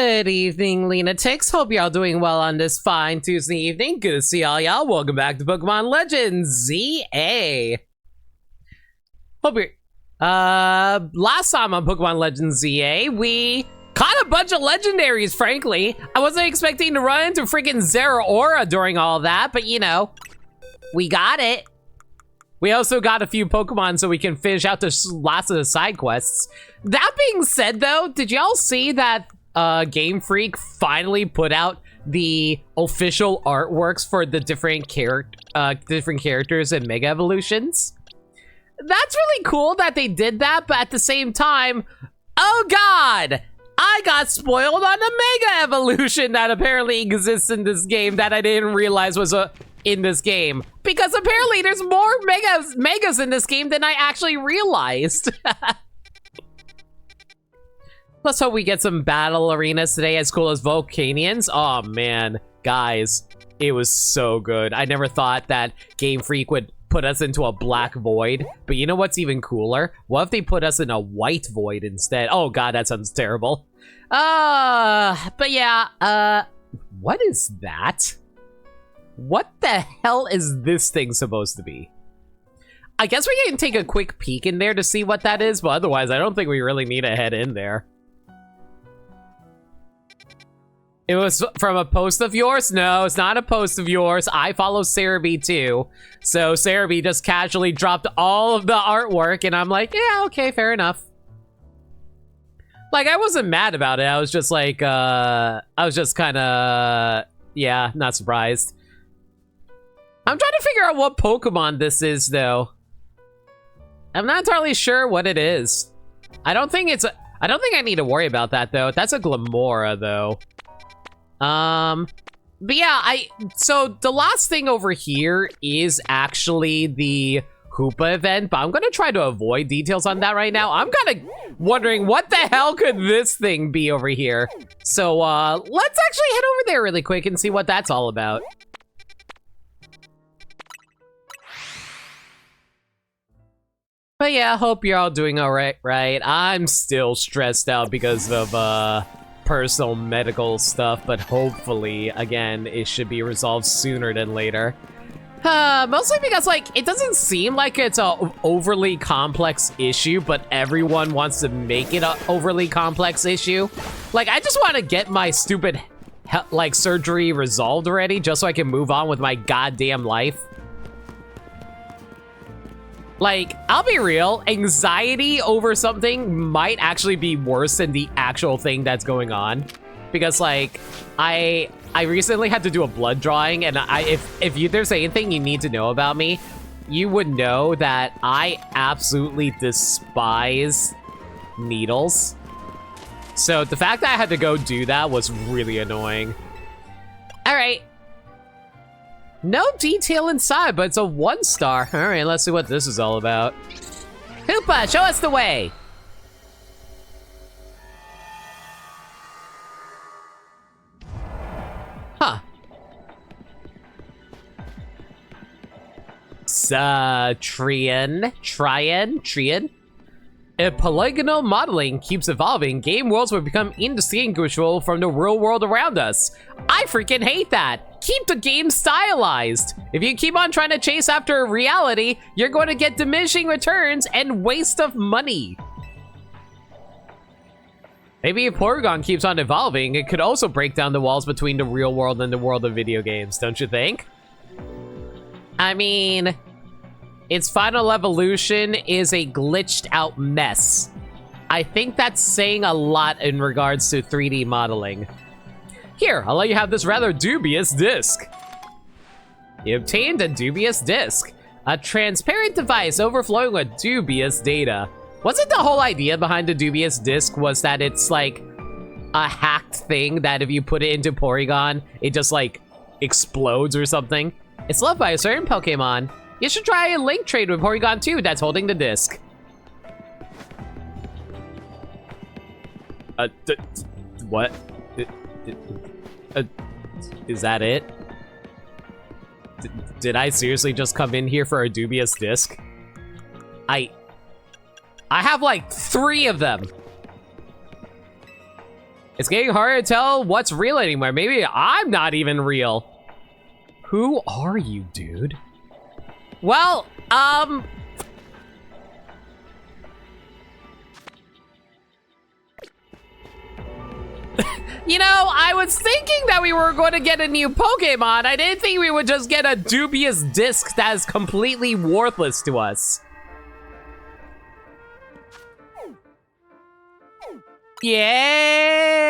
Good evening, lunatics. Hope y'all doing well on this fine Tuesday evening. Good to see all y'all. Welcome back to Pokemon Legends ZA. Hope you're... last time on Pokemon Legends ZA, we caught a bunch of legendaries, frankly. I wasn't expecting to run into freaking Zeraora during all that, but you know, we got it. We also got a few Pokemon so we can finish out the last of the side quests. That being said, though, did y'all see that Game Freak finally put out the official artworks for the different characters and Mega Evolutions? That's really cool that they did that, but at the same time, oh god! I got spoiled on a Mega Evolution that apparently exists in this game that I didn't realize was in this game. Because apparently there's more Megas in this game than I actually realized. Let's hope we get some battle arenas today as cool as Volcanions. Oh man, guys, it was so good. I never thought that Game Freak would put us into a black void, but you know what's even cooler? What if they put us in a white void instead? Oh god, that sounds terrible. But yeah, what is that? What the hell is this thing supposed to be? I guess we can take a quick peek in there to see what that is, but otherwise I don't think we really need to head in there. It was from a post of yours? No, it's not a post of yours. I follow Cerebi too. So Cerebi just casually dropped all of the artwork and I'm like, yeah, okay, fair enough. Like, I wasn't mad about it. I was just like, I was just kind of, yeah, not surprised. I'm trying to figure out what Pokemon this is, though. I'm not entirely sure what it is. I don't think I need to worry about that, though. That's a Glamora, though. But yeah, so the last thing over here is actually the Hoopa event, but I'm gonna try to avoid details on that right now. I'm kind of wondering what the hell could this thing be over here. So, let's actually head over there really quick and see what that's all about. But yeah, hope you're all doing alright, right? I'm still stressed out because of, personal medical stuff, but hopefully, again, it should be resolved sooner than later. Mostly because, like, it doesn't seem like it's a overly complex issue, but everyone wants to make it a overly complex issue. Like, I just want to get my stupid, like, surgery resolved already, just so I can move on with my goddamn life. Like, I'll be real, anxiety over something might actually be worse than the actual thing that's going on. Because, like, I recently had to do a blood drawing, and if there's anything you need to know about me, you would know that I absolutely despise needles. So the fact that I had to go do that was really annoying. All right. No detail inside, but it's a 1-star. All right, let's see what this is all about. Hoopa, show us the way. Huh. Trian. If polygonal modeling keeps evolving, game worlds will become indistinguishable from the real world around us. I freaking hate that. Keep the game stylized. If you keep on trying to chase after reality, you're going to get diminishing returns and waste of money. Maybe if Porygon keeps on evolving, it could also break down the walls between the real world and the world of video games, don't you think? I mean, its final evolution is a glitched out mess. I think that's saying a lot in regards to 3D modeling. Here, I'll let you have this rather dubious disc. You obtained a dubious disc. A transparent device overflowing with dubious data. Wasn't the whole idea behind the dubious disc was that it's like a hacked thing that if you put it into Porygon, it just like explodes or something? It's loved by a certain Pokemon. You should try a link trade with Porygon 2 that's holding the disc. What? Is that it? Did I seriously just come in here for a dubious disc? I have like 3 of them. It's getting harder to tell what's real anymore. Maybe I'm not even real. Who are you, dude? Well, you know, I was thinking that we were going to get a new Pokemon. I didn't think we would just get a dubious disc that is completely worthless to us. Yay!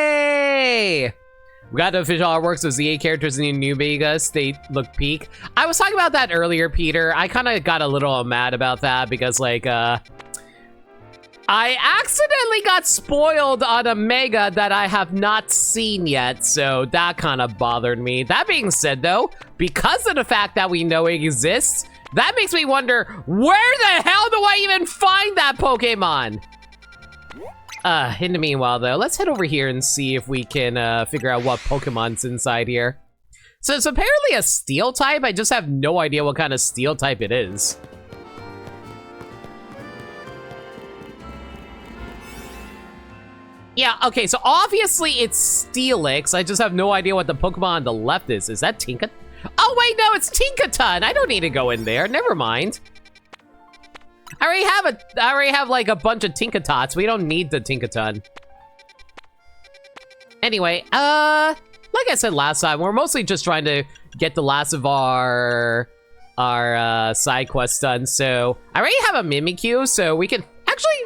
We got the official artworks of ZA characters in the new Vegas. They look peak. I was talking about that earlier, Peter. I kind of got a little mad about that because, like, I accidentally got spoiled on a Mega that I have not seen yet, so that kind of bothered me. That being said, though, because of the fact that we know it exists, that makes me wonder, where the hell do I even find that Pokemon? In the meanwhile, though, let's head over here and see if we can figure out what Pokemon's inside here. So it's apparently a Steel type. I just have no idea what kind of Steel type it is. Yeah, okay, so obviously it's Steelix. I just have no idea what the Pokemon on the left is. Is that Tinka? Oh, wait, no, it's Tinkaton. I don't need to go in there. Never mind. I already have like a bunch of Tinkatots. We don't need the Tinkaton. Anyway, like I said last time, we're mostly just trying to get the last of our side quests done. So I already have a Mimikyu, so we can actually,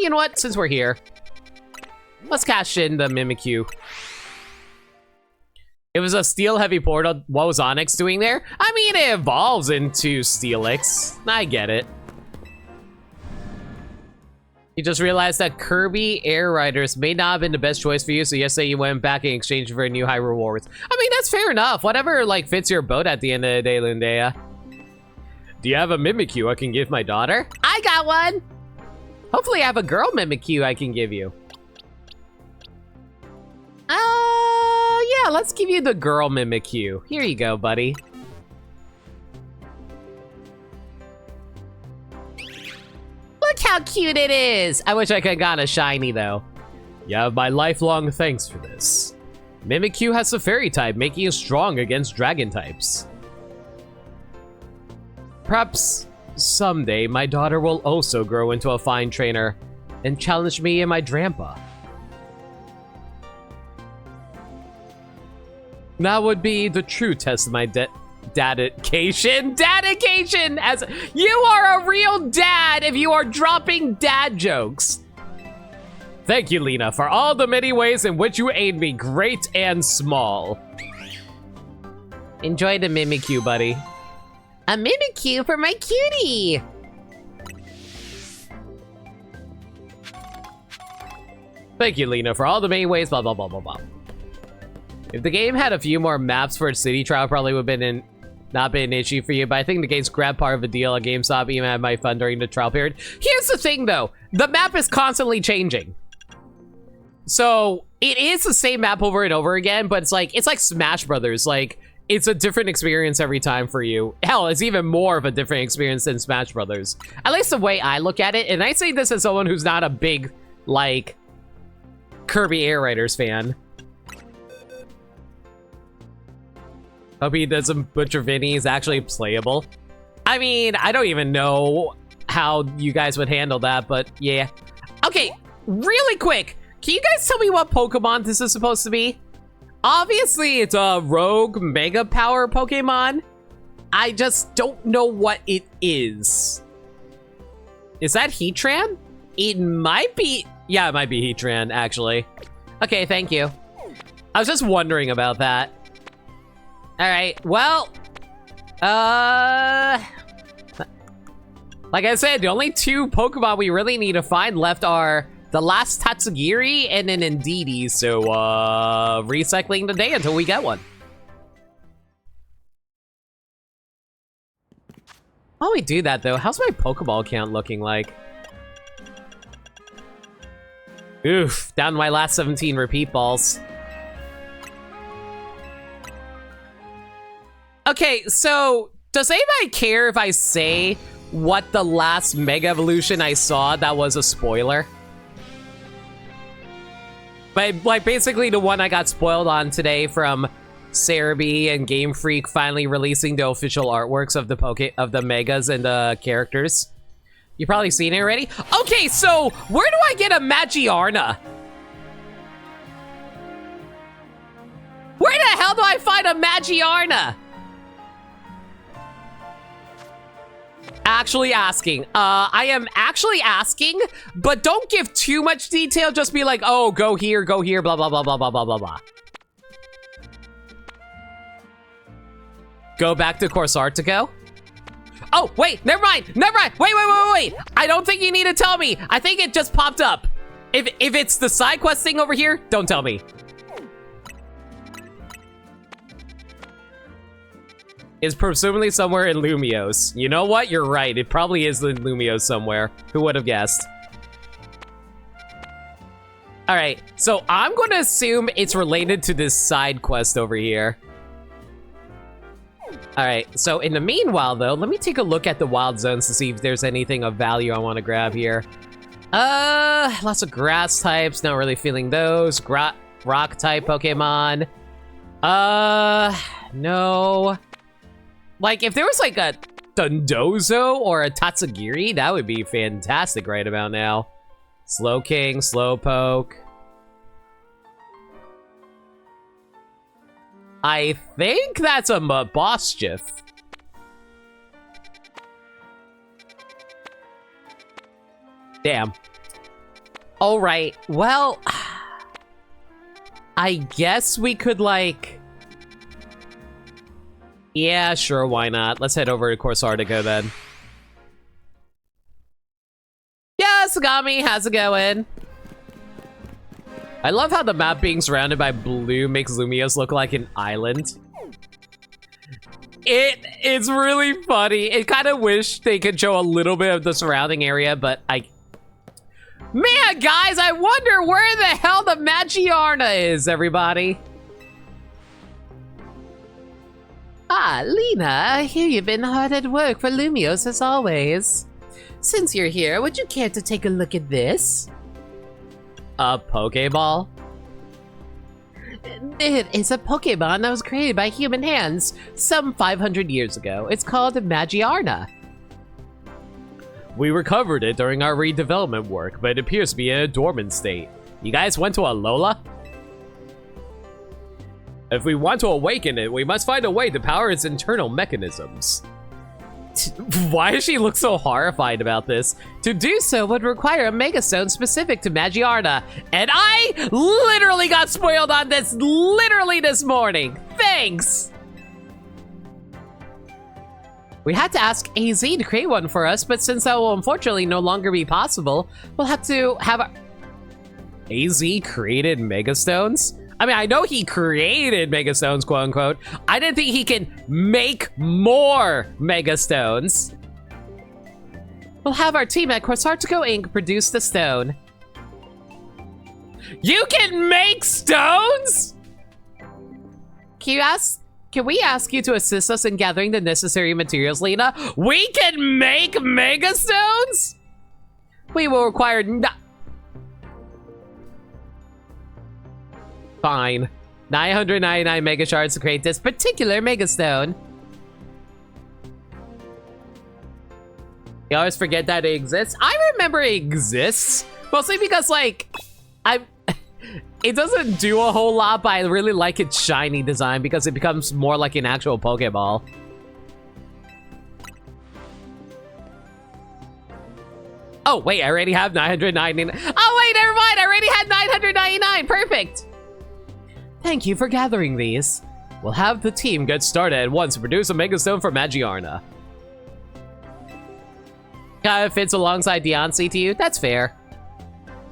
you know what? Since we're here, let's cash in the Mimikyu. It was a Steel Heavy Portal. What was Onyx doing there? I mean, it evolves into Steelix. I get it. You just realized that Kirby Air Riders may not have been the best choice for you, so yesterday you went back in exchange for new high rewards. I mean, that's fair enough. Whatever, like, fits your boat at the end of the day, Lundea. Do you have a Mimikyu I can give my daughter? I got one! Hopefully I have a girl Mimikyu I can give you. Yeah, let's give you the girl Mimikyu. Here you go, buddy. Look how cute it is! I wish I could have gotten a shiny, though. You have my lifelong thanks for this. Mimikyu has a fairy type, making it strong against dragon types. Perhaps someday my daughter will also grow into a fine trainer and challenge me and my Drampa. That would be the true test of my dedication, as you are a real dad if you are dropping dad jokes. Thank you, Lena, for all the many ways in which you aid me, great and small. Enjoy the Mimikyu, buddy. A Mimikyu for my cutie. Thank you, Lena, for all the many ways, blah, blah, blah, blah, blah. If the game had a few more maps for its city trial, probably would have not been an issue for you, but I think the game's grabbed part of a deal at GameStop even had my fun during the trial period. Here's the thing, though. The map is constantly changing. So, it is the same map over and over again, but it's like Smash Brothers. Like, it's a different experience every time for you. Hell, it's even more of a different experience than Smash Brothers. At least the way I look at it, and I say this as someone who's not a big, like, Kirby Air Riders fan. Hope he doesn't butcher Vinny is actually playable. I mean, I don't even know how you guys would handle that, but yeah. Okay, really quick. Can you guys tell me what Pokemon this is supposed to be? Obviously, it's a rogue mega power Pokemon. I just don't know what it is. Is that Heatran? It might be. Yeah, it might be Heatran, actually. Okay, thank you. I was just wondering about that. All right, well, like I said, the only two Pokemon we really need to find left are the last Tatsugiri and an Indeedee, so, recycling the day until we get one. While we do that, though, how's my Pokeball count looking like? Oof, down to my last 17 repeat balls. Okay, so does anybody care if I say what the last Mega Evolution I saw that was a spoiler? But, like, basically the one I got spoiled on today from Cerebi and Game Freak finally releasing the official artworks of the megas and the characters. You've probably seen it already. Okay, so where do I get a Magiarna? Where the hell do I find a Magiarna? Actually asking. I am actually asking, but don't give too much detail. Just be like, oh, go here, blah, blah, blah, blah, blah, blah, blah, blah. Go back to Corsartico. Oh, wait, never mind. Wait. I don't think you need to tell me. I think it just popped up. If it's the side quest thing over here, don't tell me. Is presumably somewhere in Lumiose. You know what? You're right. It probably is in Lumiose somewhere. Who would have guessed? All right, so I'm going to assume it's related to this side quest over here. All right, so in the meanwhile, though, let me take a look at the wild zones to see if there's anything of value I want to grab here. Lots of grass types. Not really feeling those. Rock type Pokemon. No. Like, if there was, like, a Dondozo or a Tatsugiri, that would be fantastic right about now. Slowking, Slowpoke. I think that's a Maboschiff. Damn. Alright, well... I guess we could, like... Yeah, sure, why not? Let's head over to Corsartico then. Yeah, Sagami, how's it going? I love how the map being surrounded by blue makes Lumiose look like an island. It's really funny. It kind of wish they could show a little bit of the surrounding area, but Man, guys, I wonder where the hell the Magiarna is, everybody. Ah, Lena, I hear you've been hard at work for Lumiose as always. Since you're here, would you care to take a look at this? A Pokeball? It is a Pokemon that was created by human hands some 500 years ago. It's called Magiarna. We recovered it during our redevelopment work, but it appears to be in a dormant state. You guys went to Alola? If we want to awaken it, we must find a way to power its internal mechanisms. Why does she look so horrified about this? To do so would require a Megastone specific to Magiarna, and I literally got spoiled on this literally this morning. Thanks! We had to ask AZ to create one for us, but since that will unfortunately no longer be possible, we'll have to have a... AZ created Megastones? I mean, I know he created Megastones, quote unquote. I didn't think he can make more Megastones. We'll have our team at Corsartico Inc. produce the stone. You can make stones? Can we ask you to assist us in gathering the necessary materials, Lena? We can make Megastones? We will require Fine. 999 Mega Shards to create this particular Megastone. You always forget that it exists. I remember it exists. Mostly because, like, it doesn't do a whole lot, but I really like its shiny design because it becomes more like an actual Pokeball. Oh, wait, I already have 999. Oh, wait, never mind. I already had 999. Perfect. Thank you for gathering these. We'll have the team get started at once to produce a Megastone for Magiarna. Kinda fits alongside Deontay to you? That's fair.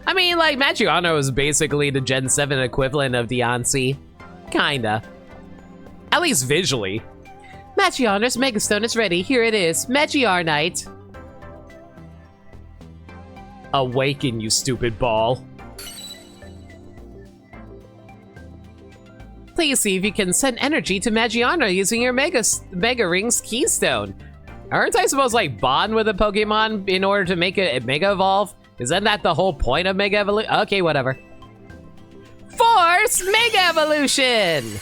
I mean, like, Magiarna was basically the Gen 7 equivalent of Deontay. Kinda. At least visually. Magiarna's Megastone is ready. Here it is. Magiarnite. Awaken, you stupid ball. Please see if you can send energy to Magiarna using your Mega Ring's Keystone. Aren't I supposed to, like, bond with a Pokemon in order to make it Mega Evolve? Isn't that the whole point of Mega Evolution? Okay, whatever. course, Mega Evolution!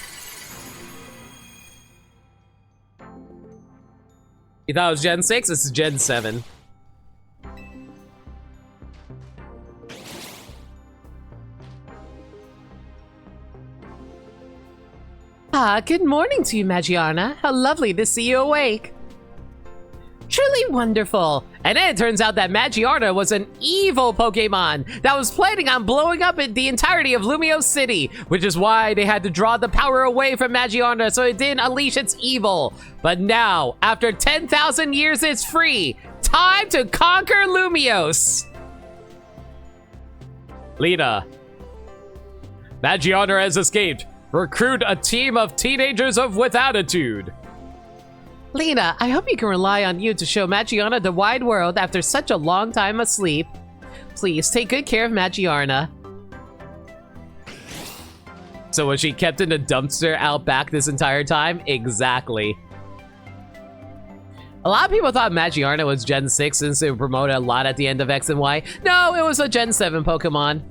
You thought it was Gen 6? This is Gen 7. Good morning to you, Magiarna. How lovely to see you awake. Truly wonderful. And then it turns out that Magiarna was an evil Pokemon that was planning on blowing up the entirety of Lumio City, which is why they had to draw the power away from Magiarna so it didn't unleash its evil. But now, after 10,000 years, it's free. Time to conquer Lumios. Lena. Magiarna has escaped. Recruit a team of teenagers with attitude. Lena, I hope you can rely on you to show Magiarna the wide world after such a long time asleep. Please take good care of Magiarna. So was she kept in a dumpster out back this entire time? Exactly. A lot of people thought Magiarna was Gen 6 since they promoted a lot at the end of X and Y. No, it was a Gen 7 Pokemon.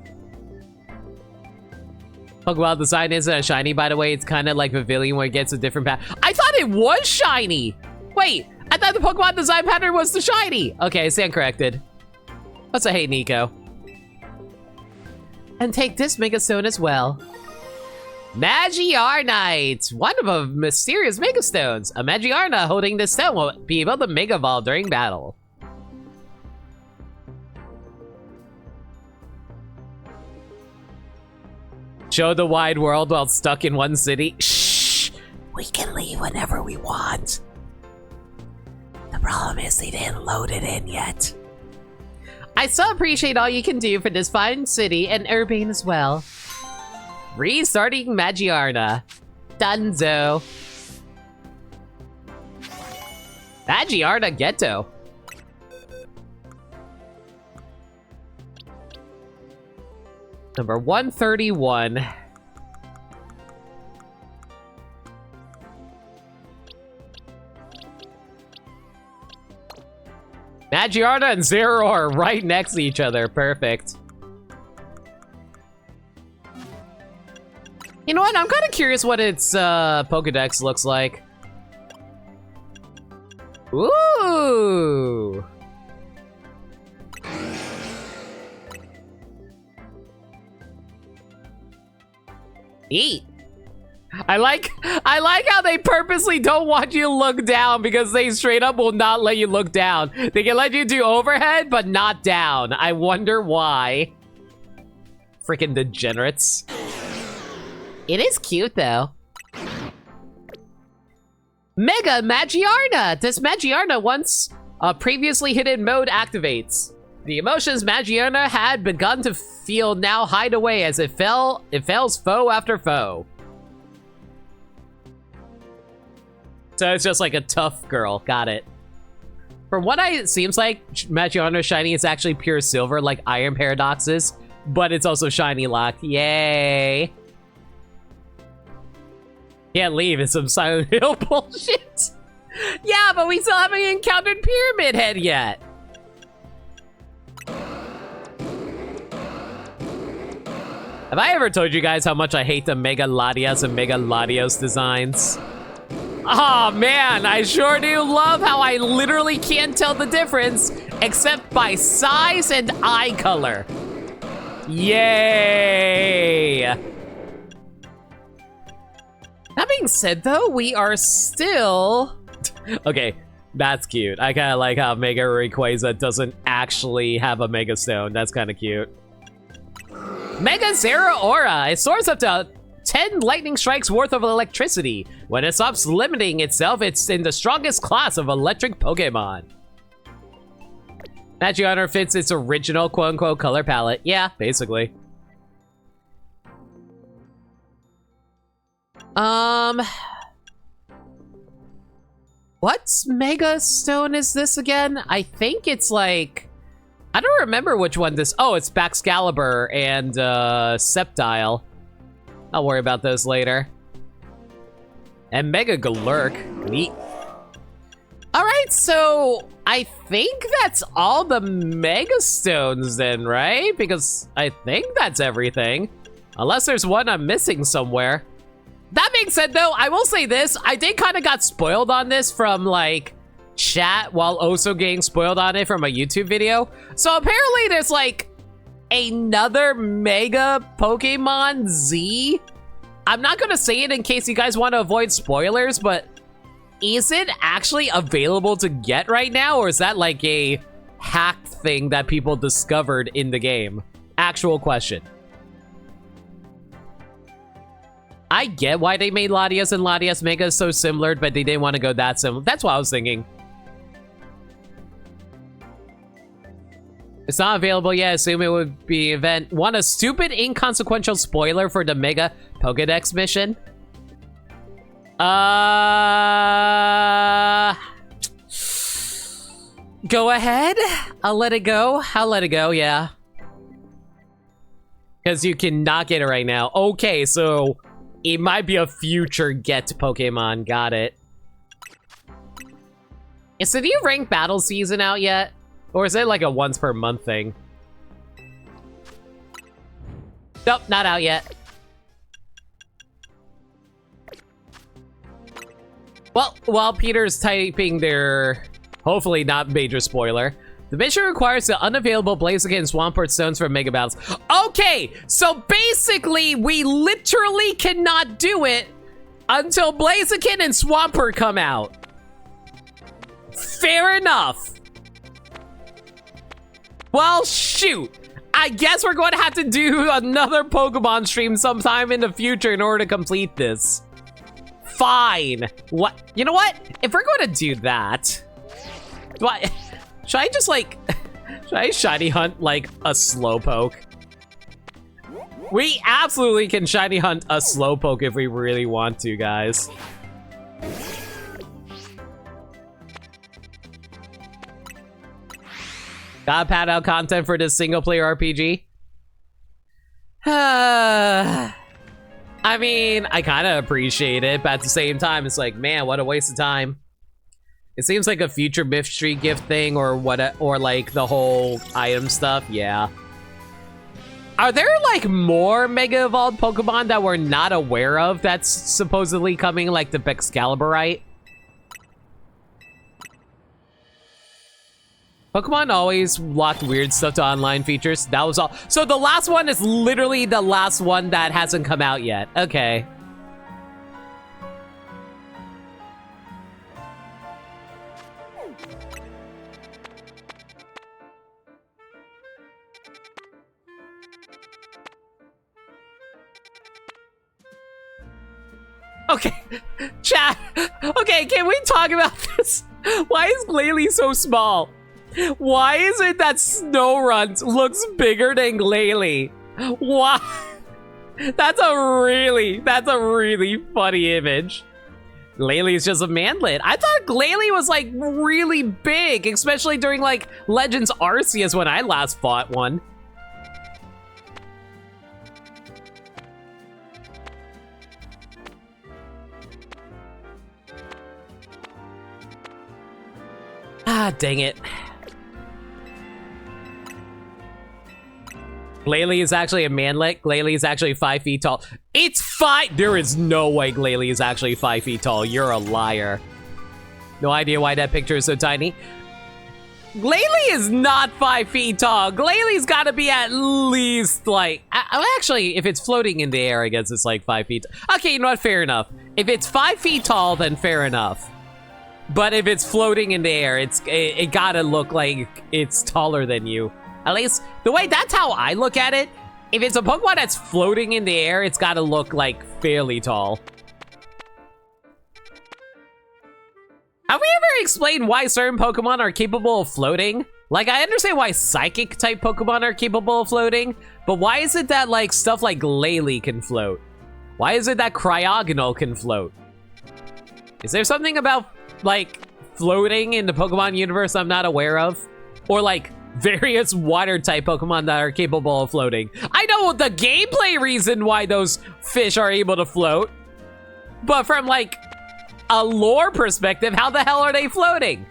Pokemon design isn't a shiny, by the way. It's kind of like Pavilion where it gets a different pattern. I thought it was shiny! Wait, I thought the Pokemon design pattern was the shiny! Okay, stand corrected. What's a hey, Nico? And take this Mega Stone as well. Magiarnite! One of the mysterious Mega Stones. A Magiarna holding this stone will be able to Mega Evolve during battle. Show the wide world while stuck in one city. Shh! We can leave whenever we want. The problem is they didn't load it in yet. I still appreciate all you can do for this fine city and Urbane as well. Restarting Magiarna. Dunzo. Magiarna Ghetto. Number 131. Magiarna and Zero are right next to each other. Perfect. You know what? I'm kind of curious what its Pokedex looks like. Ooh. Eat. I like how they purposely don't want you to look down because they straight up will not let you look down. They can let you do overhead, but not down. I wonder why. Freaking degenerates. It is cute though. Mega Magiarna! This Magiarna once previously hidden mode activates. The emotions Magiarna had begun to feel now hide away as it fells foe after foe. So it's just like a tough girl. Got it. From what it seems like, Magiarna Shiny is actually pure silver, like Iron Paradoxes, but it's also Shiny Lock. Yay! Can't leave. It's some Silent Hill bullshit. Yeah, but we still haven't encountered Pyramid Head yet. Have I ever told you guys how much I hate the Mega Latias and Mega Latios designs? Oh man, I sure do love how I literally can't tell the difference except by size and eye color. Yay! That being said though, we are still... Okay, that's cute. I kind of like how Mega Rayquaza doesn't actually have a Mega Stone. That's kind of cute. Mega Zeraora! It soars up to 10 lightning strikes worth of electricity. When it stops limiting itself, it's in the strongest class of electric Pokemon. Magiarna fits its original quote-unquote color palette. Yeah, basically. What Mega Stone is this again? I think it's like... I don't remember which one this... Oh, it's Baxcalibur and Sceptile. I'll worry about those later. And Mega Galurk. Neat. Alright, so I think that's all the Mega Stones then, right? Because I think that's everything. Unless there's one I'm missing somewhere. That being said, though, I will say this. I did kind of got spoiled on this from, like, chat while also getting spoiled on it from a YouTube video. So apparently there's, like, another Mega Pokemon Z. I'm not going to say it in case you guys want to avoid spoilers, but is it actually available to get right now? Or is that, like, a hacked thing that people discovered in the game? Actual question. I get why they made Latias and Latias Mega so similar, but they didn't want to go that similar. That's what I was thinking. It's not available yet. Assume it would be event. Want a stupid, inconsequential spoiler for the Mega Pokedex mission? Go ahead. I'll let it go. I'll let it go, yeah. Because you cannot get it right now. Okay, so it might be a future get Pokemon. Got it. Is the new ranked battle season out yet? Or is it like a once per month thing? Nope, not out yet. Well, while Peter's typing their, hopefully not major spoiler, the mission requires the unavailable Blaziken and Swampert stones for Mega Battles. Okay, so basically we literally cannot do it until Blaziken and Swampert come out. Fair enough. Well, shoot. I guess we're going to have to do another Pokemon stream sometime in the future in order to complete this. Fine. What? You know what? If we're going to do that, should I just like, should I shiny hunt like a Slowpoke? We absolutely can shiny hunt a Slowpoke if we really want to, guys. Gotta pad out content for this single player RPG. I mean, I kind of appreciate it, but at the same time, it's like, man, what a waste of time. It seems like a future mystery gift thing, or what, or like the whole item stuff. Yeah. Are there like more Mega Evolved Pokemon that we're not aware of that's supposedly coming, like the Excaliburite? Pokemon always locked weird stuff to online features. That was all. So the last one is literally the last one that hasn't come out yet. Okay. Okay, chat. Okay, can we talk about this? Why is Glalie so small? Why is it that Snorunt looks bigger than Glalie? Why? That's a really funny image. Glalie just a manlet. I thought Glalie was like really big, especially during like Legends Arceus when I last fought one. Ah, dang it. Glalie is actually a manlet. Glalie is actually 5 feet tall. It's 5. There is no way Glalie is actually 5 feet tall. You're a liar. No idea why that picture is so tiny. Glalie is not 5 feet tall. Glalie's got to be at least like, actually, if it's floating in the air, I guess it's like 5 feet. Okay, you know what? Fair enough. If it's 5 feet tall, then fair enough. But if it's floating in the air, it gotta look like it's taller than you. At least, the way that's how I look at it. If it's a Pokemon that's floating in the air, it's gotta look like fairly tall. Have we ever explained why certain Pokemon are capable of floating? Like, I understand why Psychic type Pokemon are capable of floating, but why is it that like stuff like Glalie can float? Why is it that Cryogonal can float? Is there something about like floating in the Pokemon universe I'm not aware of? Or like various water type Pokemon that are capable of floating? I know the gameplay reason why those fish are able to float, but from like a lore perspective, how the hell are they floating?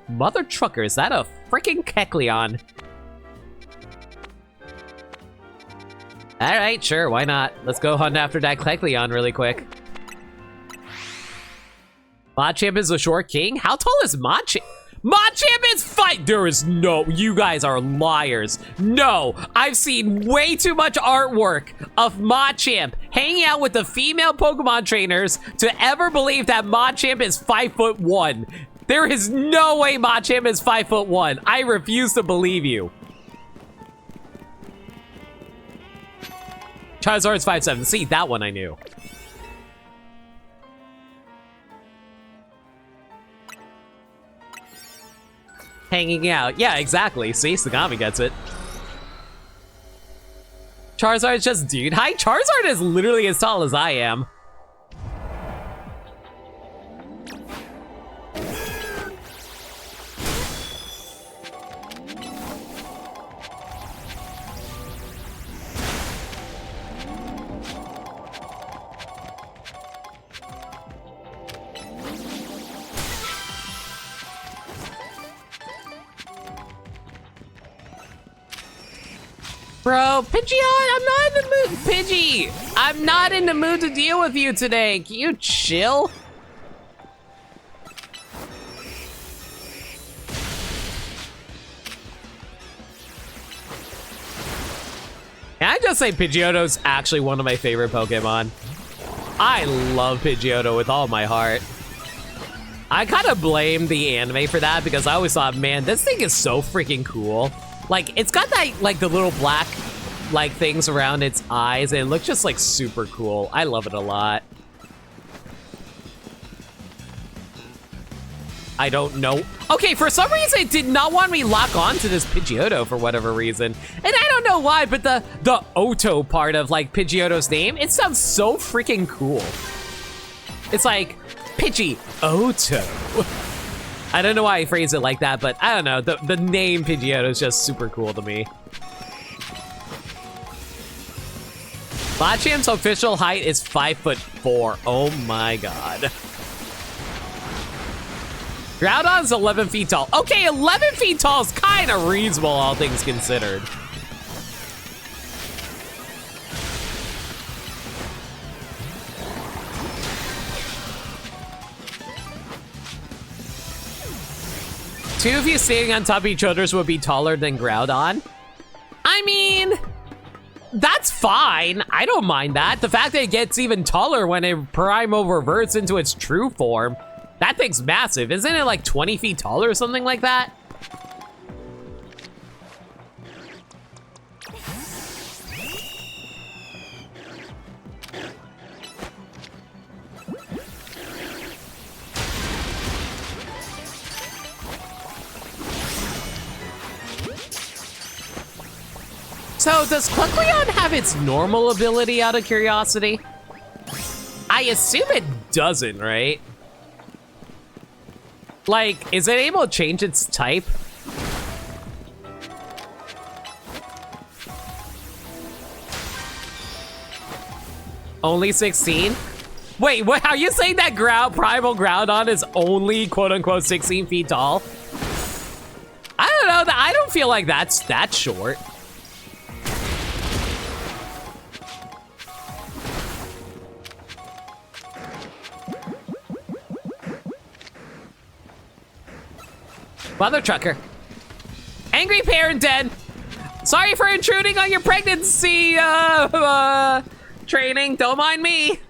Mother trucker, is that a freaking Kecleon? Alright, sure, why not? Let's go hunt after that Kecleon really quick. Machamp is a short king? How tall is Machamp? Machamp is there is no, you guys are liars. No, I've seen way too much artwork of Machamp hanging out with the female Pokemon trainers to ever believe that Machamp is 5'1". There is no way Machamp is 5'1". I refuse to believe you. Charizard's 5'7". See, that one I knew. Hanging out. Yeah, exactly. See, Sagami gets it. Charizard's just dude. Hi, Charizard is literally as tall as I am. Bro, Pidgeot, I'm not in the mood. Pidgey, I'm not in the mood to deal with you today. Can you chill? Can I just say Pidgeotto's actually one of my favorite Pokemon? I love Pidgeotto with all my heart. I kind of blame the anime for that because I always thought, man, this thing is so freaking cool. Like, it's got that, like, the little black, like, things around its eyes, and it looks just, like, super cool. I love it a lot. I don't know. Okay, for some reason, it did not want me to lock on to this Pidgeotto for whatever reason. And I don't know why, but the Otto part of, like, Pidgeotto's name, it sounds so freaking cool. It's like, Pidgeotto. I don't know why I phrase it like that, but I don't know. The name Pidgeotto is just super cool to me. Machamp's official height is 5'4". Oh my god. Groudon's 11 feet tall. Okay, 11 feet tall is kind of reasonable, all things considered. Two of you standing on top of each other's would be taller than Groudon. I mean, that's fine. I don't mind that. The fact that it gets even taller when it Primo reverts into its true form, that thing's massive. Isn't it like 20 feet tall or something like that? So, does Kecleon have its normal ability out of curiosity? I assume it doesn't, right? Like, is it able to change its type? Only 16? Wait, what? Are you saying that Primal Groudon is only quote-unquote 16 feet tall? I don't know. I don't feel like that's that short. Mother trucker. Angry parent dead. Sorry for intruding on your pregnancy training. Don't mind me.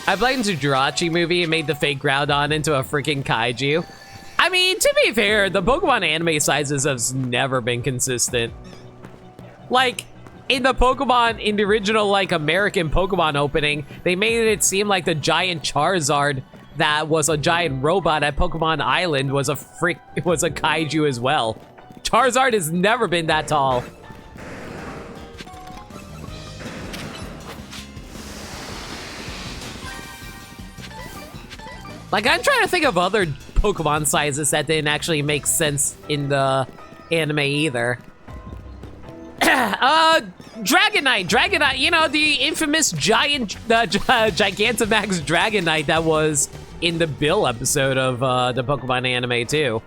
I blamed the Jirachi movie and made the fake Groudon into a freaking kaiju. I mean, to be fair, the Pokemon anime sizes have never been consistent. Like, in the original, like, American Pokemon opening, they made it seem like the giant Charizard that was a giant robot at Pokemon Island was a kaiju as well. Charizard has never been that tall. Like, I'm trying to think of other Pokemon sizes that didn't actually make sense in the anime either. Dragonite, you know, the infamous giant, Gigantamax Dragonite that was in the Bill episode of the Pokemon anime too.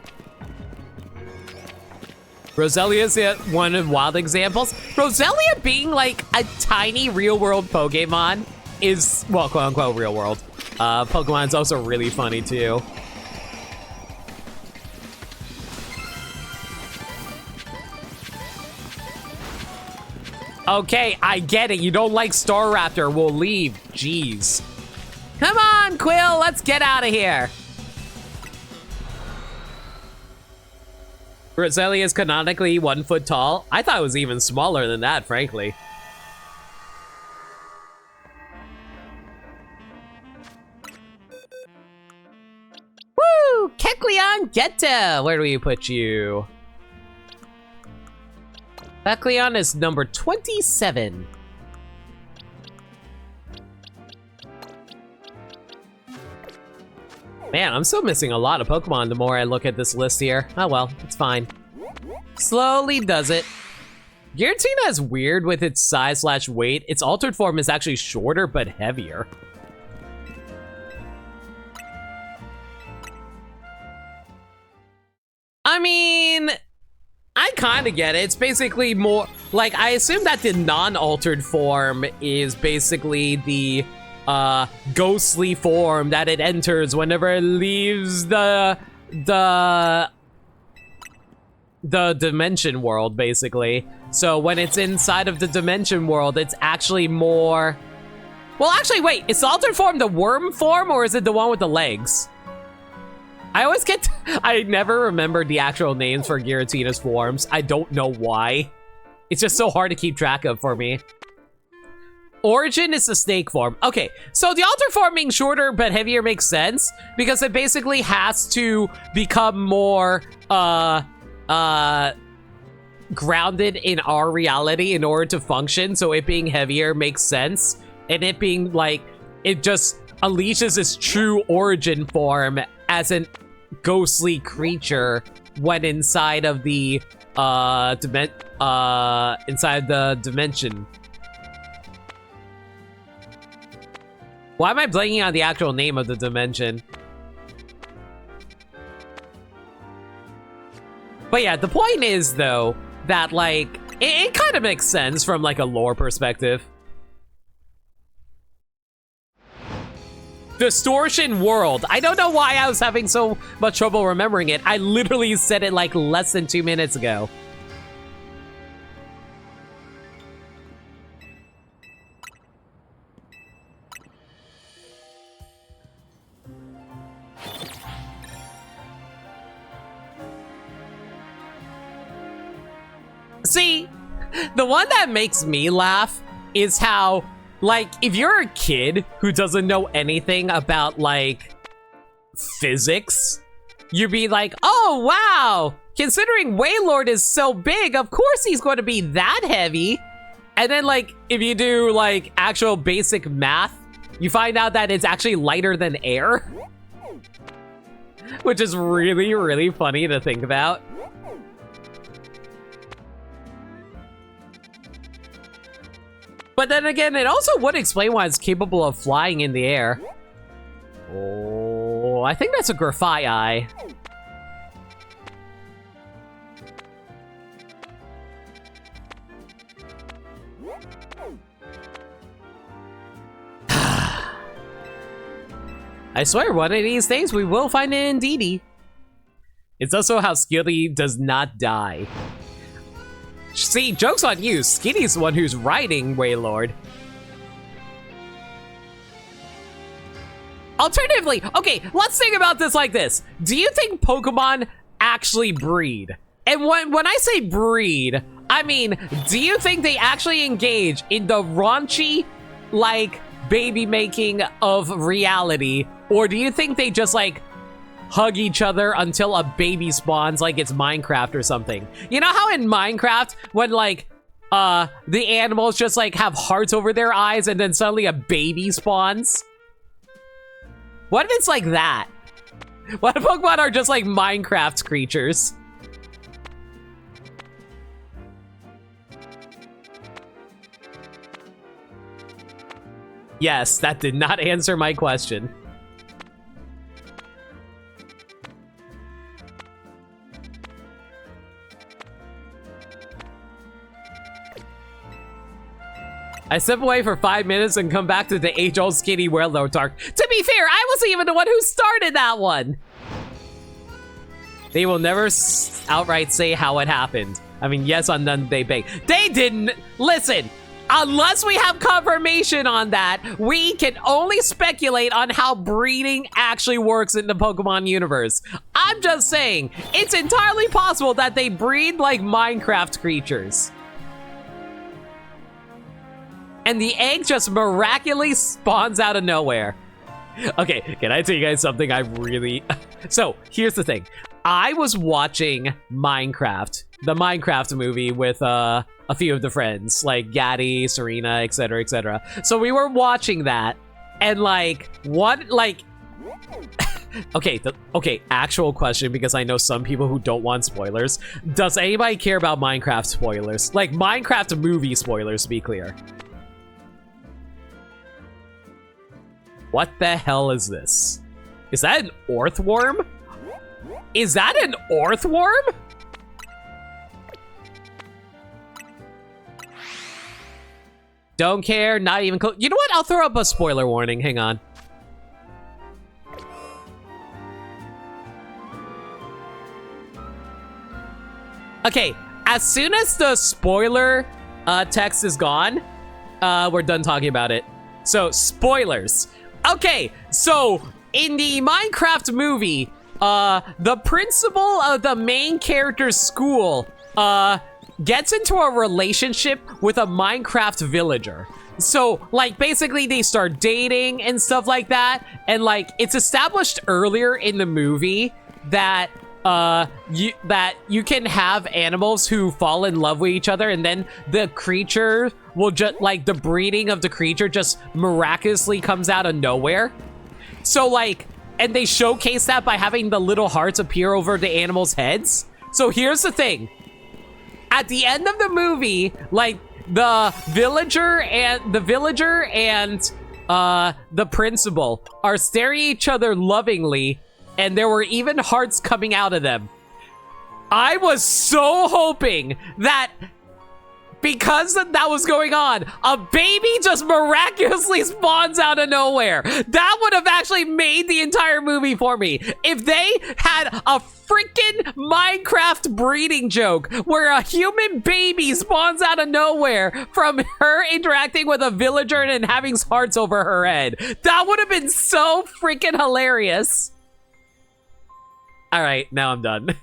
Roselia's one of wild examples. Roselia being like a tiny real-world Pokemon is, well, quote-unquote real-world. Pokemon's also really funny too. Okay, I get it. You don't like Staraptor. We'll leave. Jeez. Come on, Quill. Let's get out of here. Roselia is canonically 1 foot tall. I thought it was even smaller than that, frankly. Woo! Kecleon Geta! Where do we put you? Kecleon is number 27. Man, I'm still missing a lot of Pokemon the more I look at this list here. Oh well, it's fine. Slowly does it. Giratina is weird with its size / weight. Its altered form is actually shorter but heavier. I mean, I kind of get it. It's basically more like, I assume that the non-altered form is basically the ghostly form that it enters whenever it leaves the dimension world, basically. So when it's inside of the dimension world, it's actually more... Well, actually, wait, is the altered form the worm form, or is it the one with the legs? I always get... I never remember the actual names for Giratina's forms. I don't know why. It's just so hard to keep track of for me. Origin is the snake form. Okay, so the altered form being shorter but heavier makes sense, because it basically has to become more, grounded in our reality in order to function, so it being heavier makes sense. And it being, like, it just unleashes its true origin form as an ghostly creature when inside of the, inside the dimension. Why am I blanking on the actual name of the dimension? But yeah, the point is, though, that, like, it kind of makes sense from, like, a lore perspective. Distortion World. I don't know why I was having so much trouble remembering it. I literally said it, like, less than 2 minutes ago. See, the one that makes me laugh is how, like, if you're a kid who doesn't know anything about, like, physics, you'd be like, oh, wow, considering Wailord is so big, of course he's going to be that heavy. And then, like, if you do, like, actual basic math, you find out that it's actually lighter than air. Which is really, really funny to think about. But then again, it also would explain why it's capable of flying in the air. Oh, I think that's a Grafaiai. I swear, one of these days we will find it in Didi. It's also how Skitty does not die. See, joke's on you. Skitty's the one who's riding Wailord. Alternatively, okay, let's think about this like this. Do you think Pokemon actually breed? And when I say breed, I mean, do you think they actually engage in the raunchy, like, baby making of reality? Or do you think they just, like, hug each other until a baby spawns like it's Minecraft or something? You know how in Minecraft, when, like, the animals just, like, have hearts over their eyes and then suddenly a baby spawns? What if it's like that? What if Pokemon are just like Minecraft creatures? Yes, that did not answer my question. I step away for 5 minutes and come back to the age-old skinny Warlord talk. To be fair, I wasn't even the one who started that one. They will never outright say how it happened. I mean, yes, on none they beg. They didn't. Listen, unless we have confirmation on that, we can only speculate on how breeding actually works in the Pokemon universe. I'm just saying, it's entirely possible that they breed like Minecraft creatures. And the egg just miraculously spawns out of nowhere. Okay, can I tell you guys something I really... So, here's the thing. I was watching Minecraft, the Minecraft movie with a few of the friends, like Gaddy, Serena, etc., etc. So we were watching that, and like, what, like... Okay, actual question, because I know some people who don't want spoilers. Does anybody care about Minecraft spoilers? Like, Minecraft movie spoilers, to be clear. What the hell is this? Is that an Orthworm? Is that an Orthworm? Don't care, not even close. You know what? I'll throw up a spoiler warning. Hang on. Okay, as soon as the spoiler text is gone, we're done talking about it. So, spoilers. Okay, so in the Minecraft movie, the principal of the main character's school gets into a relationship with a Minecraft villager. So, like, basically they start dating and stuff like that. And, like, it's established earlier in the movie that you can have animals who fall in love with each other, and then the creature will just, like, the breeding of the creature just miraculously comes out of nowhere. So, like, and they showcase that by having the little hearts appear over the animals' heads. So here's the thing. At the end of the movie, like, the villager and the principal are staring at each other lovingly, and there were even hearts coming out of them. I was so hoping that because that was going on, a baby just miraculously spawns out of nowhere. That would have actually made the entire movie for me. If they had a freaking Minecraft breeding joke where a human baby spawns out of nowhere from her interacting with a villager and having hearts over her head, that would have been so freaking hilarious. All right, now I'm done.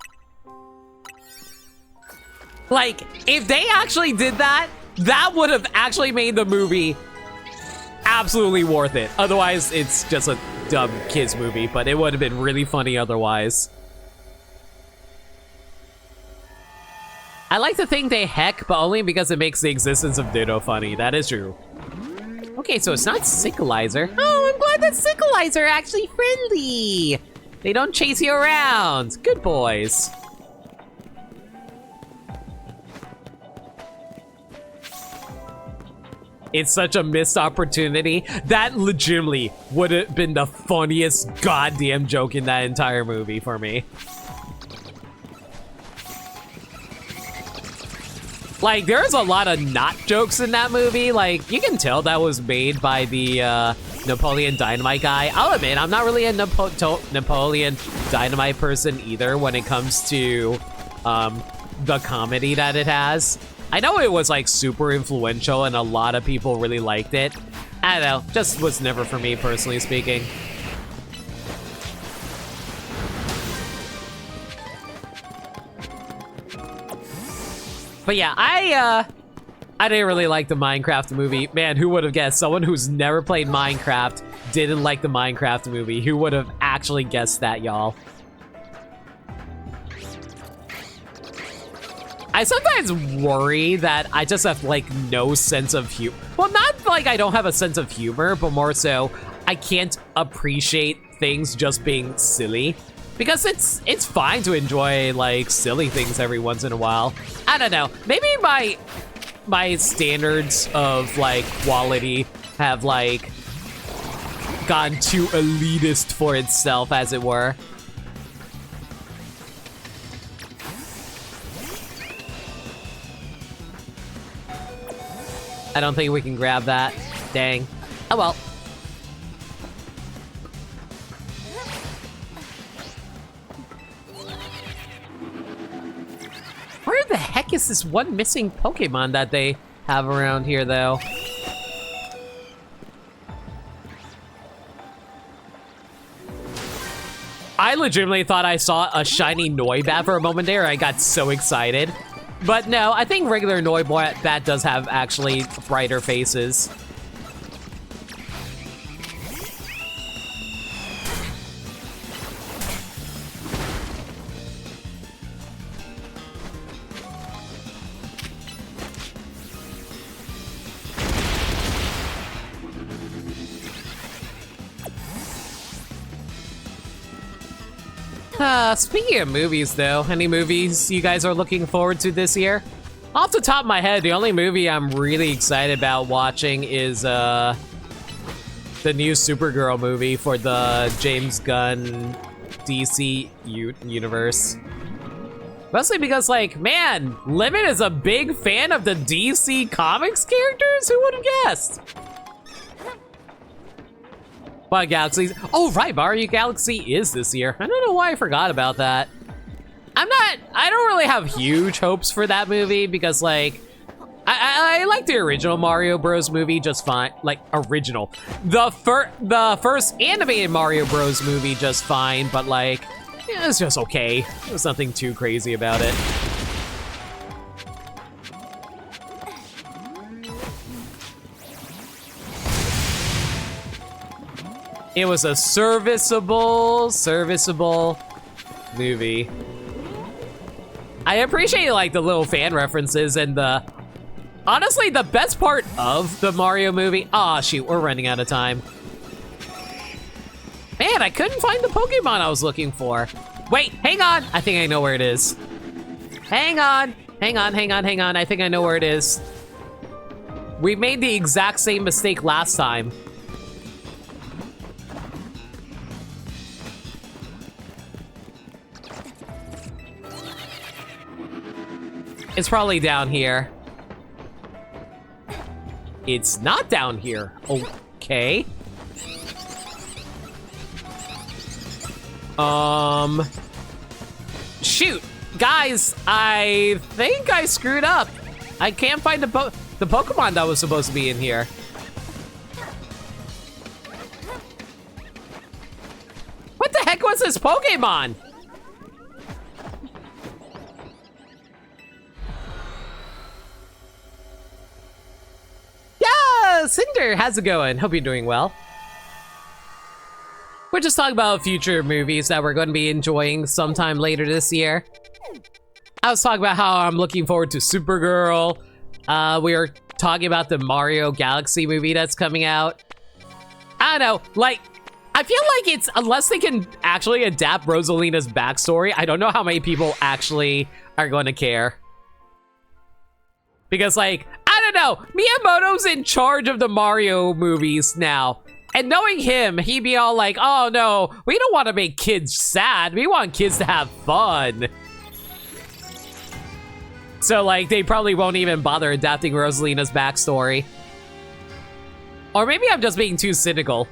Like, if they actually did that, that would have actually made the movie absolutely worth it. Otherwise, it's just a dumb kids movie, but it would have been really funny otherwise. I like to think they heck, but only because it makes the existence of Ditto funny. That is true. Okay, so it's not Sickleizer. Oh, I'm glad that Sickleizer are actually friendly. They don't chase you around. Good boys. It's such a missed opportunity. That legitimately would have been the funniest goddamn joke in that entire movie for me. Like, there's a lot of not jokes in that movie. Like, you can tell that was made by the Napoleon Dynamite guy. I'll admit, I'm not really a Napoleon Dynamite person either when it comes to the comedy that it has. I know it was like super influential and a lot of people really liked it. I don't know, just was never for me personally speaking. But yeah, I didn't really like the Minecraft movie. Man, who would have guessed? Someone who's never played Minecraft didn't like the Minecraft movie. Who would have actually guessed that, y'all? I sometimes worry that I just have, like, no sense of humor. Well, not like I don't have a sense of humor, but more so I can't appreciate things just being silly. Because it's fine to enjoy, like, silly things every once in a while. I don't know. Maybe my standards of, like, quality have, like, gone too elitist for itself, as it were. I don't think we can grab that. Dang. Oh well. Where the heck is this one missing Pokemon that they have around here, though? I legitimately thought I saw a shiny Noibat for a moment there. I got so excited. But no, I think regular Noibat does have actually brighter faces. Speaking of movies, though, any movies you guys are looking forward to this year? Off the top of my head, the only movie I'm really excited about watching is, the new Supergirl movie for the James Gunn DC universe. Mostly because, like, man, Limit is a big fan of the DC Comics characters? Who would have guessed? What Galaxies? Oh, right, Mario Galaxy is this year. I don't know why I forgot about that. I don't really have huge hopes for that movie because, like, I like the original Mario Bros. Movie just fine. Like, original. The first animated Mario Bros. Movie just fine, but, like, yeah, it's just okay. There's nothing too crazy about it. It was a serviceable movie. I appreciate, like, the little fan references and honestly, the best part of the Mario movie. Aw, shoot, we're running out of time. Man, I couldn't find the Pokemon I was looking for. Wait, hang on. I think I know where it is. Hang on. I think I know where it is. We made the exact same mistake last time. It's probably down here. It's not down here. Okay. Shoot. Guys, I think I screwed up. I can't find the Pokemon that was supposed to be in here. What the heck was this Pokemon? Cinder, how's it going? Hope you're doing well. We're just talking about future movies that we're going to be enjoying sometime later this year. I was talking about how I'm looking forward to Supergirl. We were talking about the Mario Galaxy movie that's coming out. I don't know, like, I feel like it's, unless they can actually adapt Rosalina's backstory, I don't know how many people actually are going to care. Because, like, I don't know, Miyamoto's in charge of the Mario movies now. And knowing him, he'd be all like, oh no, we don't want to make kids sad. We want kids to have fun. So, like, they probably won't even bother adapting Rosalina's backstory. Or maybe I'm just being too cynical.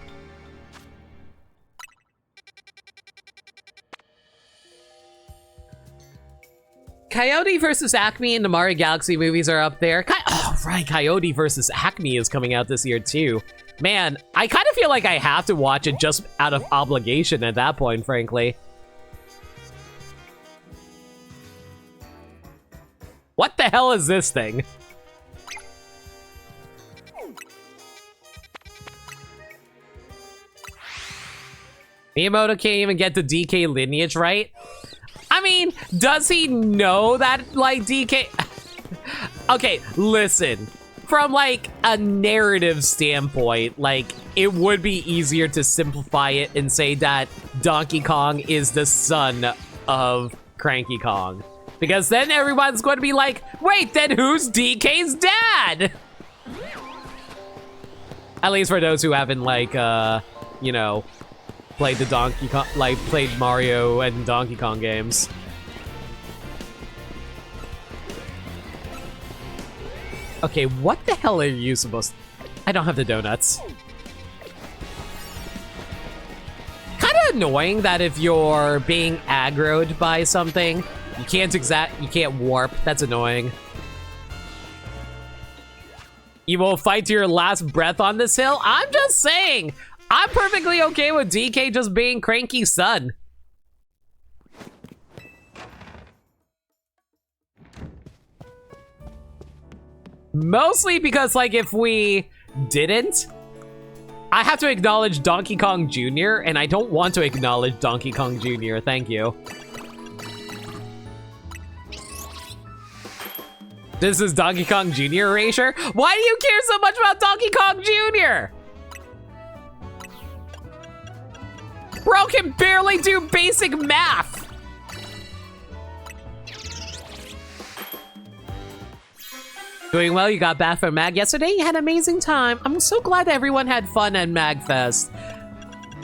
Coyote versus Acme and the Mario Galaxy movies are up there. Oh, right, Coyote versus Acme is coming out this year, too. Man, I kind of feel like I have to watch it just out of obligation at that point, frankly. What the hell is this thing? Miyamoto can't even get the DK lineage right? I mean, does he know that, like, DK... Okay, listen. From, like, a narrative standpoint, like, it would be easier to simplify it and say that Donkey Kong is the son of Cranky Kong. Because then everyone's going to be like, wait, then who's DK's dad? At least for those who haven't, like, you know, played the Donkey Kong, like, played Mario and Donkey Kong games. Okay, what the hell are you supposed to... I don't have the donuts. Kind of annoying that if you're being aggroed by something, you can't warp. That's annoying. You will fight to your last breath on this hill? I'm just saying! I'm perfectly okay with DK just being cranky son. Mostly because, like, if we didn't, I have to acknowledge Donkey Kong Jr., and I don't want to acknowledge Donkey Kong Jr., thank you. This is Donkey Kong Jr. erasure? Why do you care so much about Donkey Kong Jr.? Bro can barely do basic math! Doing well, you got back from Mag yesterday? You had an amazing time. I'm so glad that everyone had fun at MagFest.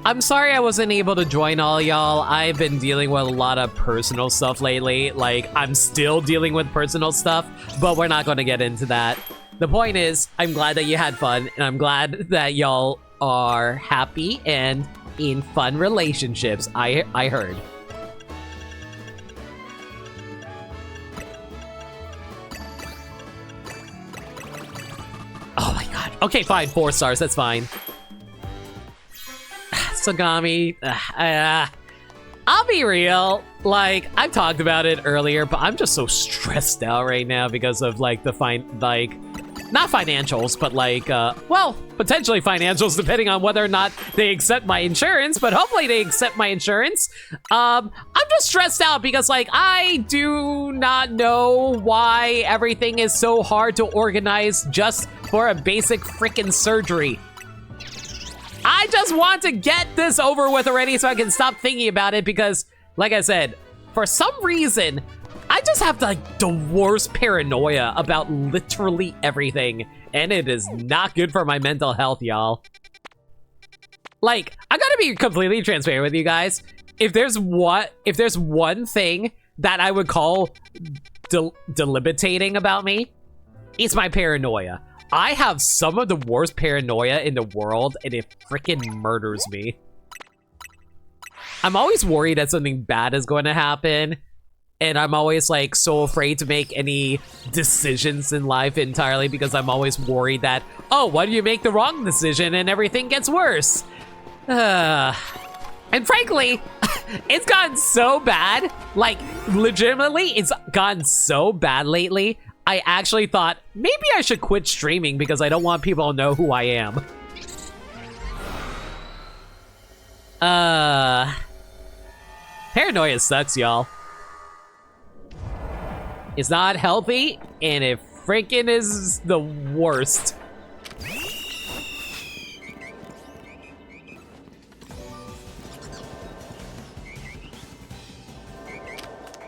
I'm sorry I wasn't able to join all y'all. I've been dealing with a lot of personal stuff lately. Like, I'm still dealing with personal stuff, but we're not gonna get into that. The point is, I'm glad that you had fun, and I'm glad that y'all are happy and in fun relationships. I heard. Oh my god. Okay, fine. 4 stars. That's fine. Sagami. I'll be real. Like, I've talked about it earlier, but I'm just so stressed out right now because of, like, the not financials, but, like, well, potentially financials, depending on whether or not they accept my insurance, but hopefully they accept my insurance. I'm just stressed out because, like, I do not know why everything is so hard to organize just for a basic frickin' surgery. I just want to get this over with already so I can stop thinking about it because, like I said, for some reason, I just have the worst paranoia about literally everything, and it is not good for my mental health, y'all. Like, I gotta be completely transparent with you guys. If there's one thing that I would call debilitating about me, it's my paranoia. I have some of the worst paranoia in the world, and it freaking murders me. I'm always worried that something bad is going to happen, and I'm always, like, so afraid to make any decisions in life entirely because I'm always worried that, oh, what do you make the wrong decision and everything gets worse? And frankly, it's gotten so bad, like, legitimately, it's gotten so bad lately, I actually thought, maybe I should quit streaming because I don't want people to know who I am. Paranoia sucks, y'all. It's not healthy, and it freaking is the worst.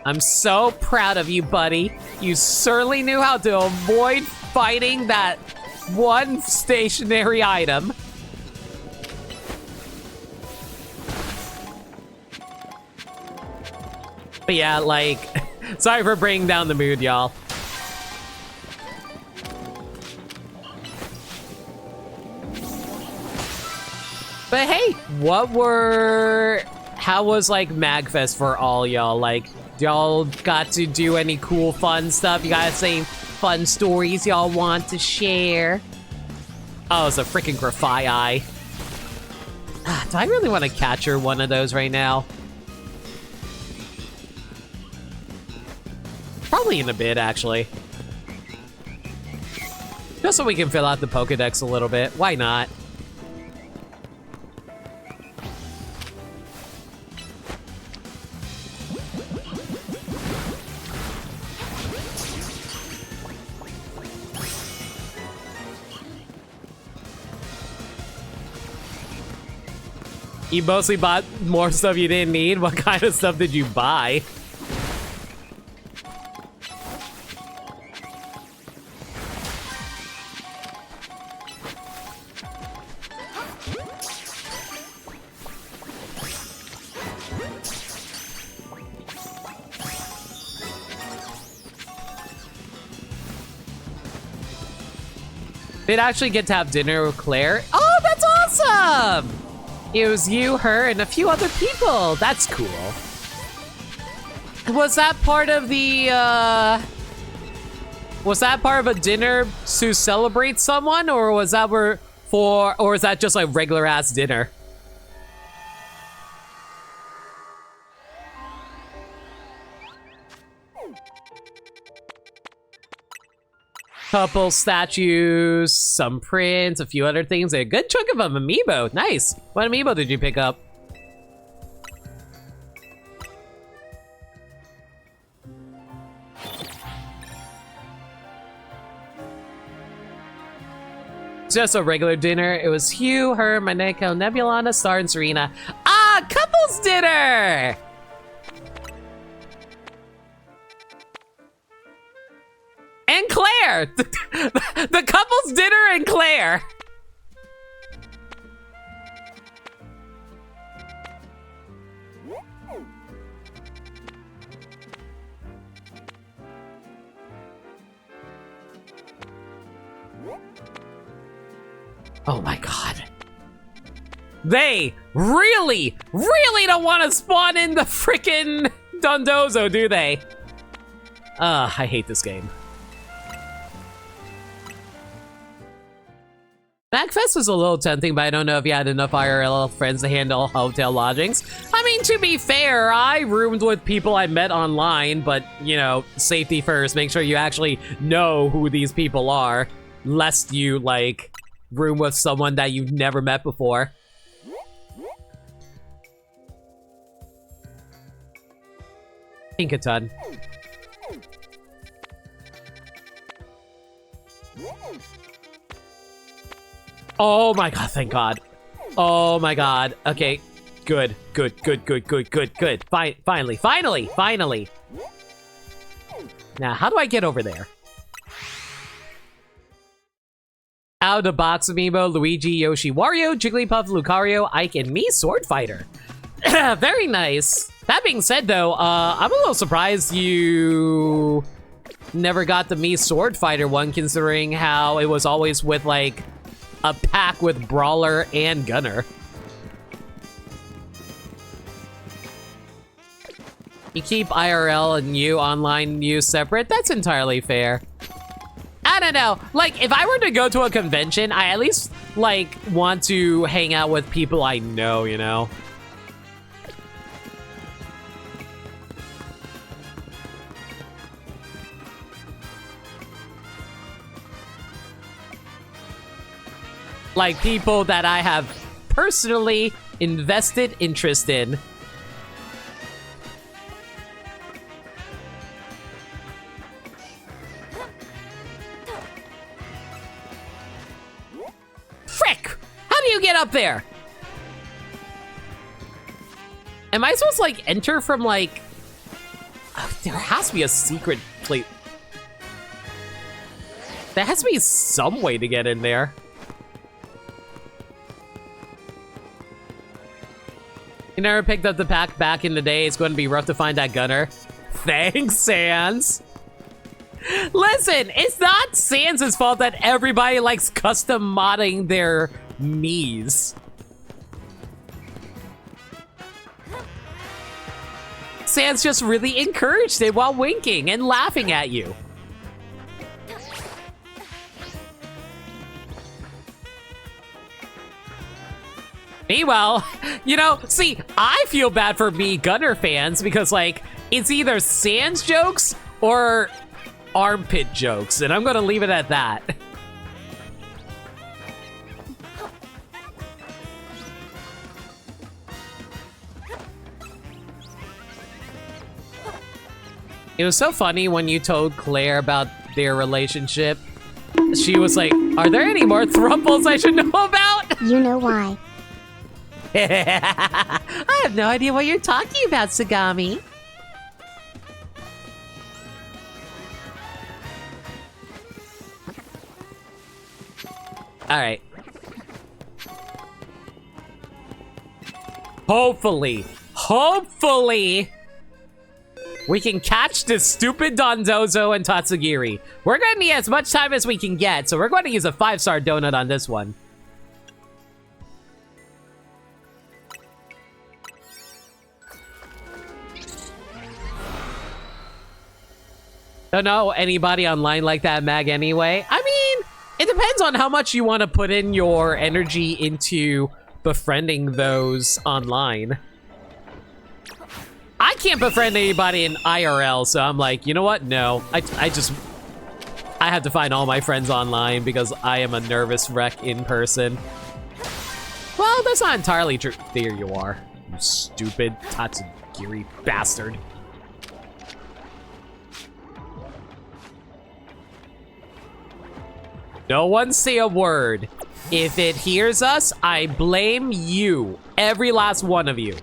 I'm so proud of you, buddy. You certainly knew how to avoid fighting that one stationary item. But yeah, like, sorry for bringing down the mood, y'all. But hey, how was, like, MagFest for all y'all? Like, y'all got to do any cool, fun stuff? You got any fun stories y'all want to share? Oh, it's a freaking Grafai eye. Do I really want to capture one of those right now? Probably in a bit, actually. Just so we can fill out the Pokedex a little bit. Why not? You mostly bought more stuff you didn't need? What kind of stuff did you buy? They'd actually get to have dinner with Claire. Oh, that's awesome! It was you, her, and a few other people. That's cool. Was that part of the, was that part of a dinner to celebrate someone, or was that or is that just like regular ass dinner? Couple statues, some prints, a few other things, a good chunk of them amiibo. Nice. What amiibo did you pick up? Just a regular dinner. It was Hugh, her, Maneko, Nebulana, Star, and Serena. Ah, couples dinner! And Claire! The couple's dinner and Claire! Oh my god. They really, really don't want to spawn in the frickin' Dondozo, do they? I hate this game. MacFest was a little tempting, but I don't know if you had enough IRL friends to handle hotel lodgings. I mean, to be fair, I roomed with people I met online, but, you know, safety first. Make sure you actually know who these people are, lest you, like, room with someone that you've never met before. Pinkaton. Oh my god, thank god. Oh my god. Okay. Good. Good. Finally. Now, how do I get over there? Out of the box amiibo, Luigi, Yoshi, Wario, Jigglypuff, Lucario, Ike, and me, Sword Fighter. Very nice. That being said, though, I'm a little surprised you never got the me Sword Fighter one, considering how it was always with, like, a pack with Brawler and Gunner. You keep IRL and you online use separate? That's entirely fair. I don't know. Like, if I were to go to a convention, I at least, like, want to hang out with people I know, you know? Like, people that I have personally invested interest in. Frick! How do you get up there? Am I supposed to, like, enter from, like... there has to be a secret place. There has to be some way to get in there. You never picked up the pack back in the day. It's going to be rough to find that Gunner. Thanks, Sans. Listen, it's not Sans' fault that everybody likes custom modding their Miis. Sans just really encouraged it while winking and laughing at you. Meanwhile, you know, see, I feel bad for me Gunner fans because, like, it's either Sans jokes or armpit jokes, and I'm gonna leave it at that. It was so funny when you told Claire about their relationship. She was like, are there any more thrumples I should know about? You know why. I have no idea what you're talking about, Sagami. Alright. Hopefully, we can catch this stupid Dondozo and Tatsugiri. We're gonna need as much time as we can get, so we're going to use a 5-star donut on this one. Don't know anybody online like that, Mag, anyway. I mean, it depends on how much you want to put in your energy into befriending those online. I can't befriend anybody in IRL, so I'm like, you know what? No. I have to find all my friends online because I am a nervous wreck in person. Well, that's not entirely true. There you are, you stupid Tatsugiri bastard. No one say a word. If it hears us, I blame you. Every last one of you.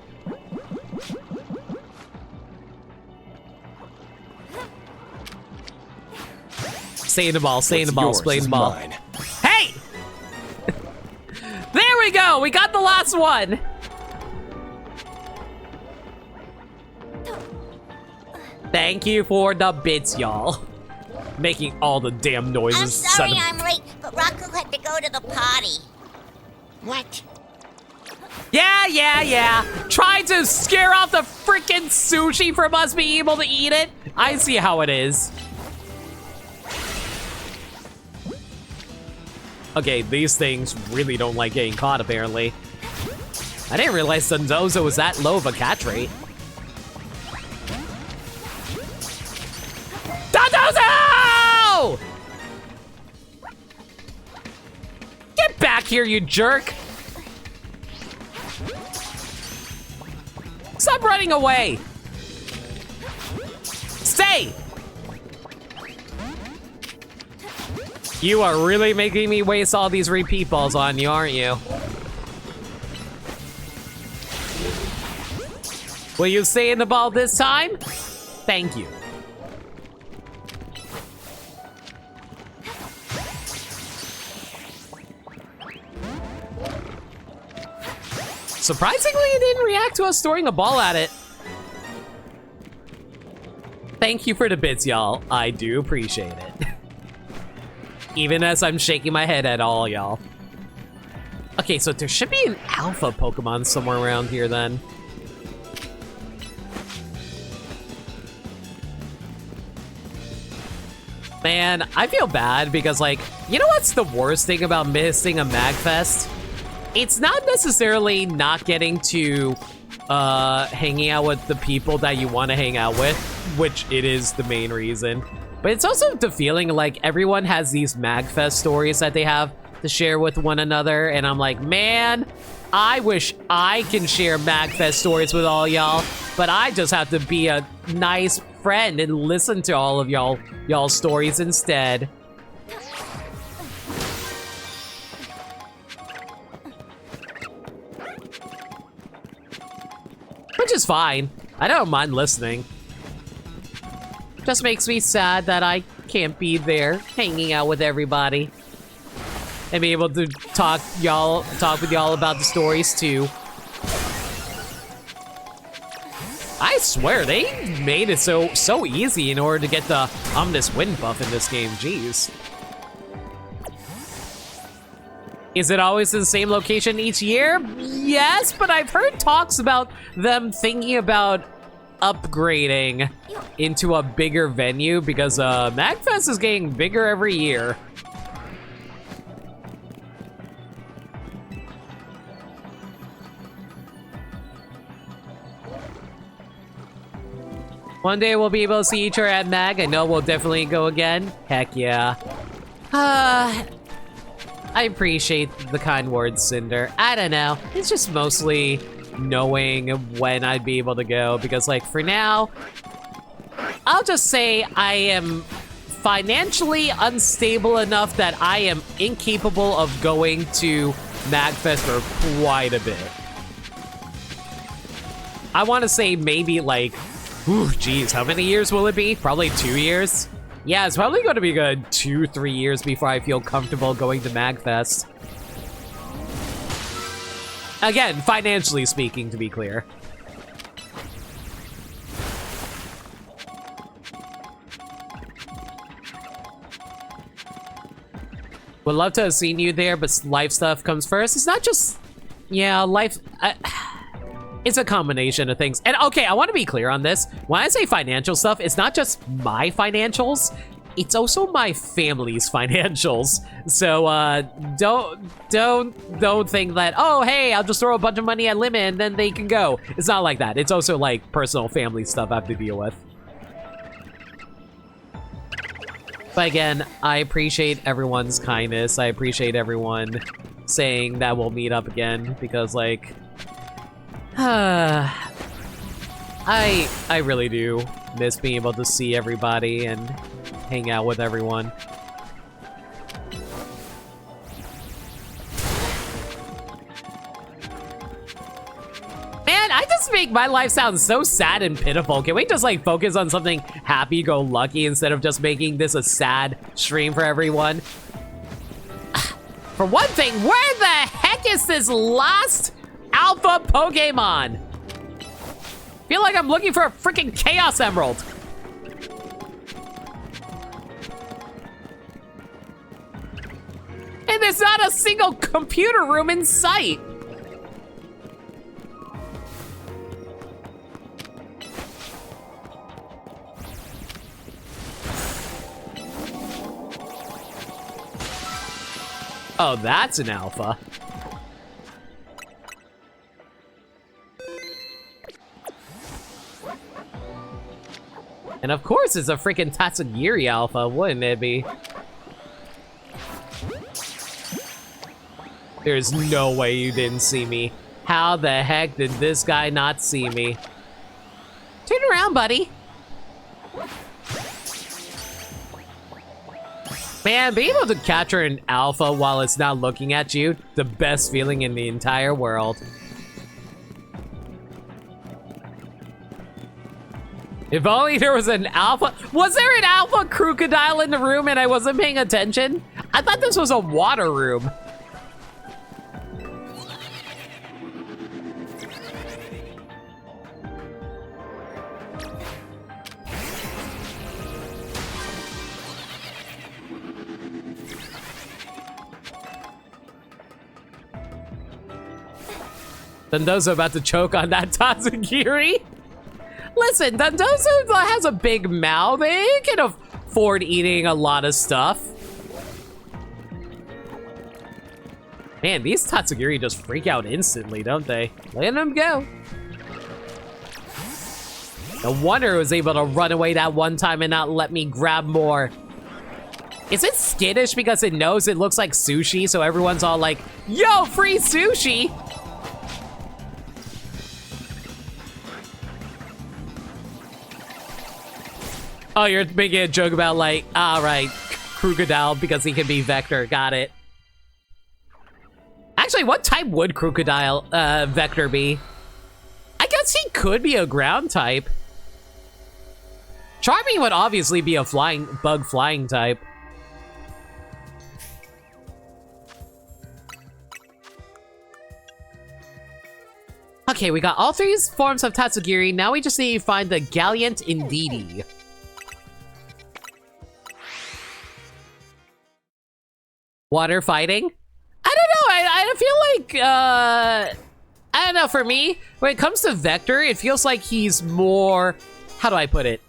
Stay in the ball, stay in the ball, stay in the ball. Hey! There we go, we got the last one. Thank you for the bits, y'all. Making all the damn noises. I'm sorry I'm late, but Raku had to go to the party. What? Yeah. Trying to scare off the freaking sushi from us being able to eat it. I see how it is. Okay, these things really don't like getting caught, apparently. I didn't realize Dondozo was that low of a catch rate. Dondozo! Get back here, you jerk! Stop running away! Stay! You are really making me waste all these repeat balls on you, aren't you? Will you stay in the ball this time? Thank you. Surprisingly, it didn't react to us throwing a ball at it. Thank you for the bits, y'all. I do appreciate it. Even as I'm shaking my head at all, y'all. Okay, so there should be an alpha Pokemon somewhere around here then. Man, I feel bad because, like, you know what's the worst thing about missing a MagFest? It's not necessarily not getting to hanging out with the people that you want to hang out with, which it is the main reason. But it's also the feeling like everyone has these MagFest stories that they have to share with one another. And I'm like, man, I wish I can share MagFest stories with all y'all, but I just have to be a nice friend and listen to all of y'all's stories instead. Which is fine. I don't mind listening. Just makes me sad that I can't be there hanging out with everybody and be able to talk with y'all about the stories too. I swear they made it so easy in order to get the ominous wind buff in this game. Jeez. Is it always in the same location each year? Yes, but I've heard talks about them thinking about upgrading into a bigger venue because MagFest is getting bigger every year. One day we'll be able to see each other at Mag. I know we'll definitely go again. Heck yeah. I appreciate the kind words, Cinder. I don't know. It's just mostly knowing when I'd be able to go because, like, for now, I'll just say I am financially unstable enough that I am incapable of going to MagFest for quite a bit. I want to say maybe like, geez, how many years will it be? Probably 2 years? Yeah, it's probably going to be a good 2-3 years before I feel comfortable going to MagFest. Again, financially speaking, to be clear. Would love to have seen you there, but life stuff comes first. It's not just... Yeah, life... it's a combination of things. And okay, I want to be clear on this. When I say financial stuff, it's not just my financials. It's also my family's financials. So don't think that, oh, hey, I'll just throw a bunch of money at Lemon and then they can go. It's not like that. It's also like personal family stuff I have to deal with. But again, I appreciate everyone's kindness. I appreciate everyone saying that we'll meet up again because like, I really do miss being able to see everybody and hang out with everyone. Man, I just make my life sound so sad and pitiful. Can we just like focus on something happy-go-lucky instead of just making this a sad stream for everyone? For one thing, where the heck is this lost alpha Pokemon? Feel like I'm looking for a freaking Chaos Emerald. And there's not a single computer room in sight. Oh, that's an alpha. And of course it's a freaking Tatsugiri alpha, wouldn't it be? There's no way you didn't see me. How the heck did this guy not see me? Turn around, buddy. Man, being able to capture an alpha while it's not looking at you, the best feeling in the entire world. If only there was an alpha. Was there an alpha crocodile in the room and I wasn't paying attention? I thought this was a water room. Dundozo about to choke on that Tatsugiri. Listen, Dundozo has a big mouth. It can afford eating a lot of stuff. Man, these Tatsugiri just freak out instantly, don't they? Let them go. No wonder it was able to run away that one time and not let me grab more. Is it skittish because it knows it looks like sushi, so everyone's all like, yo, free sushi? Oh, you're making a joke about like, all right, crocodile because he can be Vector. Got it. Actually, what type would crocodile Vector be? I guess he could be a ground type. Charming would obviously be a bug flying type. Okay, we got all three forms of Tatsugiri. Now we just need to find the Gallant Indeedee. Water fighting? I don't know, I feel like, I don't know, for me, when it comes to Vector, it feels like he's more, how do I put it?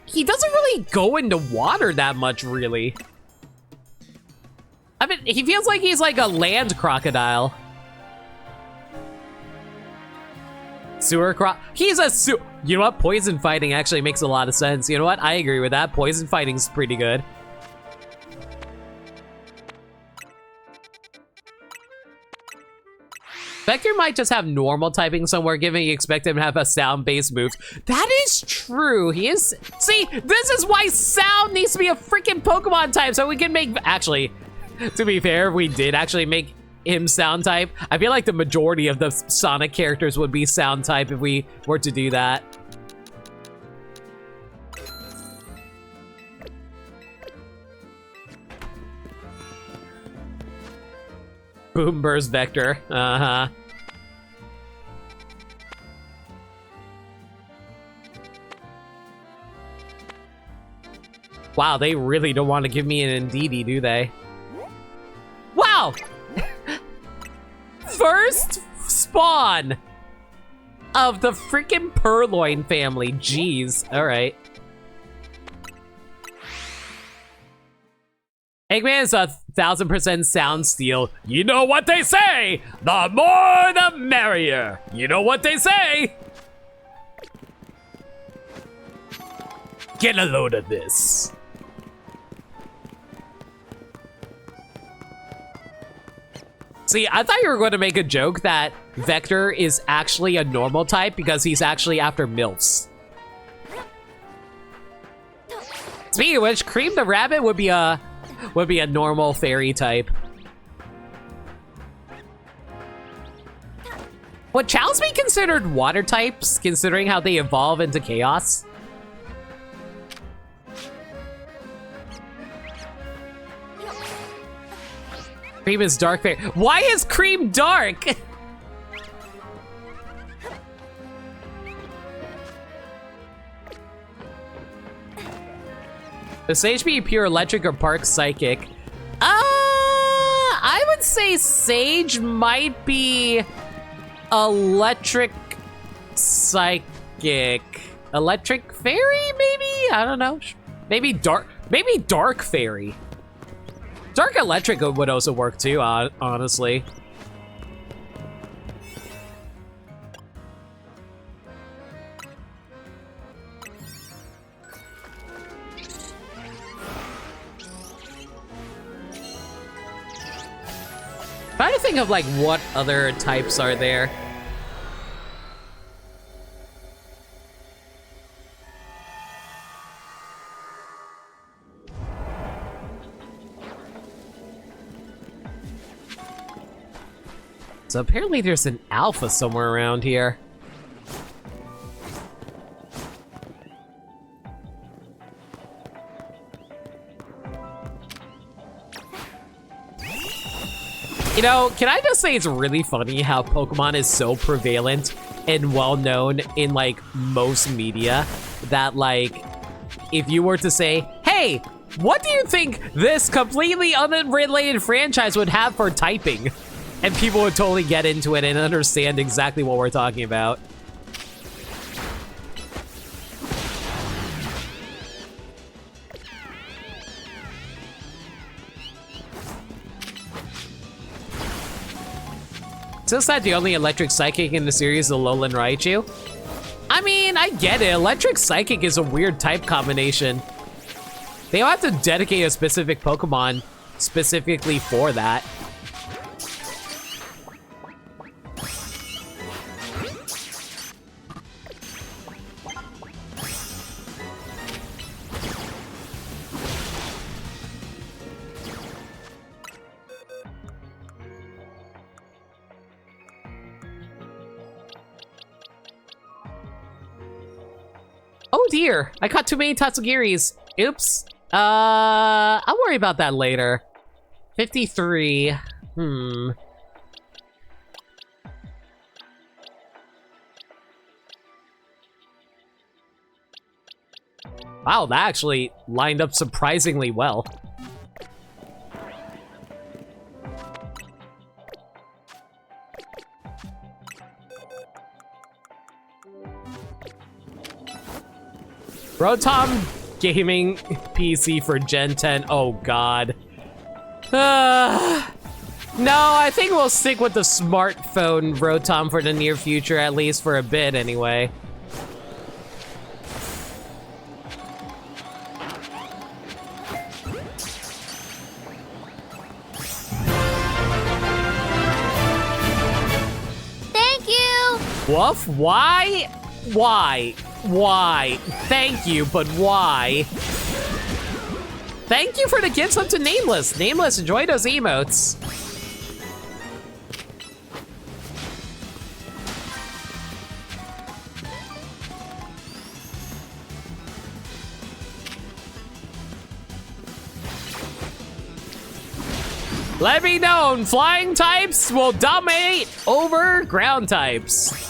He doesn't really go into water that much, really. I mean, he feels like he's like a land crocodile. Sewer he's a you know what? Poison fighting actually makes a lot of sense. You know what? I agree with that. Poison fighting's pretty good. Vector might just have normal typing somewhere, given you expect him to have a sound-based move. That is true. He is... See, this is why sound needs to be a freaking Pokemon type, so we can make... Actually, to be fair, we did actually make him sound type. I feel like the majority of the Sonic characters would be sound type if we were to do that. Boom burst Vector. Uh-huh. Wow, they really don't want to give me an Indeedee, do they? Wow! First spawn of the freaking Purloin family. Jeez. Alright. Eggman is 1000% sound steal. You know what they say! The more the merrier. You know what they say! Get a load of this. See, I thought you were going to make a joke that Vector is actually a normal type because he's actually after MILFs. Speaking of which, Cream the Rabbit would be a normal fairy type. Would Chows be considered water types, considering how they evolve into chaos? Cream is dark fairy. Why is Cream dark? Does Sage be pure electric or Park psychic? I would say Sage might be electric psychic. Electric fairy, maybe? I don't know. Maybe dark fairy. Dark electric would also work too, honestly. Trying to think of like what other types are there. So apparently there's an alpha somewhere around here. You know, can I just say it's really funny how Pokemon is so prevalent and well-known in, like, most media that, like, if you were to say, hey, what do you think this completely unrelated franchise would have for typing? And people would totally get into it and understand exactly what we're talking about. Since that the only electric psychic in the series is Alolan Raichu? I mean, I get it. Electric psychic is a weird type combination. They'll have to dedicate a specific Pokemon specifically for that. Oh dear, I caught too many Tatsugiris. Oops. I'll worry about that later. 53. Wow, that actually lined up surprisingly well. Rotom Gaming PC for Gen 10. Oh, God. No, I think we'll stick with the smartphone Rotom for the near future, at least for a bit, anyway. Thank you! Woof? Why? Why? Why? Thank you, but why? Thank you for the gifts up to Nameless. Nameless, enjoy those emotes. Let me know, flying types will dominate over ground types.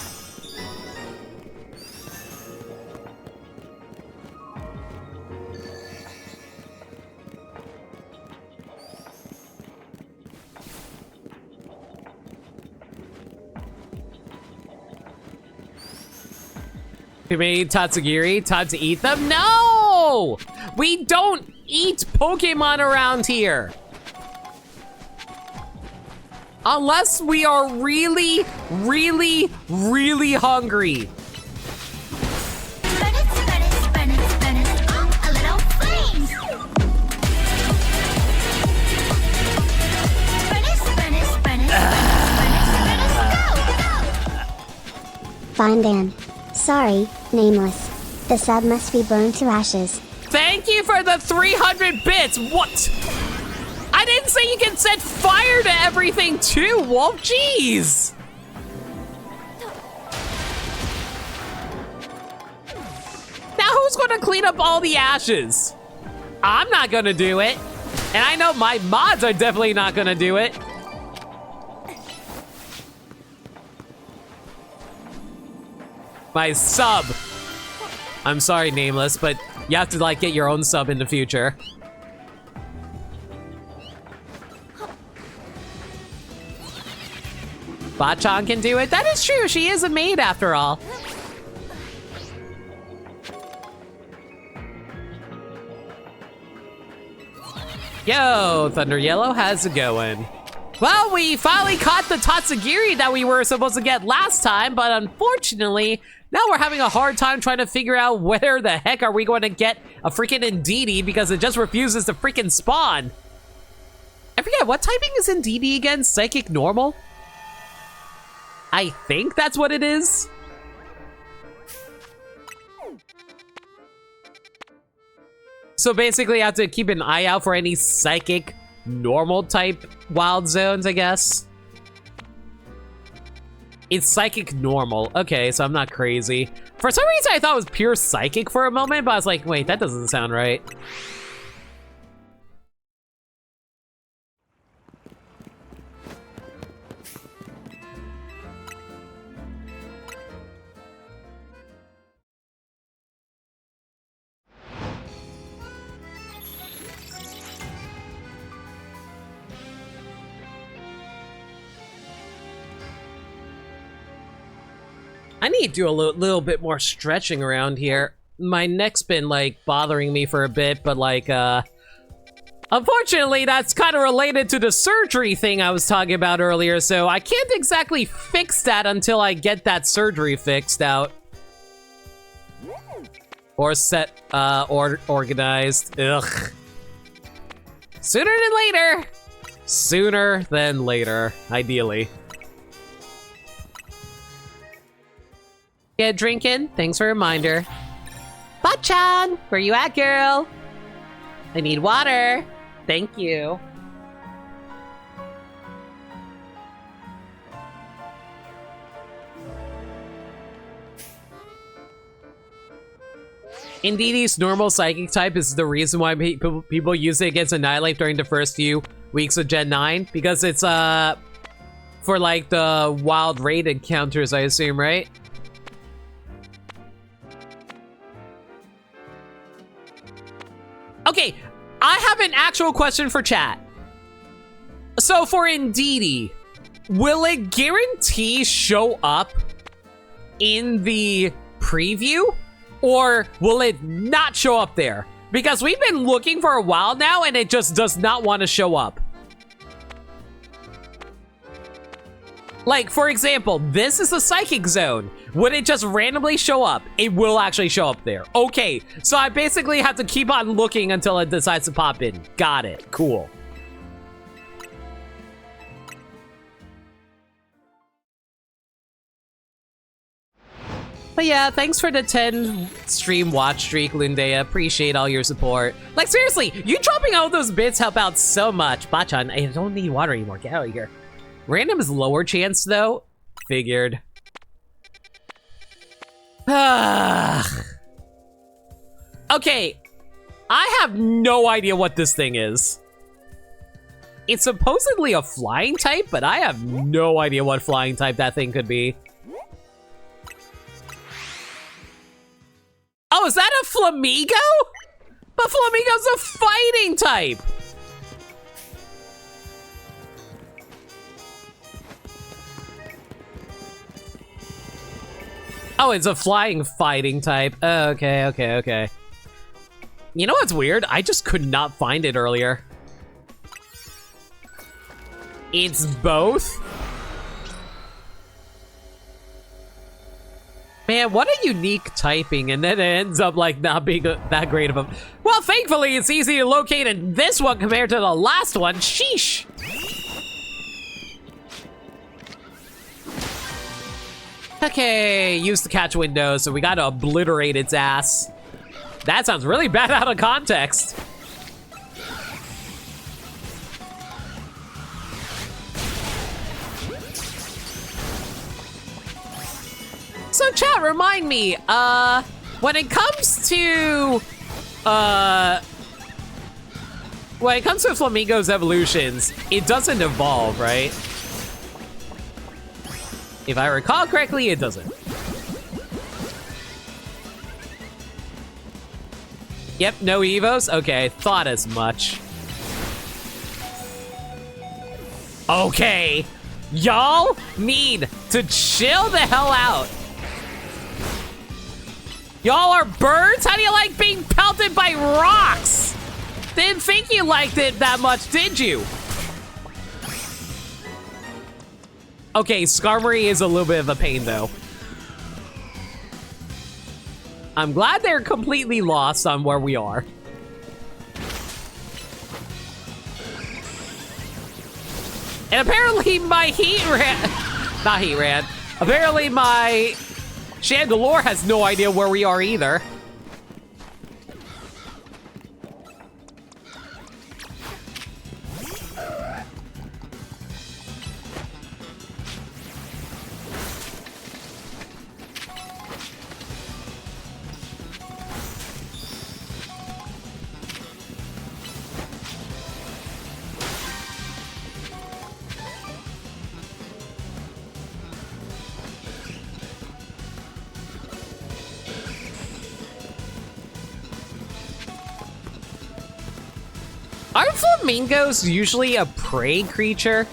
Too many Tatsugiri? Time to eat them? No! We don't eat Pokemon around here. Unless we are really, really, really hungry. Fine Dan. Sorry, nameless. The sub must be burned to ashes. Thank you for the 300 bits. What? I didn't say you can set fire to everything too, Wolf. Jeez. Now who's gonna clean up all the ashes? I'm not gonna do it. And I know my mods are definitely not gonna do it. My sub. I'm sorry, Nameless, but you have to like get your own sub in the future. Bachan can do it. That is true. She is a maid after all. Yo, Thunder Yellow, how's it going? Well, we finally caught the Tatsugiri that we were supposed to get last time, but unfortunately, now we're having a hard time trying to figure out where the heck are we going to get a freaking Indeedee because it just refuses to freaking spawn. I forget, what typing is Indeedee again? Psychic normal? I think that's what it is. So basically I have to keep an eye out for any psychic normal type wild zones, I guess. It's psychic normal. Okay, so I'm not crazy. For some reason I thought it was pure psychic for a moment, but I was like, wait, that doesn't sound right. I need to do a little bit more stretching around here. My neck's been like bothering me for a bit, but like unfortunately that's kind of related to the surgery thing I was talking about earlier, so I can't exactly fix that until I get that surgery fixed out. Or set, organized. Ugh. Sooner than later. Sooner than later, ideally. Yeah, drinking. Thanks for a reminder. Bachan, where you at, girl? I need water. Thank you. Indeedee's normal psychic type is the reason why people use it against Annihilate during the first few weeks of Gen 9. Because it's, for like the wild raid encounters, I assume, right? Okay, I have an actual question for chat. So for Indeedee, will it guarantee show up in the preview? Or will it not show up there? Because we've been looking for a while now and it just does not want to show up. Like, for example, this is a psychic zone. Would it just randomly show up? It will actually show up there. Okay, so I basically have to keep on looking until it decides to pop in. Got it. Cool. But yeah, thanks for the 10 stream watch streak, Lundea. Appreciate all your support. Like, seriously, you dropping all those bits help out so much. Bachan, I don't need water anymore. Get out of here. Random is lower chance, though. Figured. Okay, I have no idea what this thing is. It's supposedly a flying type, but I have no idea what flying type that thing could be. Oh, is that a Flamigo? But Flamigo's a fighting type. Oh, it's a flying fighting type. Okay, okay, okay. You know what's weird? I just could not find it earlier. It's both? Man, what a unique typing, and then it ends up like not being that great of a... Well, thankfully, it's easy to locate in this one compared to the last one. Sheesh! Okay, use the catch window, so we gotta obliterate its ass. That sounds really bad out of context. So chat, remind me, when it comes to Flamingo's evolutions, it doesn't evolve, right? If I recall correctly, it doesn't. Yep, no evos? Okay, thought as much. Okay, y'all need to chill the hell out. Y'all are birds? How do you like being pelted by rocks? Didn't think you liked it that much, did you? Okay, Skarmory is a little bit of a pain, though. I'm glad they're completely lost on where we are. And apparently my apparently my Chandelure has no idea where we are either. Aren't flamingos usually a prey creature?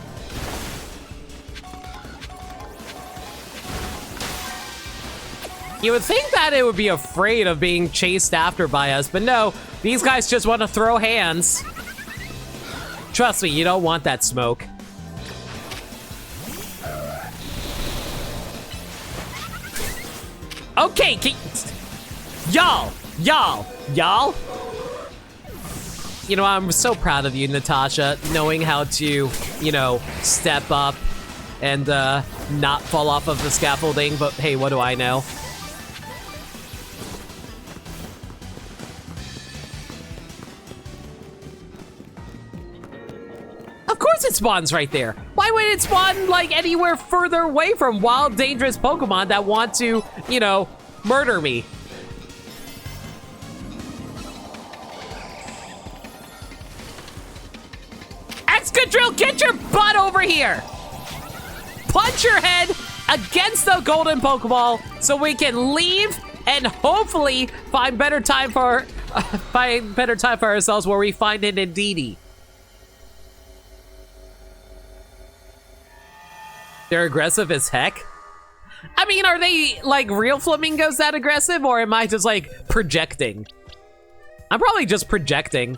You would think that it would be afraid of being chased after by us, but no, these guys just want to throw hands. Trust me, you don't want that smoke. Okay, y'all. You know, I'm so proud of you, Natasha, knowing how to, you know, step up and not fall off of the scaffolding, but hey, what do I know? Of course it spawns right there. Why would it spawn, like, anywhere further away from wild, dangerous Pokemon that want to, you know, murder me? Excadrill, get your butt over here! Punch your head against the golden Pokeball so we can leave and hopefully find better time for ourselves where we find an Indeedee. They're aggressive as heck. I mean, are they like real flamingos that aggressive, or am I just like projecting? I'm probably just projecting.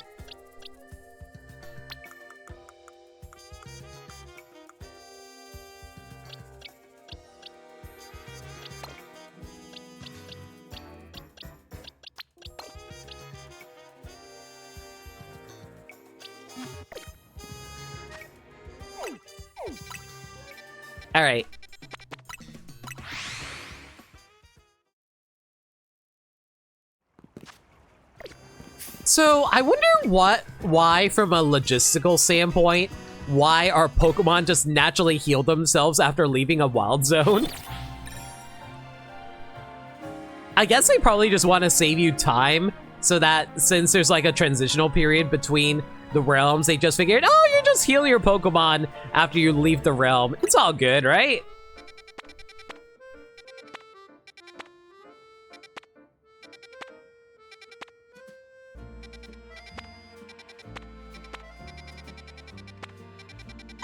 All right. So I wonder why from a logistical standpoint, why our Pokemon just naturally heal themselves after leaving a wild zone. I guess they probably just want to save you time so that since there's like a transitional period between the realms, they just figured, oh, you just heal your Pokemon after you leave the realm. It's all good, right?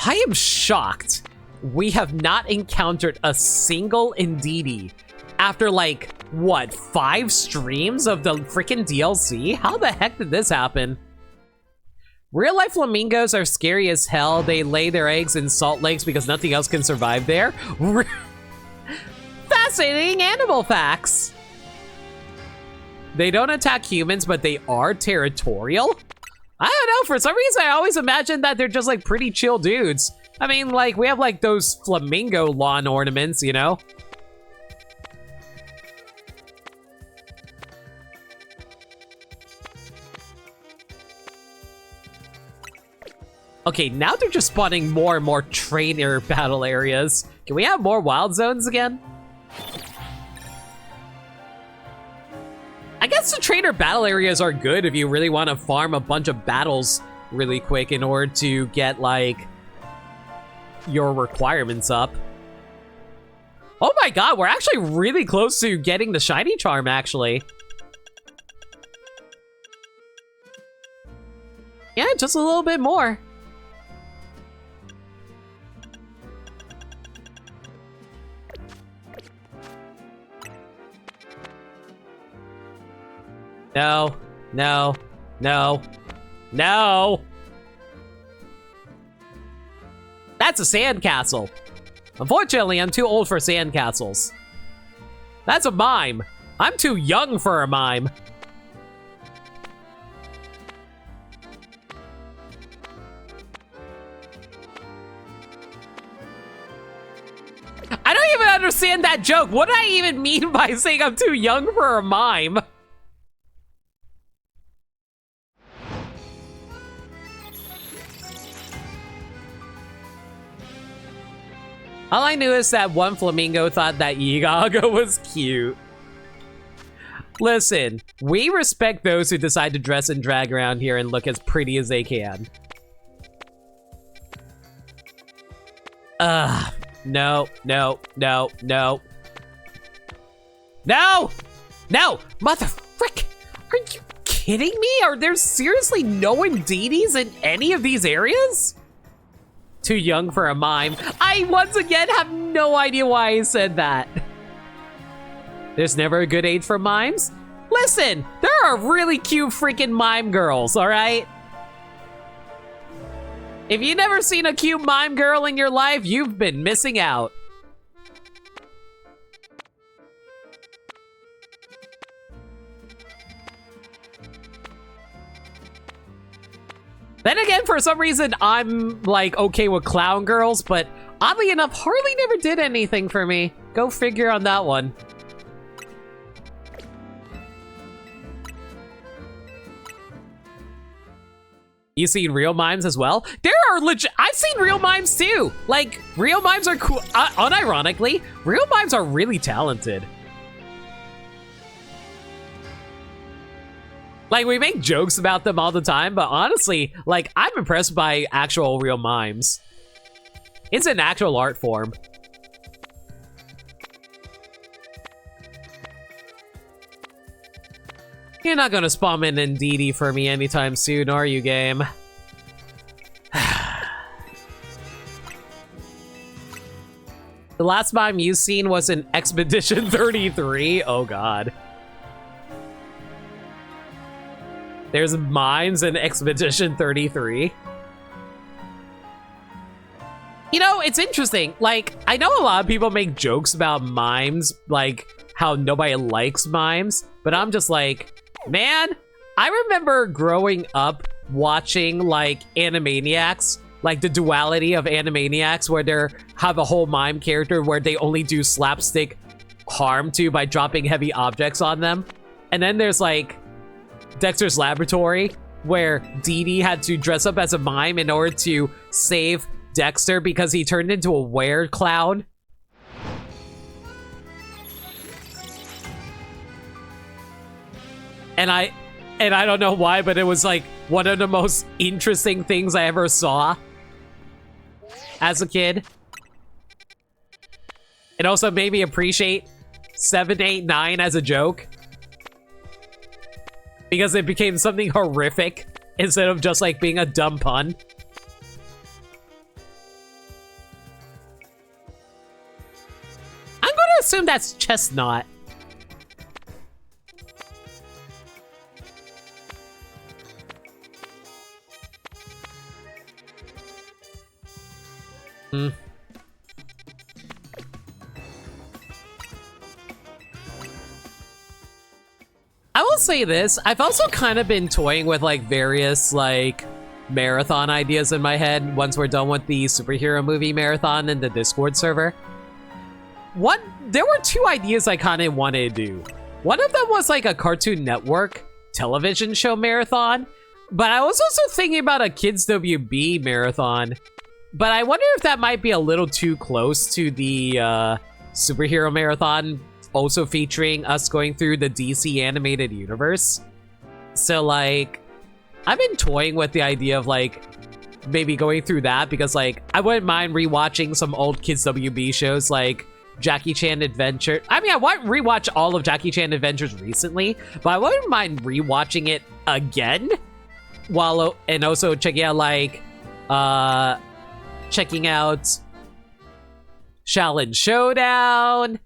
I am shocked we have not encountered a single Indeedee after like, what, 5 streams of the freaking DLC? How the heck did this happen? Real life flamingos are scary as hell. They lay their eggs in salt lakes because nothing else can survive there. Fascinating animal facts. They don't attack humans, but they are territorial. I don't know, for some reason I always imagined that they're just like pretty chill dudes. I mean, like, we have like those flamingo lawn ornaments, you know? Okay, now they're just spawning more and more trainer battle areas. Can we have more wild zones again? I guess the trainer battle areas are good if you really want to farm a bunch of battles really quick in order to get, like, your requirements up. Oh my god, we're actually really close to getting the shiny charm, actually. Yeah, just a little bit more. No, no, no, no. That's a sandcastle. Unfortunately, I'm too old for sandcastles. That's a mime. I'm too young for a mime. I don't even understand that joke. What do I even mean by saying I'm too young for a mime? All I knew is that one flamingo thought that Yigaga was cute. Listen, we respect those who decide to dress and drag around here and look as pretty as they can. No, no, no, no. No! No! Mother frick! Are you kidding me? Are there seriously no Indeedis in any of these areas? Too young for a mime. I, once again, have no idea why I said that. There's never a good age for mimes? Listen, there are really cute freaking mime girls, alright? If you've never seen a cute mime girl in your life, you've been missing out. Then again, for some reason, I'm, like, okay with clown girls, but oddly enough, Harley never did anything for me. Go figure on that one. You seen real mimes as well? There are legit. I've seen real mimes too. Like, real mimes are cool. Unironically, real mimes are really talented. Like, we make jokes about them all the time, but honestly, like, I'm impressed by actual real mimes. It's an actual art form. You're not gonna spawn an Indeedee for me anytime soon, are you, game? The last mime you've seen was in Expedition 33? Oh god. There's mimes in Expedition 33. You know, it's interesting. Like, I know a lot of people make jokes about mimes, like how nobody likes mimes, but I'm just like, man, I remember growing up watching like Animaniacs, like the duality of Animaniacs where they have a whole mime character where they only do slapstick harm to by dropping heavy objects on them. And then there's like Dexter's Laboratory, where Dee Dee had to dress up as a mime in order to save Dexter because he turned into a were-clown. And I don't know why, but it was like one of the most interesting things I ever saw as a kid. It also made me appreciate 7, 8, 9 as a joke. Because it became something horrific instead of just like being a dumb pun. I'm gonna assume that's Chestnut. I will say this, I've also kind of been toying with like various like marathon ideas in my head once we're done with the superhero movie marathon in the Discord server. There were two ideas I kind of wanted to do. One of them was like a Cartoon Network television show marathon, but I was also thinking about a Kids WB marathon. But I wonder if that might be a little too close to the superhero marathon, also featuring us going through the DC animated universe. So like, I've been toying with the idea of like maybe going through that, because like I wouldn't mind rewatching some old Kids WB shows like Jackie Chan Adventure. I mean, I want to rewatch all of Jackie Chan Adventures recently, but I wouldn't mind rewatching it again, while and also checking out like checking out Shaolin Showdown,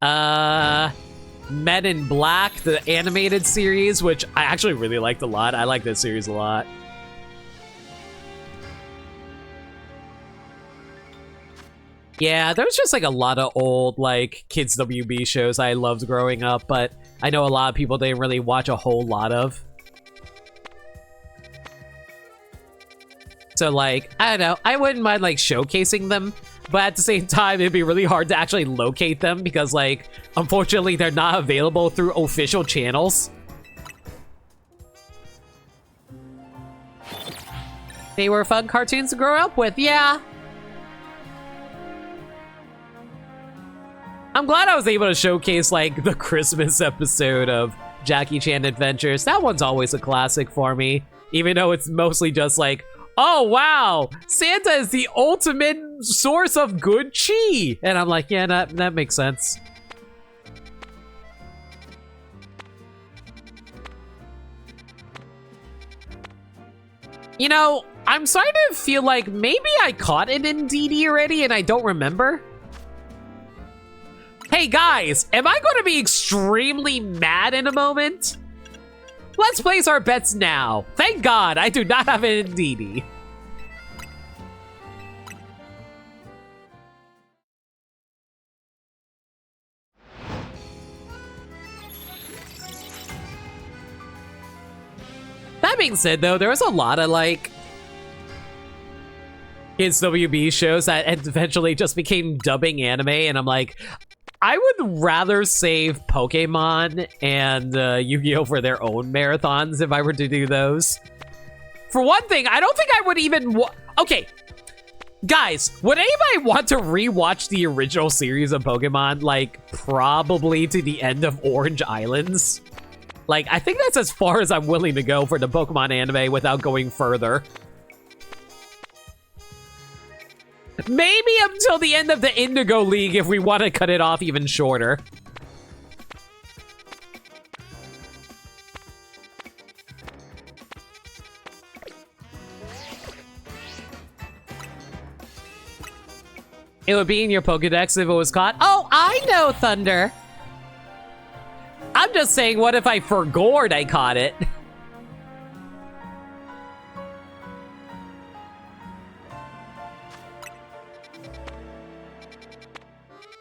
Men in Black, the animated series, which I actually really liked a lot. I like this series a lot. Yeah, there was just like a lot of old like Kids WB shows I loved growing up, but I know a lot of people didn't really watch a whole lot of. So like, I don't know, I wouldn't mind like showcasing them, but at the same time, it'd be really hard to actually locate them because like, unfortunately, they're not available through official channels. They were fun cartoons to grow up with, yeah. I'm glad I was able to showcase like the Christmas episode of Jackie Chan Adventures. That one's always a classic for me, even though it's mostly just like, oh wow, Santa is the ultimate source of good chi. And I'm like, yeah, that makes sense. You know, I'm starting to feel like maybe I caught it in DD already and I don't remember. Hey guys, am I going to be extremely mad in a moment? Let's place our bets now. Thank God I do not have it in DD. That being said, though, there was a lot of like Kids WB shows that eventually just became dubbing anime, and I'm like, I would rather save Pokemon and Yu-Gi-Oh! For their own marathons if I were to do those. For one thing, I don't think I would even okay, guys, would anybody want to rewatch the original series of Pokemon, like, probably to the end of Orange Islands? Like, I think that's as far as I'm willing to go for the Pokemon anime without going further. Maybe until the end of the Indigo League if we want to cut it off even shorter. It would be in your Pokedex if it was caught. Oh, I know, Thunder. I'm just saying, what if I forgot I caught it?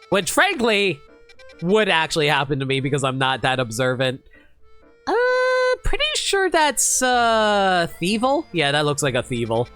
Which, frankly, would actually happen to me because I'm not that observant. Pretty sure that's, Thievul? Yeah, that looks like a Thievul.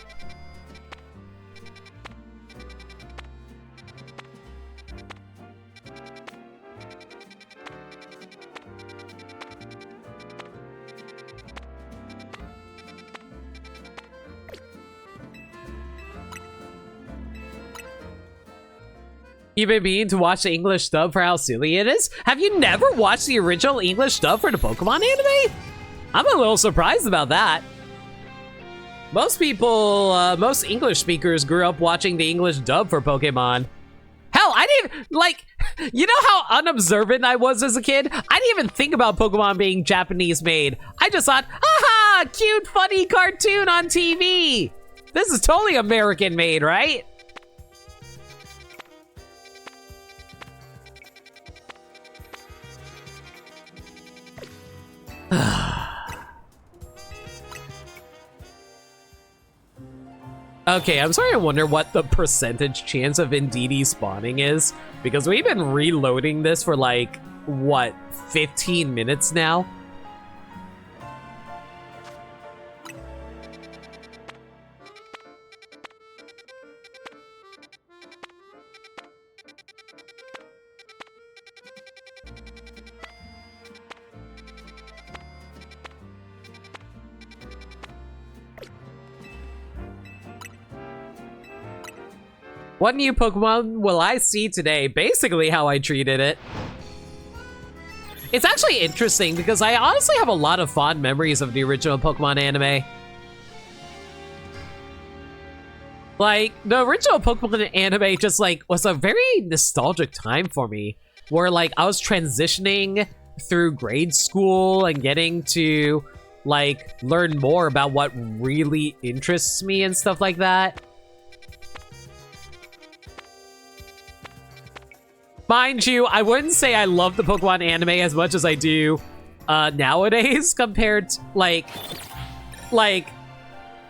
You've been meaning to watch the English dub for how silly it is? Have you never watched the original English dub for the Pokemon anime? I'm a little surprised about that. Most people, most English speakers grew up watching the English dub for Pokemon. Hell, I didn't even, like, you know how unobservant I was as a kid? I didn't even think about Pokemon being Japanese made. I just thought, aha, cute, funny cartoon on TV. This is totally American made, right? Okay, I'm starting to wonder what the percentage chance of Indeedee spawning is, because we've been reloading this for like, what, 15 minutes now? What new Pokemon will I see today? Basically how I treated it. It's actually interesting because I honestly have a lot of fond memories of the original Pokemon anime. Like, the original Pokemon anime just like was a very nostalgic time for me, where like I was transitioning through grade school and getting to like learn more about what really interests me and stuff like that. Mind you, I wouldn't say I love the Pokemon anime as much as I do nowadays compared to, like,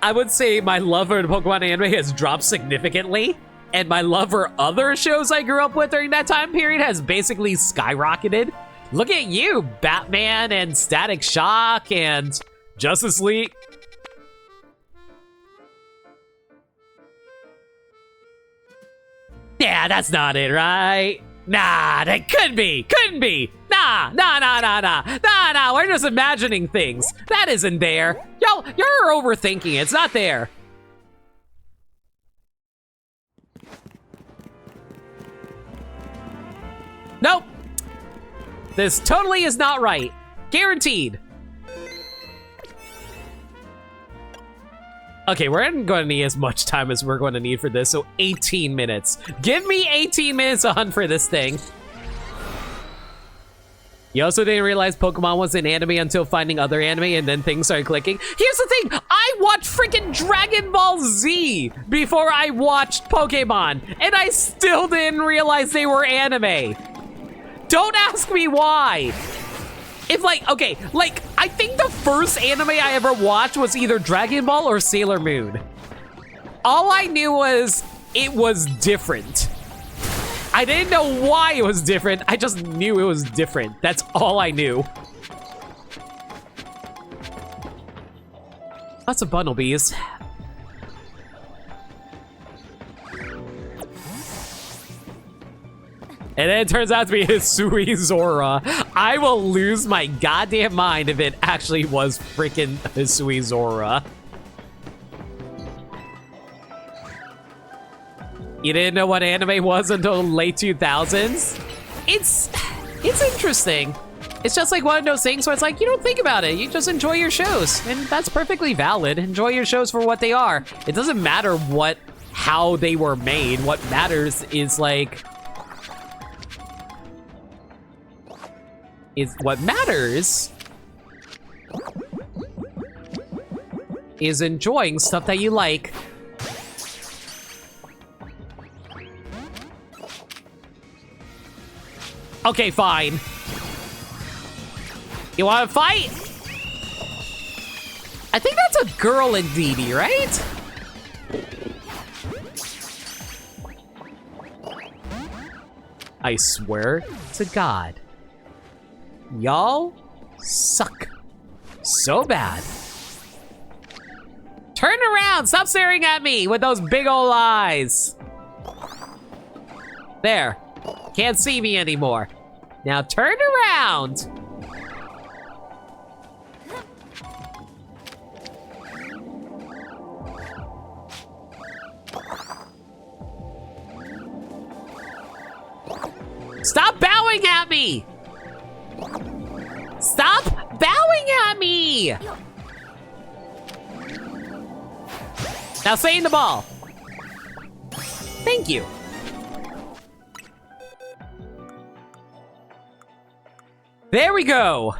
I would say my love for the Pokemon anime has dropped significantly, and my love for other shows I grew up with during that time period has basically skyrocketed. Look at you, Batman and Static Shock and Justice League. Yeah, that's not it, right? Nah, that couldn't be. Nah, we're just imagining things. That isn't there. Yo, you're overthinking it. It's not there. Nope. This totally is not right. Guaranteed. Okay, we're not going to need as much time as we're going to need for this, so 18 minutes. Give me 18 minutes to hunt for this thing. You also didn't realize Pokemon was an anime until finding other anime, and then things started clicking. Here's the thing, I watched freaking Dragon Ball Z before I watched Pokemon, and I still didn't realize they were anime. Don't ask me why. If like, okay, like, I think the first anime I ever watched was either Dragon Ball or Sailor Moon. All I knew was it was different. I didn't know why it was different. I just knew it was different. That's all I knew. Lots of bumblebees. And then it turns out to be Hisui Zora. I will lose my goddamn mind if it actually was freaking Hisui Zora. You didn't know what anime was until the late 2000s? It's interesting. It's just like one of those things where it's like, you don't think about it. You just enjoy your shows. And that's perfectly valid. Enjoy your shows for what they are. It doesn't matter how they were made. What matters is like, what matters is enjoying stuff that you like. Okay, fine. You wanna fight? I think that's a girl in DD, right? I swear to God. Y'all suck so bad. Turn around, stop staring at me with those big old eyes. There, can't see me anymore. Now turn around. Stop bowing at me. Stop bowing at me! Now stay in the ball. Thank you. There we go.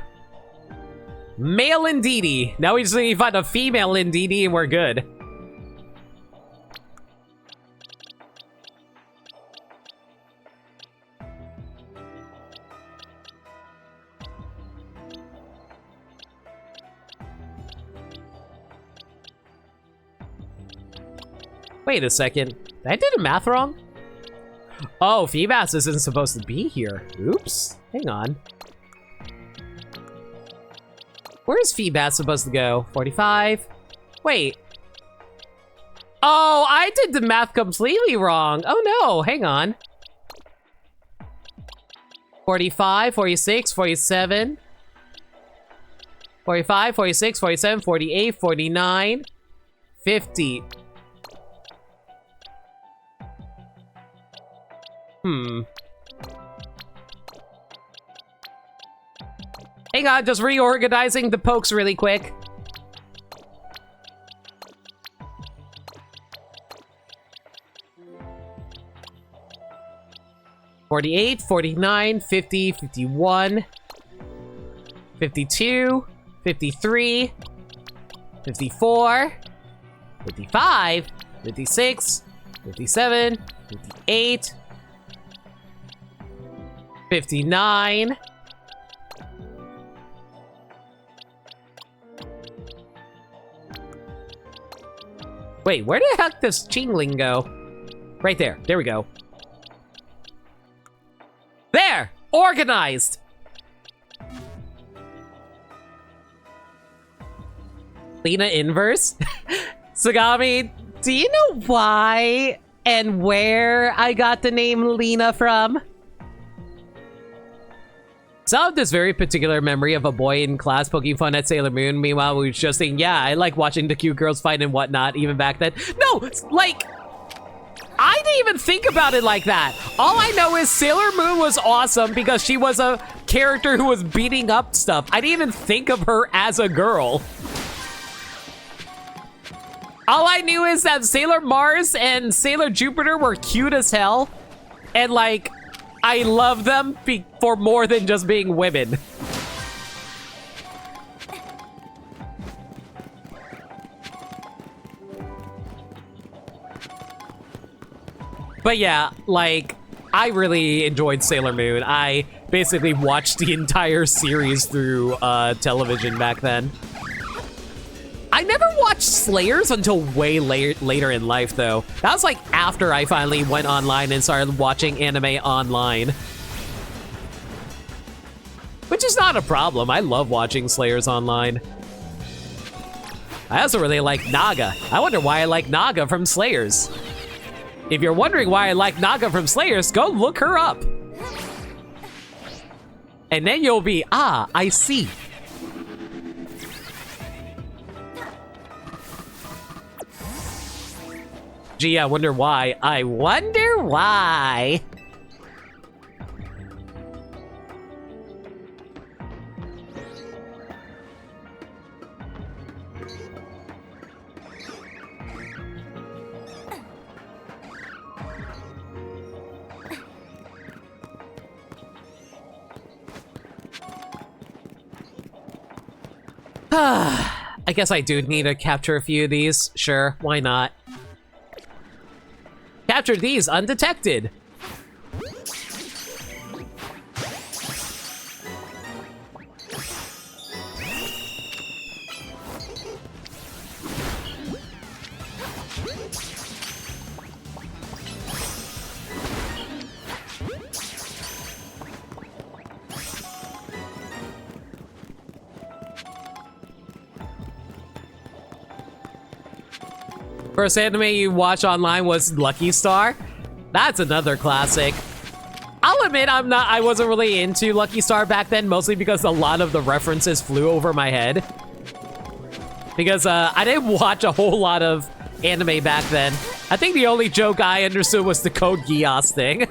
Male Indeedee. Now we just need to find a female Indeedee and we're good. Wait a second. I did the math wrong? Oh, Feebas isn't supposed to be here. Oops. Hang on. Where is Feebas supposed to go? 45? Wait. Oh, I did the math completely wrong. Oh no, hang on. 45, 46, 47. 45, 46, 47, 48, 49, 50. Hang on, just reorganizing the pokes really quick. $48, $49, $50, $51, $52, $53, $54, $55, $56, $57, $58, $59. Wait, where the heck does Chingling go? Right there. There we go. There! Organized! Lena inverse? Sagami, do you know why and where I got the name Lena from? So I have this very particular memory of a boy in class poking fun at Sailor Moon. Meanwhile, we were just saying, yeah, I like watching the cute girls fight and whatnot, even back then. No, like, I didn't even think about it like that. All I know is Sailor Moon was awesome because she was a character who was beating up stuff. I didn't even think of her as a girl. All I knew is that Sailor Mars and Sailor Jupiter were cute as hell. And like, I love them for more than just being women. But yeah, like, I really enjoyed Sailor Moon. I basically watched the entire series through television back then. I never watched Slayers until way later in life, though. That was like after I finally went online and started watching anime online. Which is not a problem. I love watching Slayers online. I also really like Naga. I wonder why I like Naga from Slayers. If you're wondering why I like Naga from Slayers, go look her up. And then you'll be, ah, I see. Gee, I wonder why. I wonder why. I guess I do need to capture a few of these. Sure, why not? Capture these undetected. First anime you watch online was Lucky Star. That's another classic. I'll admit I wasn't really into Lucky Star back then, mostly because a lot of the references flew over my head. Because I didn't watch a whole lot of anime back then. I think the only joke I understood was the Code Geass thing.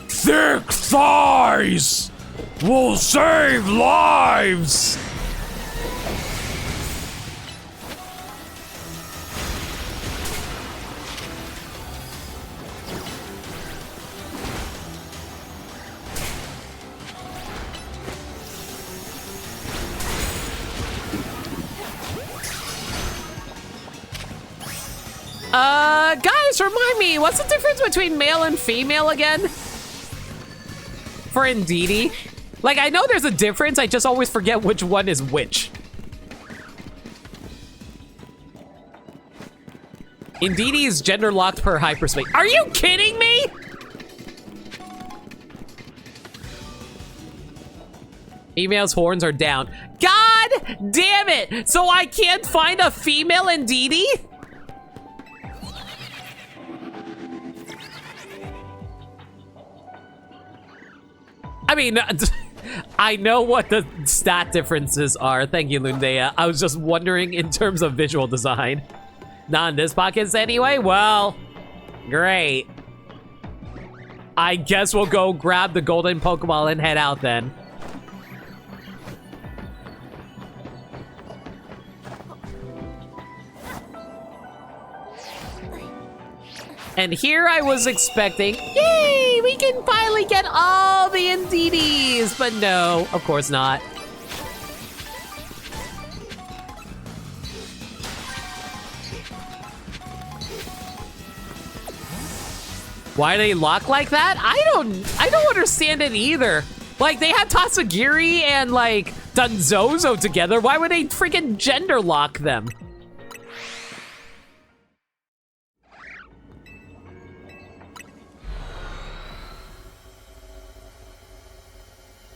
Thick thighs will save lives! Guys, remind me, what's the difference between male and female again? For Indeedee? Like, I know there's a difference, I just always forget which one is which. Indeedee is gender locked per hyperspace. Are you kidding me? Female's horns are down. God damn it! So I can't find a female Indeedee? I mean, I know what the stat differences are. Thank you, Lundea. I was just wondering in terms of visual design. Not in this podcast anyway? Well, great. I guess we'll go grab the golden Pokeball and head out then. And here I was expecting, yay, we can finally get all the Indeedees, but no, of course not. Why do they lock like that? I don't understand it either. Like, they have Tatsugiri and like Dunzozo together. Why would they freaking gender lock them?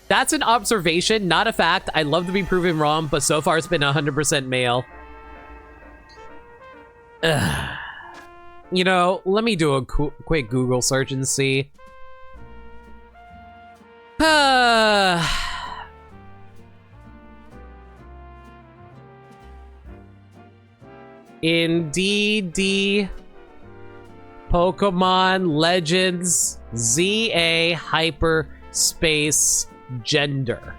That's an observation, not a fact. I'd love to be proven wrong, but so far it's been 100% male. Ugh. You know, let me do a quick Google search and see. Indeedee Pokemon Legends ZA Hyperspace Gender.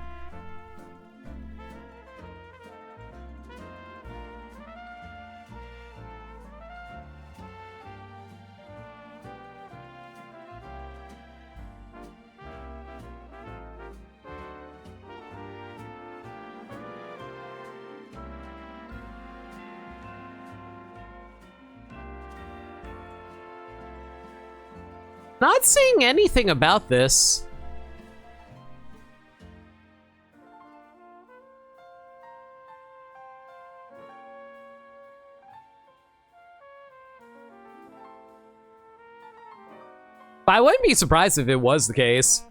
Not seeing anything about this. But I wouldn't be surprised if it was the case.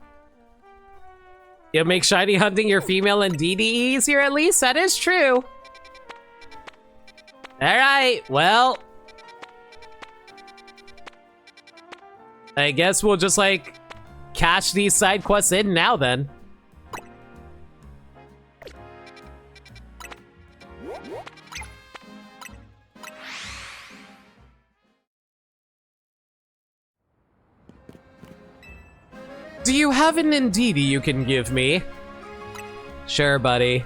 It'll make shiny hunting your female Indeedee easier at least, that is true. Alright, well. I guess we'll just like cash these side quests in now then. Do you have an Indeedee you can give me? Sure, buddy.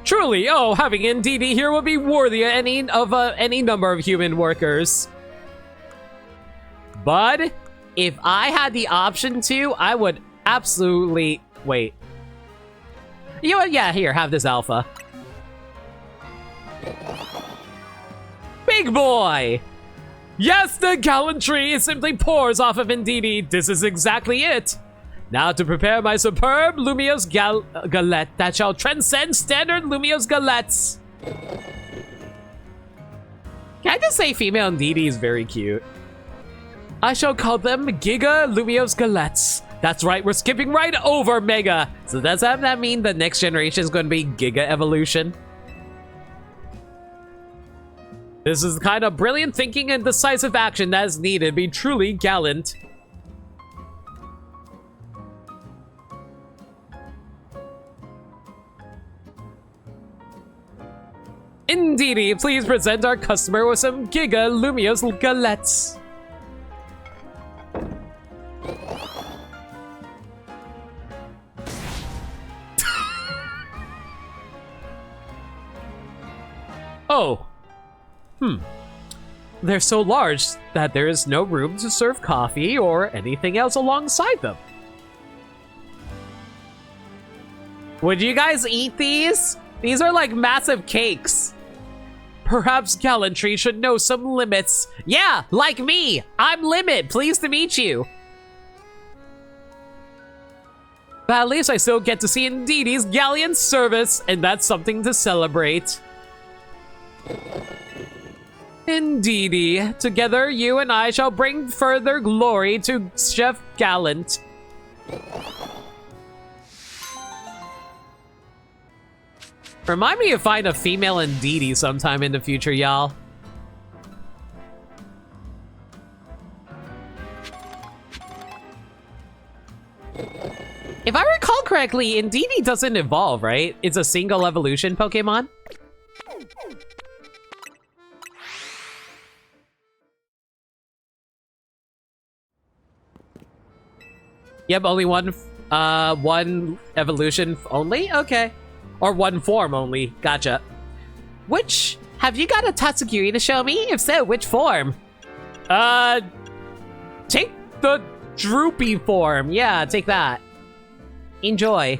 Truly, oh, having Indeedee here would be worthy of any number of human workers. But if I had the option to, I would absolutely wait. You know what? Yeah, here, have this alpha. Big boy! Yes, the gallantry simply pours off of Indeedee. This is exactly it. Now to prepare my superb Lumiose galette that shall transcend standard Lumiose galettes. Can I just say female Indeedee is very cute? I shall call them Giga Lumiose galettes. That's right, we're skipping right over Mega. So does that mean the next generation is going to be Giga Evolution? This is the kind of brilliant thinking and decisive action that is needed to be truly gallant. Indeedee, please present our customer with some Giga Lumiose galettes. Oh. They're so large that there is no room to serve coffee or anything else alongside them. Would you guys eat these? These are like massive cakes. Perhaps gallantry should know some limits. Yeah, like me. I'm Limit. Pleased to meet you. But at least I still get to see Indeedee's gallant service, and that's something to celebrate. Indeedy. Together, you and I shall bring further glory to Chef Gallant. Remind me to find a female Indeedy sometime in the future, y'all. If I recall correctly, Indeedy doesn't evolve, right? It's a single evolution Pokemon. Yep, only one evolution only? Okay. Or one form only. Gotcha. Have you got a Tatsugiri to show me? If so, which form? Take the droopy form. Yeah, take that. Enjoy.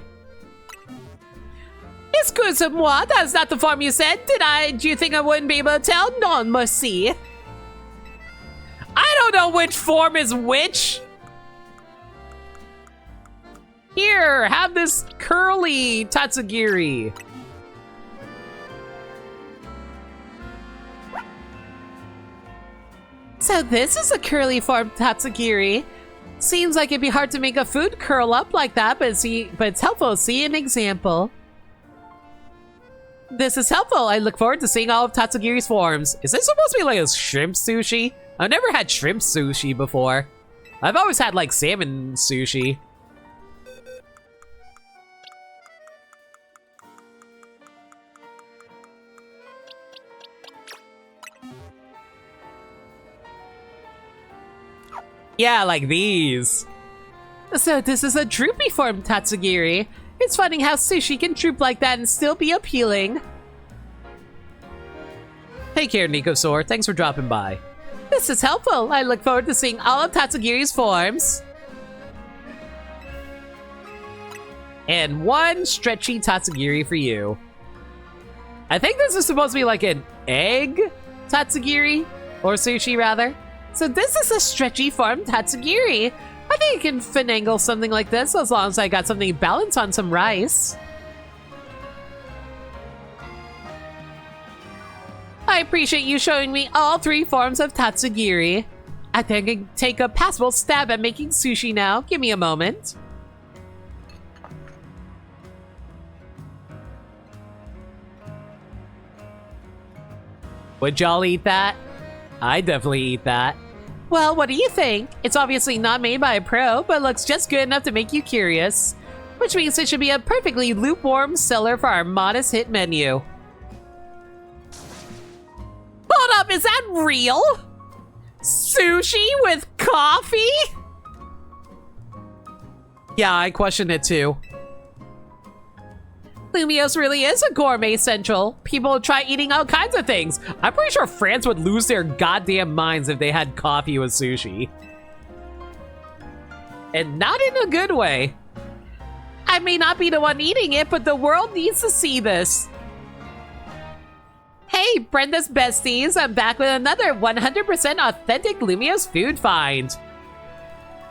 Excuse-moi, that's not the form you said. Do you think I wouldn't be able to tell? Non, merci. I don't know which form is which. Here, have this curly Tatsugiri. So this is a curly form Tatsugiri. Seems like it'd be hard to make a food curl up like that, but it's helpful to see an example. This is helpful. I look forward to seeing all of Tatsugiri's forms. Is this supposed to be like a shrimp sushi? I've never had shrimp sushi before. I've always had like salmon sushi. Yeah, like these. So this is a droopy form Tatsugiri. It's funny how sushi can droop like that and still be appealing. Take care, Nikosaur. Thanks for dropping by. This is helpful. I look forward to seeing all of Tatsugiri's forms. And one stretchy Tatsugiri for you. I think this is supposed to be like an egg Tatsugiri, or sushi rather. So this is a stretchy form Tatsugiri. I think I can finagle something like this as long as I got something balanced on some rice. I appreciate you showing me all three forms of Tatsugiri. I think I can take a passable stab at making sushi now. Give me a moment. Would y'all eat that? I definitely eat that. Well, what do you think? It's obviously not made by a pro, but looks just good enough to make you curious. Which means it should be a perfectly lukewarm seller for our modest hit menu. Hold up, is that real? Sushi with coffee? Yeah, I questioned it too. Lumios really is a gourmet central. People try eating all kinds of things. I'm pretty sure France would lose their goddamn minds if they had coffee with sushi. And not in a good way. I may not be the one eating it, but the world needs to see this. Hey, Brenda's besties. I'm back with another 100% authentic Lumios food find.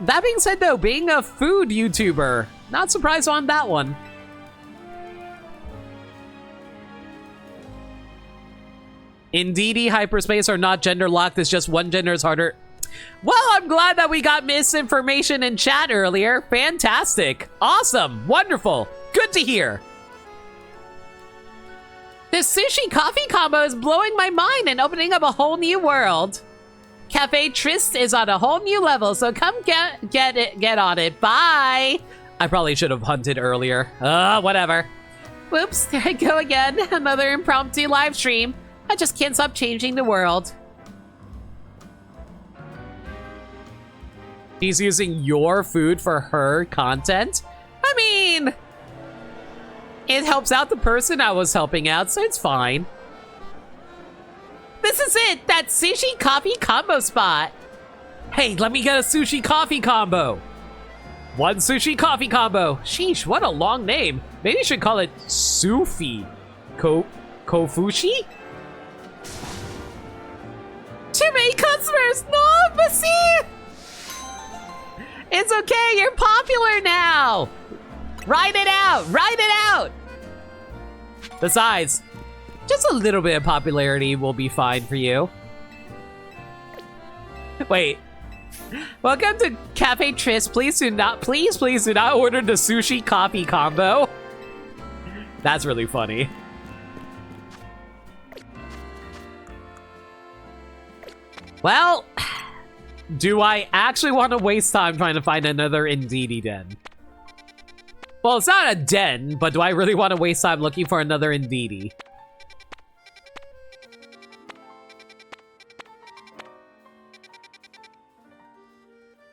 That being said though, being a food YouTuber, not surprised on that one. Indeedy, hyperspace are not gender locked, it's just one gender is harder. Well, I'm glad that we got misinformation in chat earlier. Fantastic. Awesome. Wonderful. Good to hear. This sushi coffee combo is blowing my mind and opening up a whole new world. Cafe Trist is on a whole new level, so come get on it. Bye. I probably should have hunted earlier. Whatever. Whoops, there I go again. Another impromptu live stream. I just can't stop changing the world. She's using your food for her content? I mean, it helps out the person I was helping out, so it's fine. This is it, that sushi coffee combo spot. Hey, let me get a sushi coffee combo. One sushi coffee combo. Sheesh, what a long name. Maybe you should call it Sufi. Kofushi? Too many customers! No, merci! It's okay, you're popular now! Ride it out! Ride it out! Besides, just a little bit of popularity will be fine for you. Wait. Welcome to Cafe Tris. Please do not order the sushi coffee combo. That's really funny. Well, do I actually want to waste time trying to find another Indeedee den? Well, it's not a den, but do I really want to waste time looking for another Indeedee?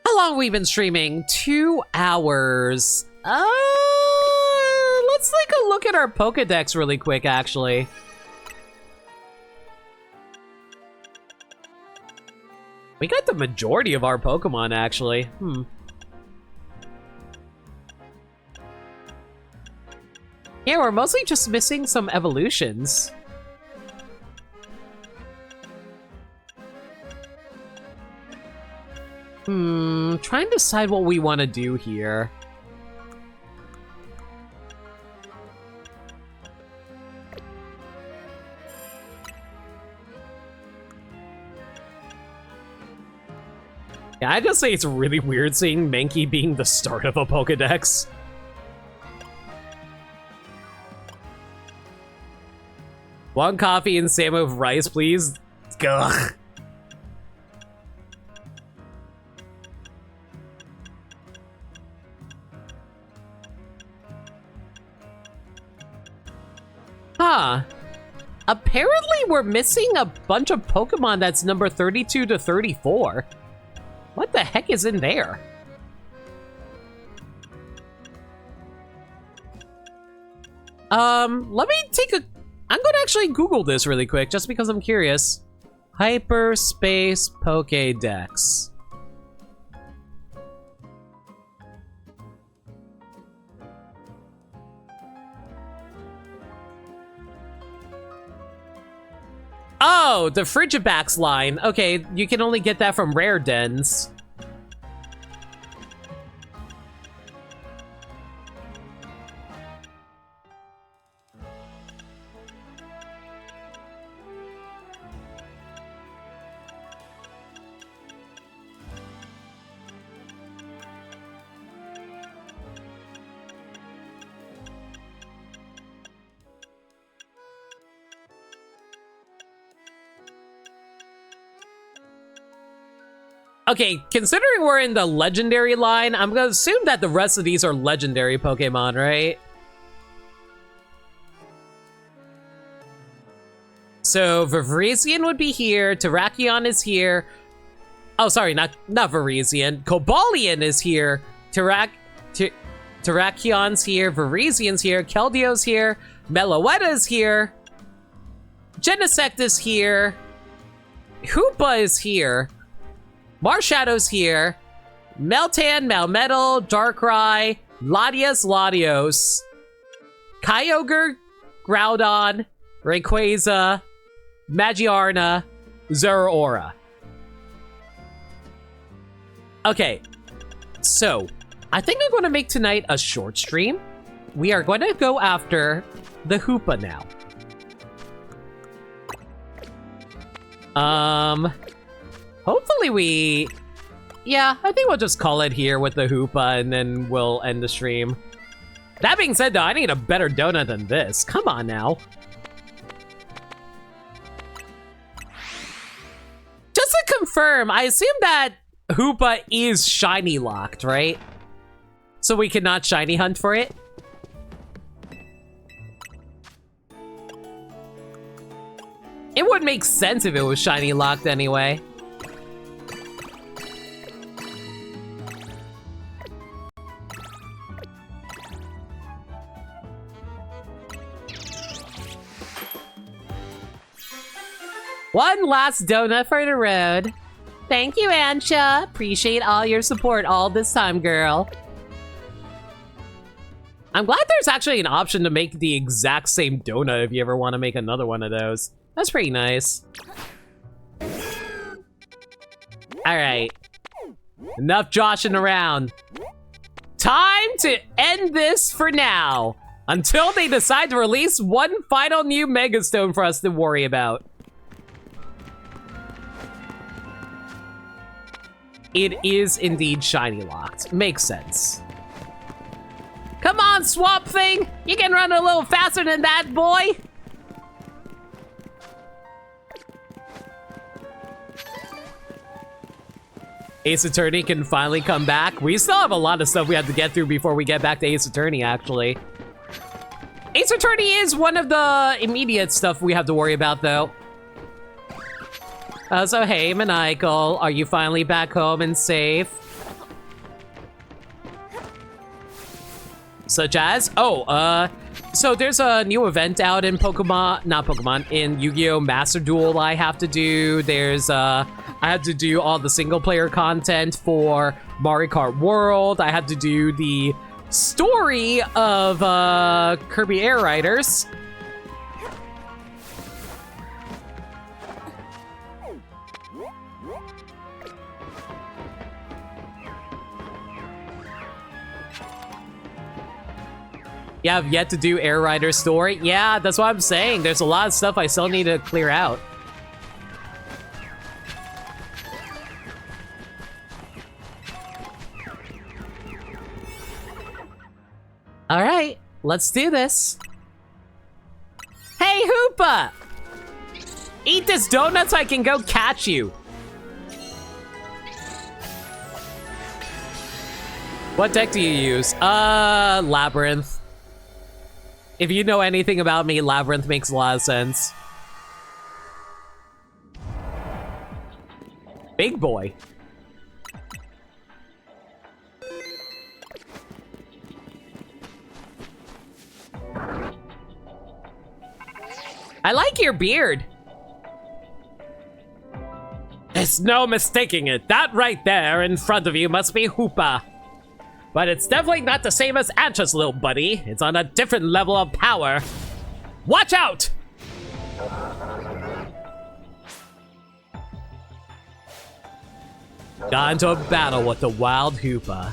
How long have we been streaming? 2 hours. Let's take a look at our Pokedex really quick, actually. We got the majority of our Pokemon, actually. Yeah, we're mostly just missing some evolutions. Trying to decide what we want to do here. Yeah, I just say it's really weird seeing Mankey being the start of a Pokedex. One coffee and salmon with rice, please. Ugh. Huh. Apparently we're missing a bunch of Pokemon that's number 32 to 34. What the heck is in there? Let me take a... I'm gonna actually Google this really quick, just because I'm curious. Hyperspace Pokédex. Oh, the Frigibax line. Okay, you can only get that from rare dens. Okay, considering we're in the legendary line, I'm gonna assume that the rest of these are legendary Pokemon, right? So Virizion would be here, Terrakion is here. Oh, sorry, not Virizion. Cobalion is here, Terrakion's here, Virizion's here, Keldio's here, Meloetta's here, Genesect is here, Hoopa is here, Marshadow's here, Meltan, Melmetal, Darkrai, Latios, Kyogre, Groudon, Rayquaza, Magikarp, Zeraora. Okay, so I think I'm going to make tonight a short stream. We are going to go after the Hoopa now. Hopefully we... Yeah, I think we'll just call it here with the Hoopa and then we'll end the stream. That being said, though, I need a better donut than this. Come on now. Just to confirm, I assume that Hoopa is shiny locked, right? So we cannot shiny hunt for it? It would make sense if it was shiny locked anyway. One last donut for the road. Thank you, Ansha. Appreciate all your support all this time, girl. I'm glad there's actually an option to make the exact same donut if you ever want to make another one of those. That's pretty nice. Alright. Enough joshing around. Time to end this for now. Until they decide to release one final new Megastone for us to worry about. it is indeed shiny locked. Makes sense. Come on, Swamp Thing! You can run a little faster than that, boy! Ace Attorney can finally come back. We still have a lot of stuff we have to get through before we get back to Ace Attorney, actually. Ace Attorney is one of the immediate stuff we have to worry about, though. So hey, Maniacal, are you finally back home and safe? Such as? Oh, so there's a new event out in in Yu-Gi-Oh! Master Duel I have to do. There's, I had to do all the single-player content for Mario Kart World. I had to do the story of, Kirby Air Riders. Yeah, I've yet to do Air Rider's story. Yeah, that's what I'm saying. There's a lot of stuff I still need to clear out. All right, let's do this. Hey, Hoopa! Eat this donut so I can go catch you. What deck do you use? Labyrinth. If you know anything about me, Labyrinth makes a lot of sense. Big boy. I like your beard. There's no mistaking it. That right there in front of you must be Hoopa. But it's definitely not the same as Antra's little buddy. It's on a different level of power. Watch out! Got into a battle with the wild Hoopa.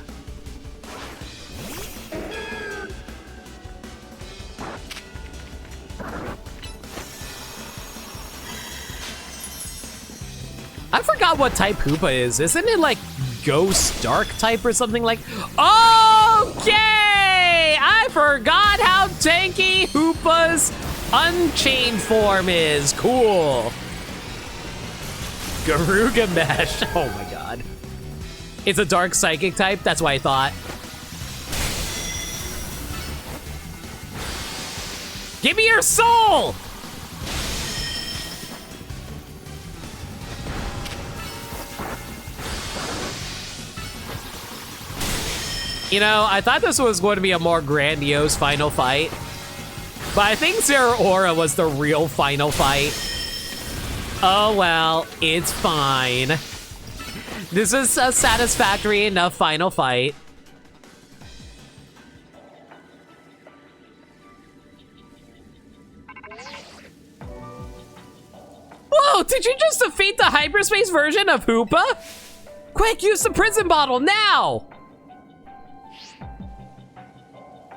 I forgot what type Hoopa is. Isn't it like Ghost Dark type or something like? Okay! I forgot how tanky Hoopa's Unchained form is. Cool. Garuga Mesh. Oh my god. It's a Dark Psychic type. That's what I thought. Give me your soul! You know, I thought this was going to be a more grandiose final fight, but I think Zeraora was the real final fight. Oh well, it's fine. This is a satisfactory enough final fight. Whoa, did you just defeat the hyperspace version of Hoopa? Quick, use the prison bottle now!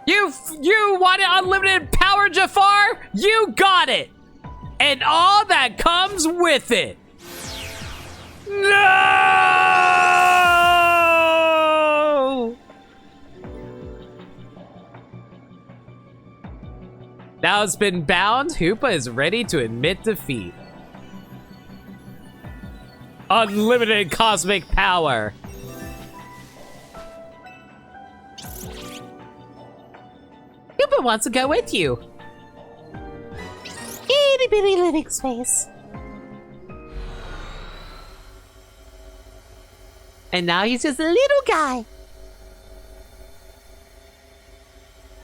You wanted unlimited power, Jafar? You got it! And all that comes with it. No! Now it's been bound, Hoopa is ready to admit defeat. Unlimited cosmic power. Hoopa wants to go with you. Itty bitty living space. And now he's just a little guy.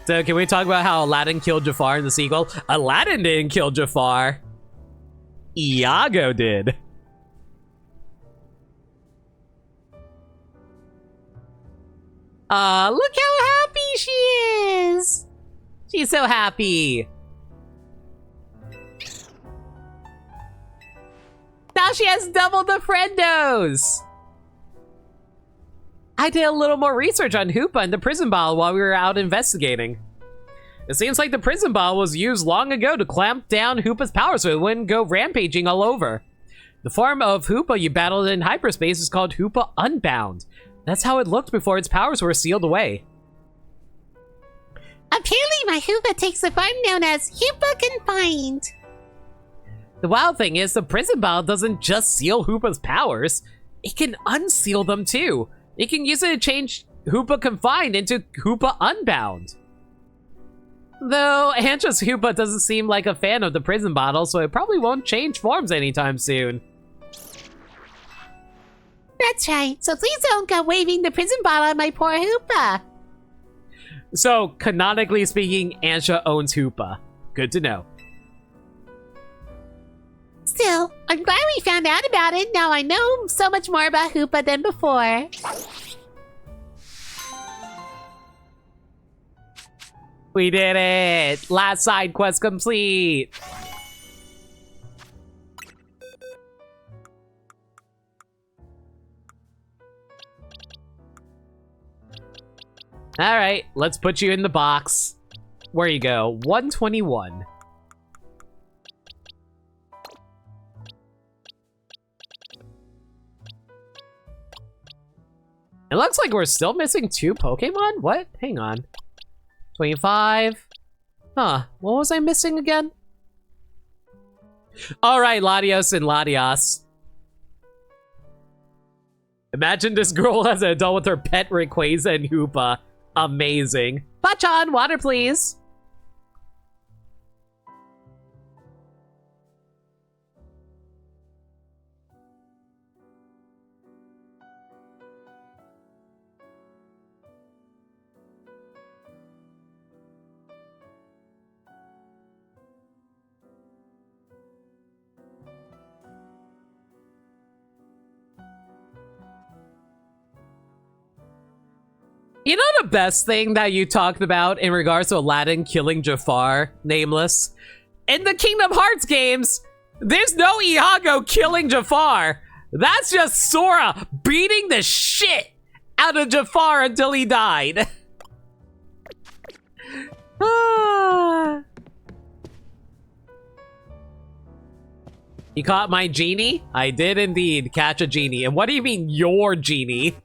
So can we talk about how Aladdin killed Jafar in the sequel? Aladdin didn't kill Jafar. Iago did. Look how happy she is. She's so happy. Now she has double the friendos. I did a little more research on Hoopa and the prison bottle while we were out investigating. It seems like the prison bottle was used long ago to clamp down Hoopa's power so it wouldn't go rampaging all over. The form of Hoopa you battled in hyperspace is called Hoopa Unbound. That's how it looked before its powers were sealed away. Apparently my Hoopa takes the form known as Hoopa Confined. The wild thing is, the prison bottle doesn't just seal Hoopa's powers, it can unseal them too. It can use it to change Hoopa Confined into Hoopa Unbound. Though Antra's Hoopa doesn't seem like a fan of the prison bottle, so it probably won't change forms anytime soon. That's right, so please don't go waving the prison bottle at my poor Hoopa. So, canonically speaking, Antra owns Hoopa. Good to know. Still, I'm glad we found out about it. Now I know so much more about Hoopa than before. We did it! Last side quest complete! Alright, let's put you in the box. Where you go? 121. It looks like we're still missing 2 Pokemon? What? Hang on. 25. Huh, what was I missing again? Alright, Latios and Latias. Imagine this girl as an adult with her pet Rayquaza and Hoopa. Amazing. Bachan, water please. You know the best thing that you talked about in regards to Aladdin killing Jafar, Nameless? In the Kingdom Hearts games, there's no Iago killing Jafar. That's just Sora beating the shit out of Jafar until he died. You caught my genie? I did indeed catch a genie. And what do you mean, your genie?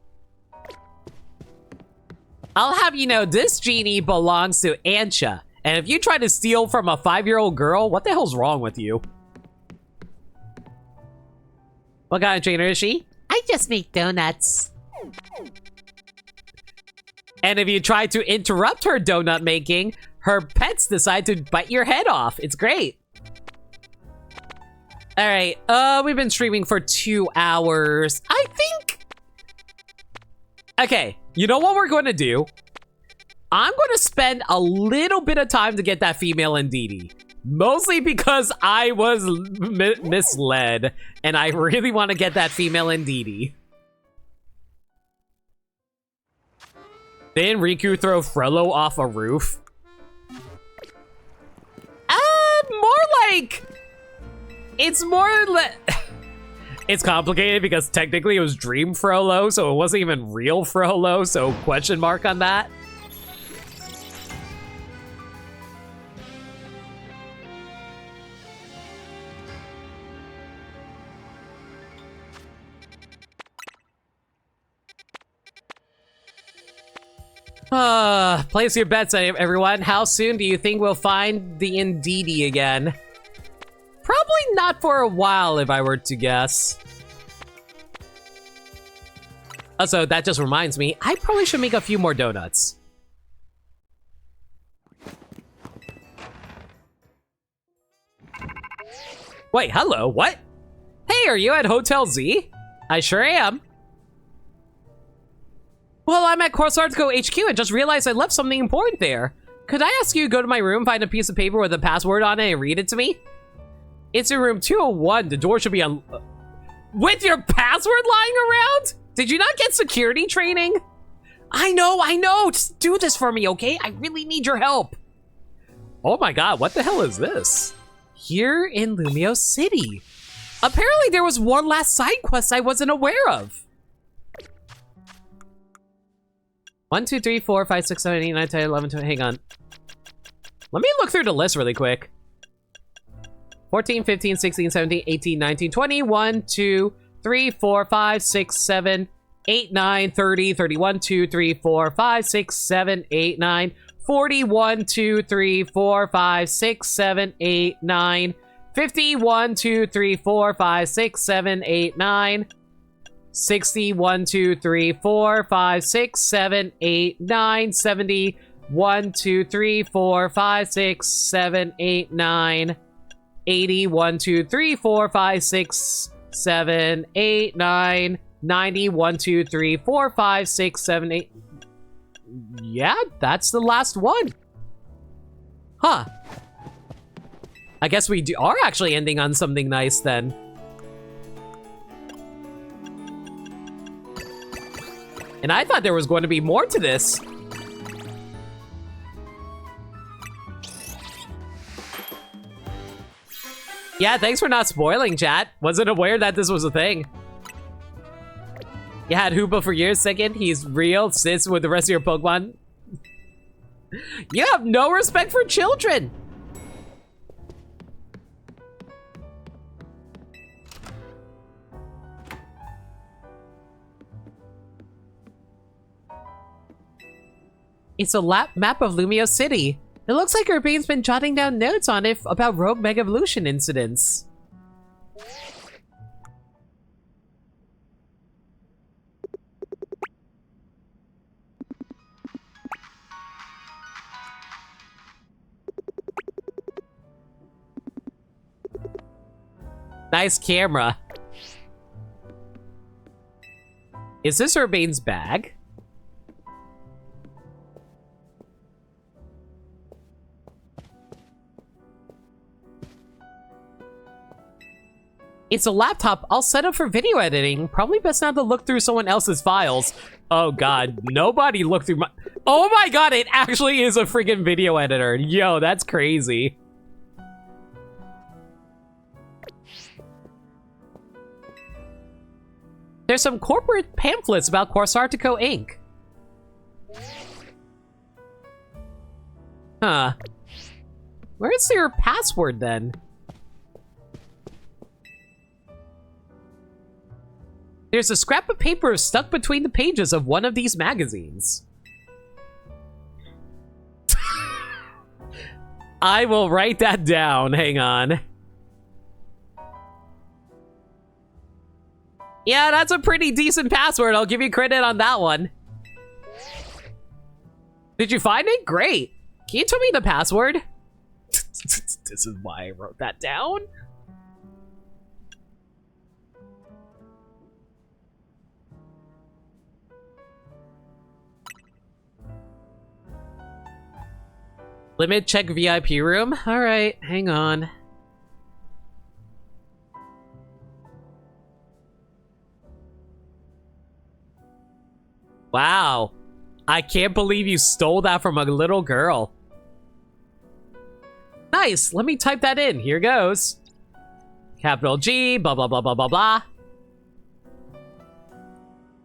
I'll have you know, this genie belongs to Ancha. And if you try to steal from a 5-year-old girl, what the hell's wrong with you? What kind of trainer is she? I just make donuts. And if you try to interrupt her donut making, her pets decide to bite your head off. It's great. All right, we've been streaming for 2 hours. I think... Okay, you know what we're going to do? I'm going to spend a little bit of time to get that female Indeedee. Mostly because I was misled, and I really want to get that female Indeedee. Didn't Riku throw Frollo off a roof? More like... It's more like... It's complicated because technically it was Dream Frollo, so it wasn't even real Frollo, so question mark on that. Place your bets, everyone. How soon do you think we'll find the Indeedee again? Probably not for a while, if I were to guess. Also, that just reminds me, I probably should make a few more donuts. Wait, hello, what? Hey, are you at Hotel Z? I sure am. Well, I'm at Corsarsco HQ and just realized I left something important there. Could I ask you to go to my room, find a piece of paper with a password on it, and read it to me? It's in room 201. The door should be on... With your password lying around? Did you not get security training? I know. Just do this for me, okay? I really need your help. Oh my god, what the hell is this? Here in Lumio City. Apparently there was one last side quest I wasn't aware of. 1, 2, 3, 4, 5, 6, 7, 8, 9, 10, 11, 12, hang on. Let me look through the list really quick. 14, 15, 16, 17, 18, 19, 20, 1, 2, 3, 4, 5, 6, 7, 8, 9, 30, 31, 2, 3, 4, 5, 6, 7, 8, 9, 40, 1, 2, 3, 4, 5, 6, 7, 8, 9, 50, 1, 2, 3, 4, 5, 6, 7, 8, 9, 60, 1, 2, 3, 4, 5, 6, 7, 8, 9, 70, 1, 2, 3, 4, 5, 6, 7, 8, 9, 80, 1, 2, 3, 4, 5, 6, 7, 8, 9, 90, 1, 2, 3, 4, 5, 6, 7, 8. Yeah, that's the last one. Huh. I guess we are actually ending on something nice then. And I thought there was going to be more to this. Yeah, thanks for not spoiling, chat. Wasn't aware that this was a thing. You had Hoopa for years, second. He's real, sits with the rest of your Pokemon. You have no respect for children. It's a map of Lumio City. It looks like Urbane's been jotting down notes on it about rogue Mega Evolution incidents. Nice camera. Is this Urbane's bag? It's a laptop all set up for video editing. Probably best not to look through someone else's files. Oh god, nobody looked through my... Oh my god, it actually is a freaking video editor. Yo, that's crazy. There's some corporate pamphlets about Corsartico Inc. Huh. Where's your password then? There's a scrap of paper stuck between the pages of one of these magazines. I will write that down. Hang on. Yeah, that's a pretty decent password. I'll give you credit on that one. Did you find it? Great. Can you tell me the password? This is why I wrote that down. Limit check VIP room? Alright, hang on. Wow. I can't believe you stole that from a little girl. Nice, let me type that in. Here goes. Capital G, blah, blah, blah, blah, blah, blah.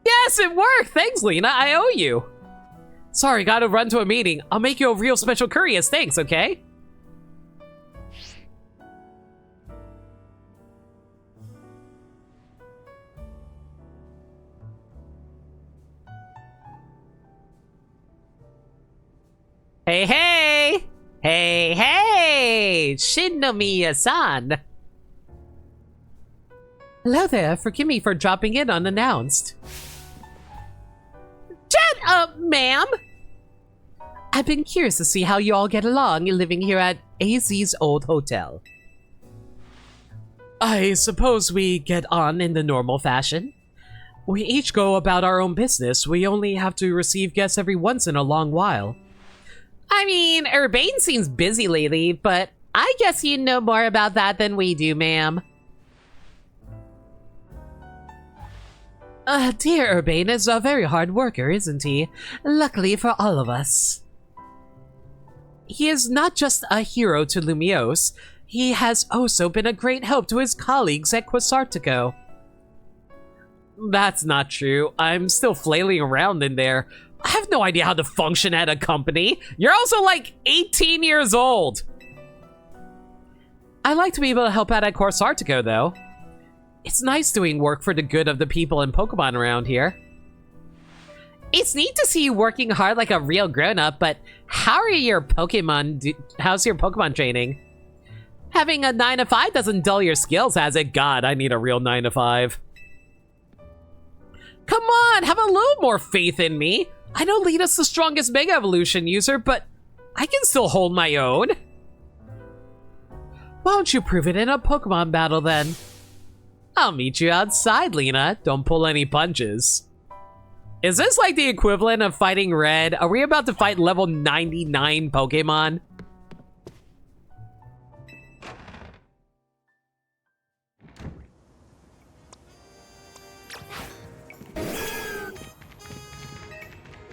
Yes, it worked! Thanks, Lena, I owe you. Sorry, gotta run to a meeting. I'll make you a real special curry as thanks, okay? Hey, hey! Hey, hey! Shinomiya-san! Hello there, forgive me for dropping in unannounced. Shut up, ma'am! I've been curious to see how you all get along living here at AZ's old hotel. I suppose we get on in the normal fashion. We each go about our own business. We only have to receive guests every once in a long while. I mean, Urbane seems busy lately, but I guess you know more about that than we do, ma'am. Dear Urbane is a very hard worker, isn't he? Luckily for all of us. He is not just a hero to Lumiose, he has also been a great help to his colleagues at Quasartico. That's not true. I'm still flailing around in there. I have no idea how to function at a company. You're also like 18 years old. I like to be able to help out at Course Artico, though. It's nice doing work for the good of the people and Pokemon around here. It's neat to see you working hard like a real grown-up, but how's your Pokemon training? Having a 9 to 5 doesn't dull your skills, has it? God, I need a real 9 to 5. Come on, have a little more faith in me. I know Lita's the strongest Mega Evolution user, but I can still hold my own. Why don't you prove it in a Pokemon battle then? I'll meet you outside, Lena. Don't pull any punches. Is this like the equivalent of fighting Red? Are we about to fight level 99 Pokemon?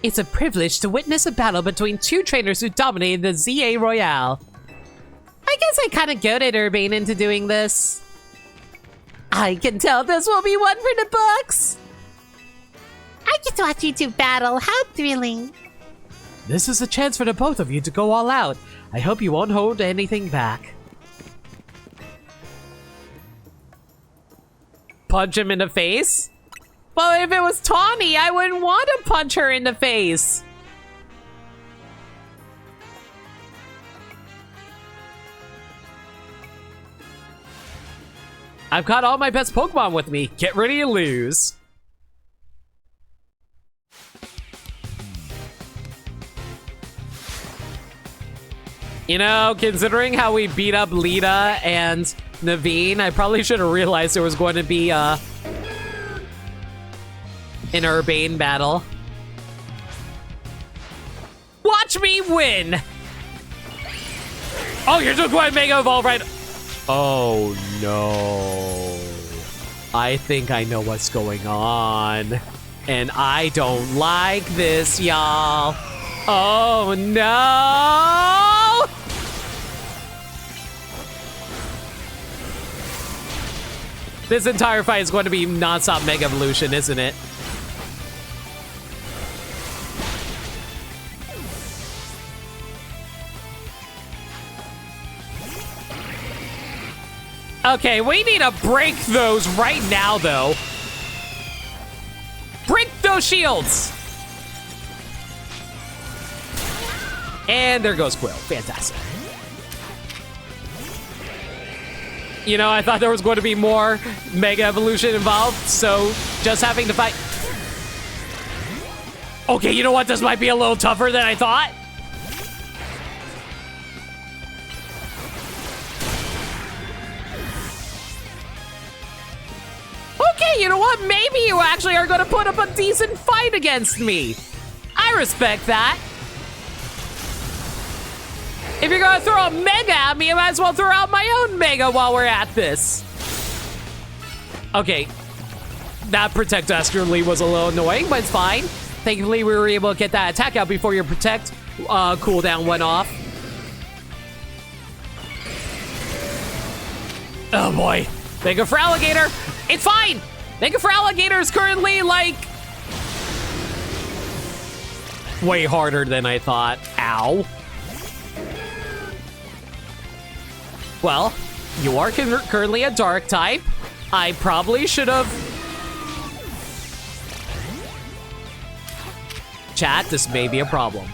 It's a privilege to witness a battle between two trainers who dominated the ZA Royale. I guess I kind of goaded Urbane into doing this. I can tell this will be one for the books. I just watched you two battle. How thrilling. This is a chance for the both of you to go all out. I hope you won't hold anything back. Punch him in the face? Well, if it was Tawny, I wouldn't want to punch her in the face. I've got all my best Pokemon with me. Get ready to lose. You know, considering how we beat up Lita and Naveen, I probably should have realized there was going to be an Urbane battle. Watch me win! Oh, you're just going Mega Evolve, right? Oh, no. I think I know what's going on. And I don't like this, y'all. Oh, no! This entire fight is going to be non-stop Mega Evolution, isn't it? Okay, we need to break those right now, though. Break those shields! And there goes Quill. Fantastic. You know, I thought there was going to be more Mega Evolution involved, so just having to fight... Okay, you know what? This might be a little tougher than I thought. Okay, you know what? Maybe you actually are going to put up a decent fight against me. I respect that. If you're going to throw a Mega at me, I might as well throw out my own Mega while we're at this. Okay. That Protect Astronomically was a little annoying, but it's fine. Thankfully, we were able to get that attack out before your Protect cooldown went off. Oh boy. Mega for Alligator. It's fine. Mega for Alligator is currently, like, way harder than I thought. Ow. Well, you are currently a Dark type. I probably should have... Chat, this may be a problem.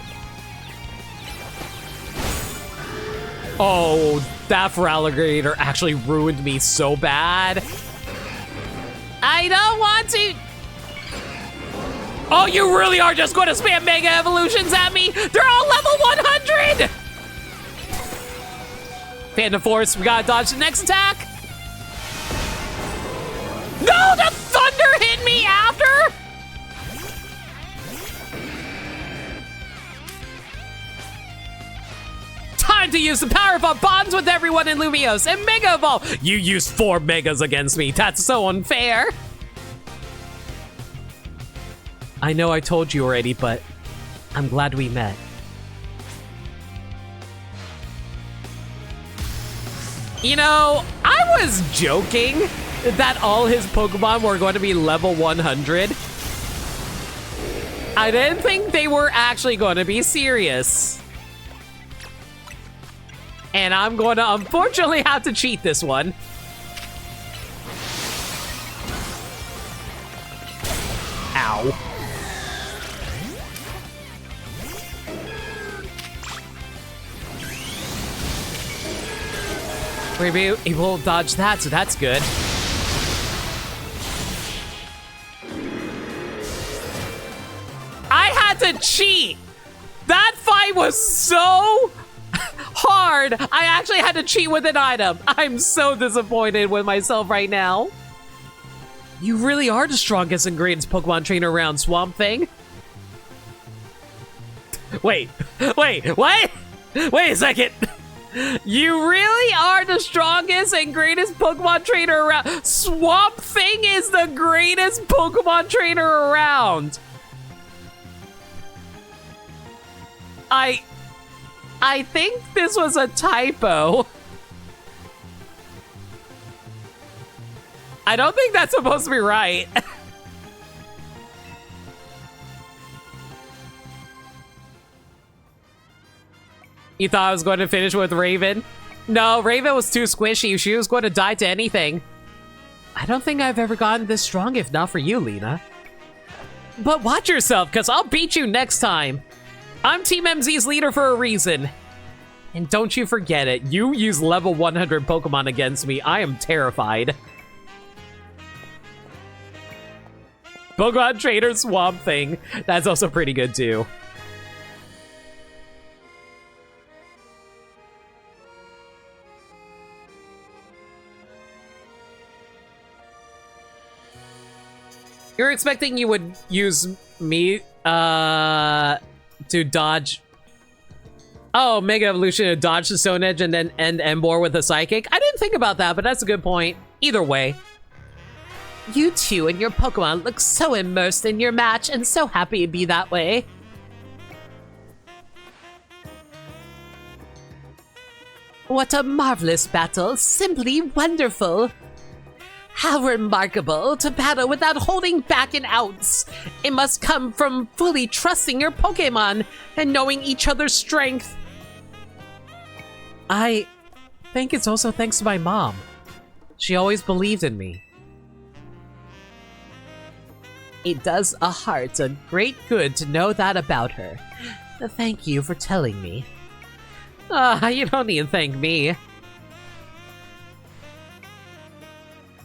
Oh, that for Alligator actually ruined me so bad. I don't want to... Oh, you really are just going to spam Mega Evolutions at me? They're all level 100! Panda Force, we gotta dodge the next attack. No, the thunder hit me after! Time to use the power of our bonds with everyone in Lumiose and Mega Evolve! You used 4 Megas against me. That's so unfair. I know I told you already, but I'm glad we met. You know, I was joking that all his Pokemon were going to be level 100. I didn't think they were actually going to be serious. And I'm going to unfortunately have to cheat this one. Ow. We're able to dodge that, so that's good. I had to cheat! That fight was so hard! I actually had to cheat with an item. I'm so disappointed with myself right now. You really are the strongest and greatest Pokemon trainer around, Swamp Thing. Wait, what? Wait a second. You really are the strongest and greatest Pokemon trainer around. Swamp Thing is the greatest Pokemon trainer around. I think this was a typo. I don't think that's supposed to be right. You thought I was going to finish with Raven? No, Raven was too squishy. She was going to die to anything. I don't think I've ever gotten this strong if not for you, Lena. But watch yourself, because I'll beat you next time. I'm Team MZ's leader for a reason. And don't you forget it, you use level 100 Pokemon against me. I am terrified. Pokemon Trainer Swamp Thing. That's also pretty good too. You're expecting you would use me, to dodge... Oh, Mega Evolution to dodge the Stone Edge and then end Emboar with a Psychic? I didn't think about that, but that's a good point. Either way. You two and your Pokemon look so immersed in your match and so happy to be that way. What a marvelous battle. Simply wonderful. How remarkable to battle without holding back an ounce. It must come from fully trusting your Pokemon and knowing each other's strength. I think it's also thanks to my mom. She always believed in me. It does a heart a great good to know that about her. Thank you for telling me. You don't need to thank me.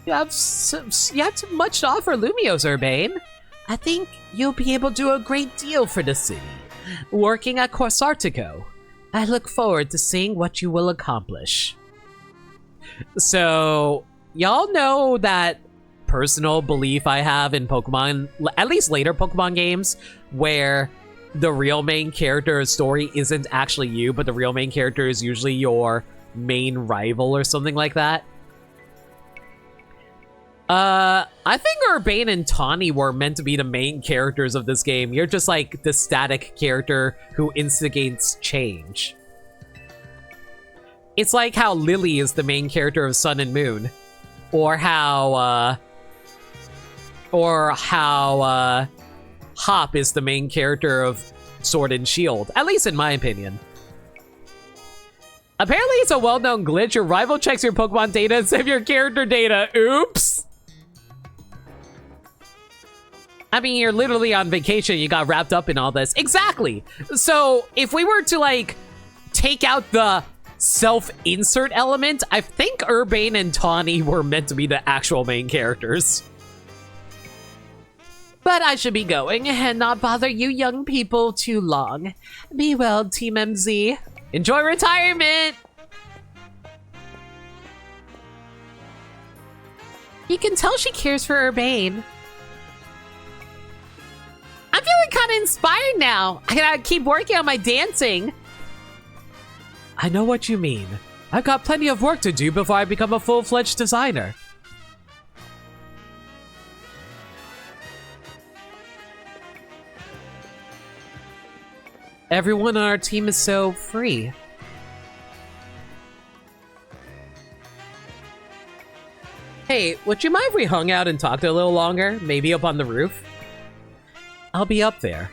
You have so much to offer Lumiose, Urbane. I think you'll be able to do a great deal for the city, working at Corsartico. I look forward to seeing what you will accomplish. So, y'all know that personal belief I have in Pokemon, at least later Pokemon games, where the real main character's story isn't actually you, but the real main character is usually your main rival or something like that. I think Urbane and Tawny were meant to be the main characters of this game. You're just like the static character who instigates change. It's like how Lily is the main character of Sun and Moon. Or how Hop is the main character of Sword and Shield. At least in my opinion. Apparently it's a well-known glitch. Your rival checks your Pokemon data instead of your character data. Oops! I mean, you're literally on vacation. You got wrapped up in all this. Exactly! So, if we were to, like, take out the self-insert element, I think Urbane and Tawny were meant to be the actual main characters. But I should be going and not bother you young people too long. Be well, Team MZ. Enjoy retirement! You can tell she cares for Urbane. I'm feeling kind of inspired now. I gotta keep working on my dancing. I know what you mean. I've got plenty of work to do before I become a full-fledged designer. Everyone on our team is so free. Hey, would you mind if we hung out and talked a little longer? Maybe up on the roof? I'll be up there.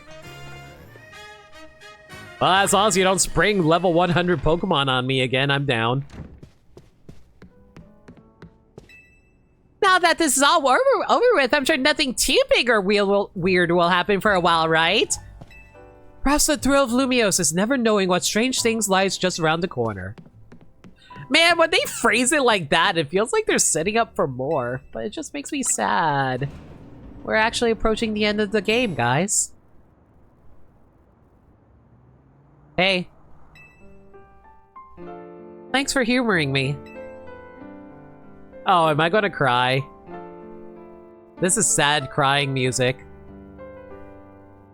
Well, as long as you don't spring level 100 Pokemon on me again, I'm down. Now that this is all over with, I'm sure nothing too big or weird will happen for a while, right? Perhaps the thrill of Lumiose is never knowing what strange things lies just around the corner. Man, when they phrase it like that, it feels like they're setting up for more, but it just makes me sad. We're actually approaching the end of the game, guys. Hey. Thanks for humoring me. Oh, am I gonna cry? This is sad crying music.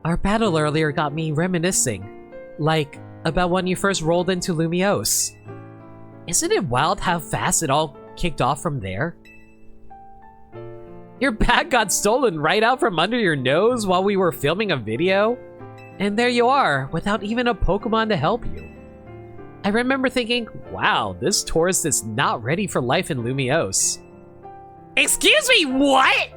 Our battle earlier got me reminiscing. Like, about when you first rolled into Lumiose. Isn't it wild how fast it all kicked off from there? Your bag got stolen right out from under your nose while we were filming a video? And there you are, without even a Pokemon to help you. I remember thinking, wow, this tourist is not ready for life in Lumiose. Excuse me, what?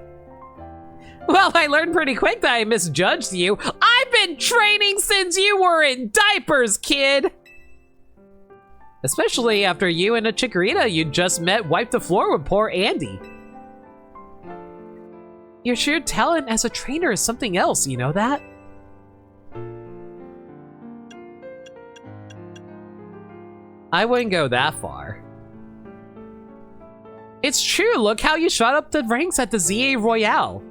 Well, I learned pretty quick that I misjudged you. I've been training since you were in diapers, kid! Especially after you and a Chikorita you just met wiped the floor with poor Andy. Your sheer talent as a trainer is something else, you know that? I wouldn't go that far. It's true, look how you shot up the ranks at the ZA Royale.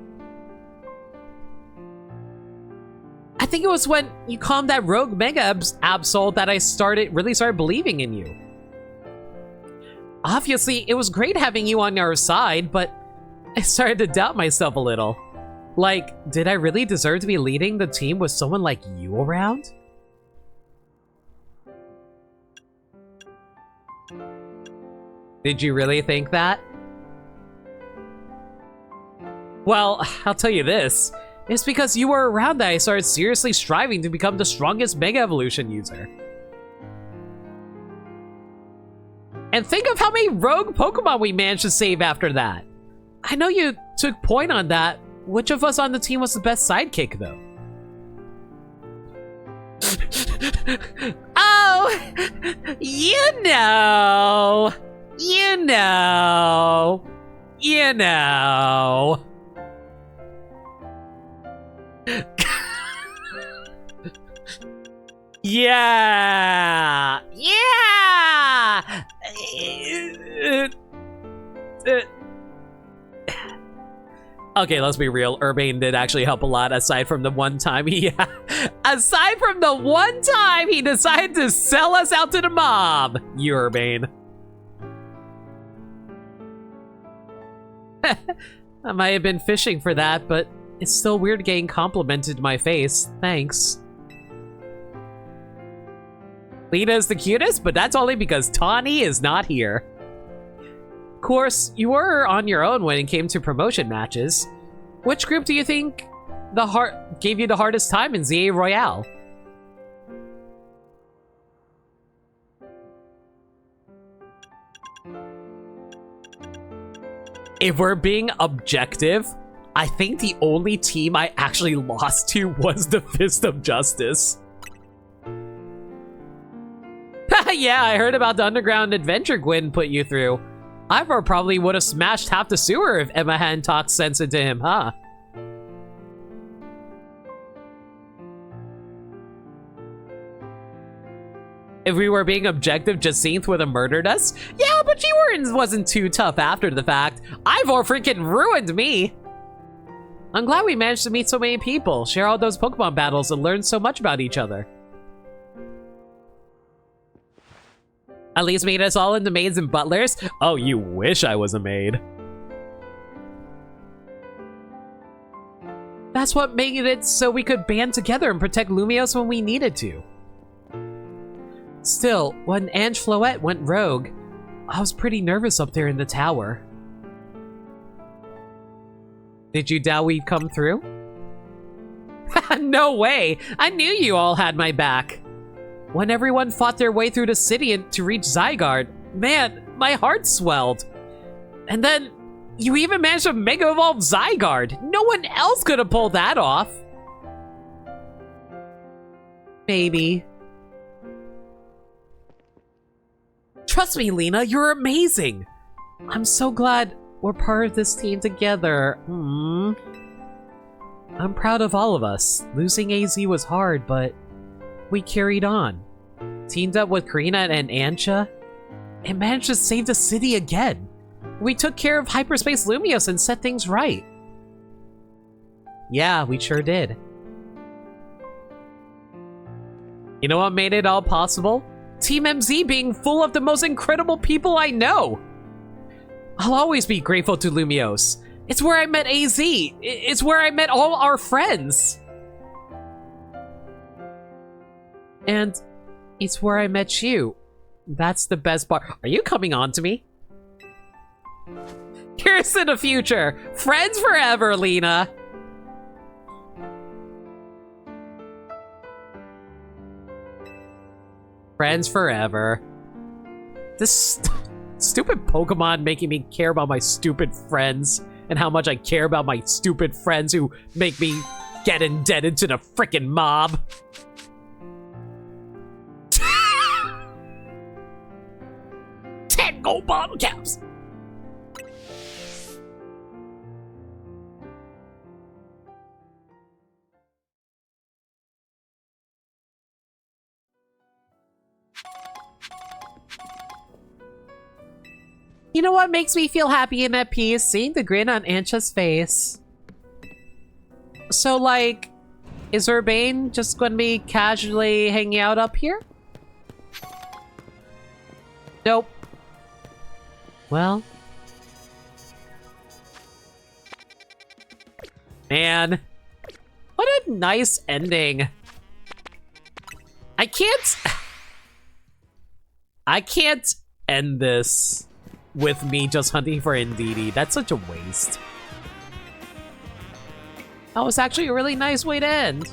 I think it was when you calmed that rogue Mega Absol that I really started believing in you. Obviously, it was great having you on our side, but I started to doubt myself a little. Like, did I really deserve to be leading the team with someone like you around? Did you really think that? Well, I'll tell you this. It's because you were around that I started seriously striving to become the strongest Mega Evolution user. And think of how many rogue Pokemon we managed to save after that. I know you took point on that. Which of us on the team was the best sidekick, though? Oh! You know! You know! You know! Yeah! Yeah! Okay, let's be real. Urbane did actually help a lot aside from the one time he decided to sell us out to the mob. You, Urbane. I might have been fishing for that, but it's still weird getting complimented to my face. Thanks. Lita's the cutest, but that's only because Tawny is not here. Of course, you were on your own when it came to promotion matches. Which group do you think gave you the hardest time in ZA Royale? If we're being objective, I think the only team I actually lost to was the Fist of Justice. Yeah, I heard about the underground adventure Gwyn put you through. Ivor probably would have smashed half the sewer if Emma hadn't talked sense into him, huh? If we were being objective, Jacinth would have murdered us? Yeah, but she wasn't too tough after the fact. Ivor freaking ruined me! I'm glad we managed to meet so many people, share all those Pokemon battles, and learn so much about each other. At least made us all into maids and butlers? Oh, you wish I was a maid. That's what made it so we could band together and protect Lumiose when we needed to. Still, when Ange Floette went rogue, I was pretty nervous up there in the tower. Did you doubt we'd come through? No way! I knew you all had my back. When everyone fought their way through the city to reach Zygarde, man, my heart swelled. And then, you even managed to Mega Evolve Zygarde. No one else could have pulled that off. Maybe. Trust me, Lena, you're amazing. I'm so glad we're part of this team together. I'm proud of all of us. Losing AZ was hard, but we carried on. Teamed up with Karina and Ancha, and managed to save the city again. We took care of Hyperspace Lumios and set things right. Yeah, we sure did. You know what made it all possible? Team MZ being full of the most incredible people I know. I'll always be grateful to Lumios. It's where I met AZ. It's where I met all our friends. And it's where I met you. That's the best part. Are you coming on to me? Here's to the future. Friends forever, Lena. Friends forever. This stupid Pokemon making me care about my stupid friends and how much I care about my stupid friends who make me get indebted to the frickin' mob. 10 gold bottle caps. You know what makes me feel happy and at peace? Seeing the grin on Ancha's face. So, like, is Urbane just going to be casually hanging out up here? Nope. Well. Man. What a nice ending. I can't end this with me just hunting for Indeedee. That's such a waste. That was actually a really nice way to end.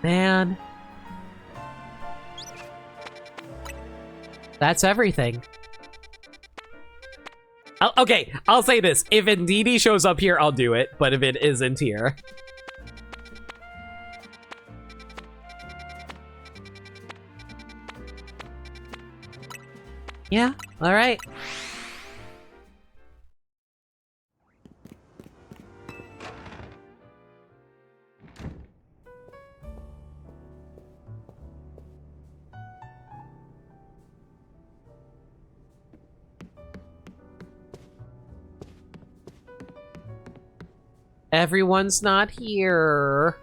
Man. That's everything. Okay, I'll say this. If Indeedee shows up here, I'll do it. But if it isn't here... Yeah, alright. Everyone's not here.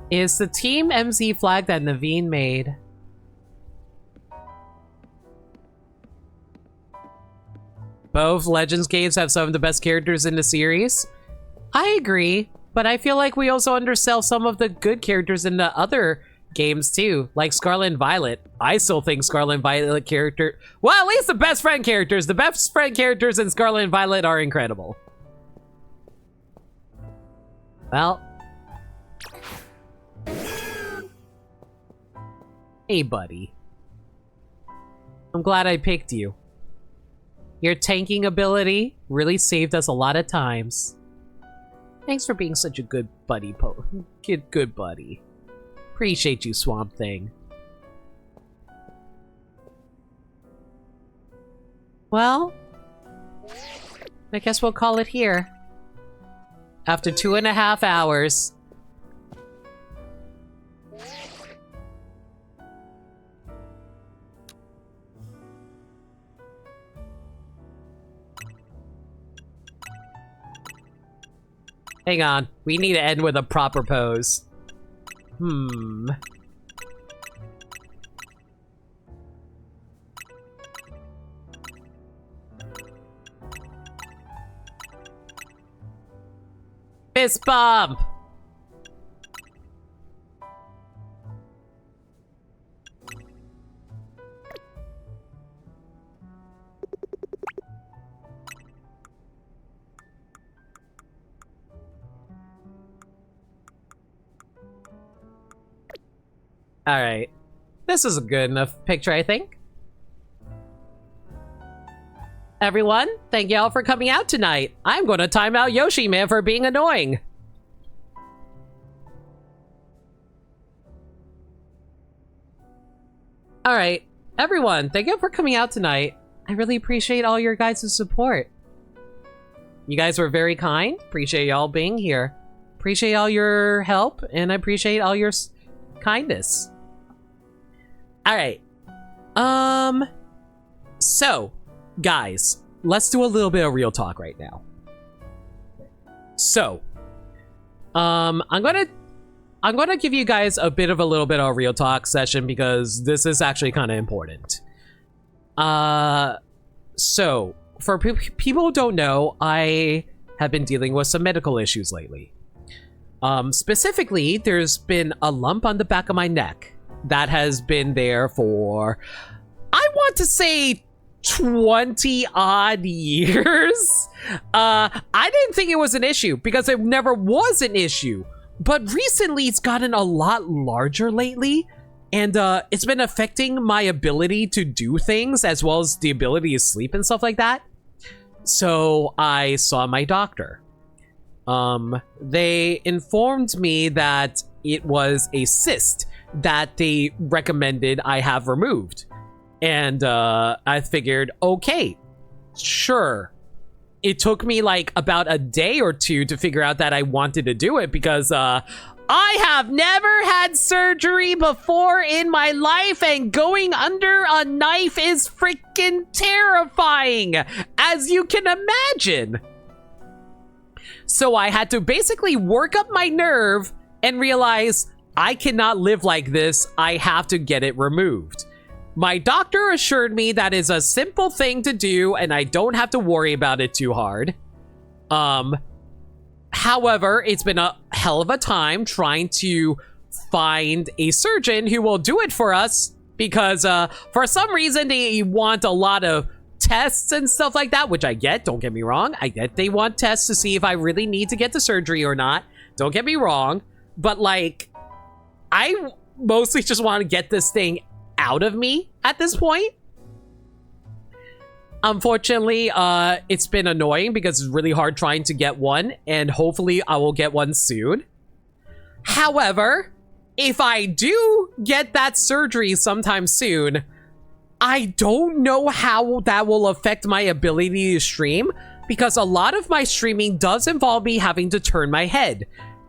Is the Team MZ flag that Naveen made? Both Legends games have some of the best characters in the series. I agree, but I feel like we also undersell some of the good characters in the other games too, like Scarlet and Violet. I still think Scarlet and Violet character... Well, at least the best friend characters. The best friend characters in Scarlet and Violet are incredible. Well. Hey, buddy. I'm glad I picked you. Your tanking ability really saved us a lot of times. Thanks for being such a good buddy, good buddy. Appreciate you, Swamp Thing. Well, I guess we'll call it here. After 2.5 hours. Hang on, we need to end with a proper pose. Fist bump! Alright. This is a good enough picture, I think. everyone, thank y'all for coming out tonight. I'm going to time out Yoshi Man for being annoying. All right, everyone, thank you for coming out tonight. I really appreciate all your guys' support. You guys were very kind. Appreciate y'all being here. Appreciate all your help, and I appreciate all your kindness. All right. So, guys, let's do a little bit of real talk right now. So, I'm gonna give you guys a little bit of real talk session because this is actually kind of important. So for people who don't know, I have been dealing with some medical issues lately. Specifically, there's been a lump on the back of my neck that has been there for, I want to say, 20 odd years. I didn't think it was an issue because it never was an issue. But recently, it's gotten a lot larger lately, and it's been affecting my ability to do things as well as the ability to sleep and stuff like that. So I saw my doctor. They informed me that it was a cyst that they recommended I have removed. And I figured, okay, sure. It took me like about a day or two to figure out that I wanted to do it because I have never had surgery before in my life, and going under a knife is freaking terrifying, as you can imagine. So I had to basically work up my nerve and realize I cannot live like this. I have to get it removed. My doctor assured me that is a simple thing to do and I don't have to worry about it too hard. However, it's been a hell of a time trying to find a surgeon who will do it for us because for some reason they want a lot of tests and stuff like that, which I get, don't get me wrong. I get they want tests to see if I really need to get the surgery or not. Don't get me wrong. But like, I mostly just want to get this thing out of me at this point. Unfortunately, it's been annoying because it's really hard trying to get one, and hopefully I will get one soon. However, if I do get that surgery sometime soon, I don't know how that will affect my ability to stream because a lot of my streaming does involve me having to turn my head.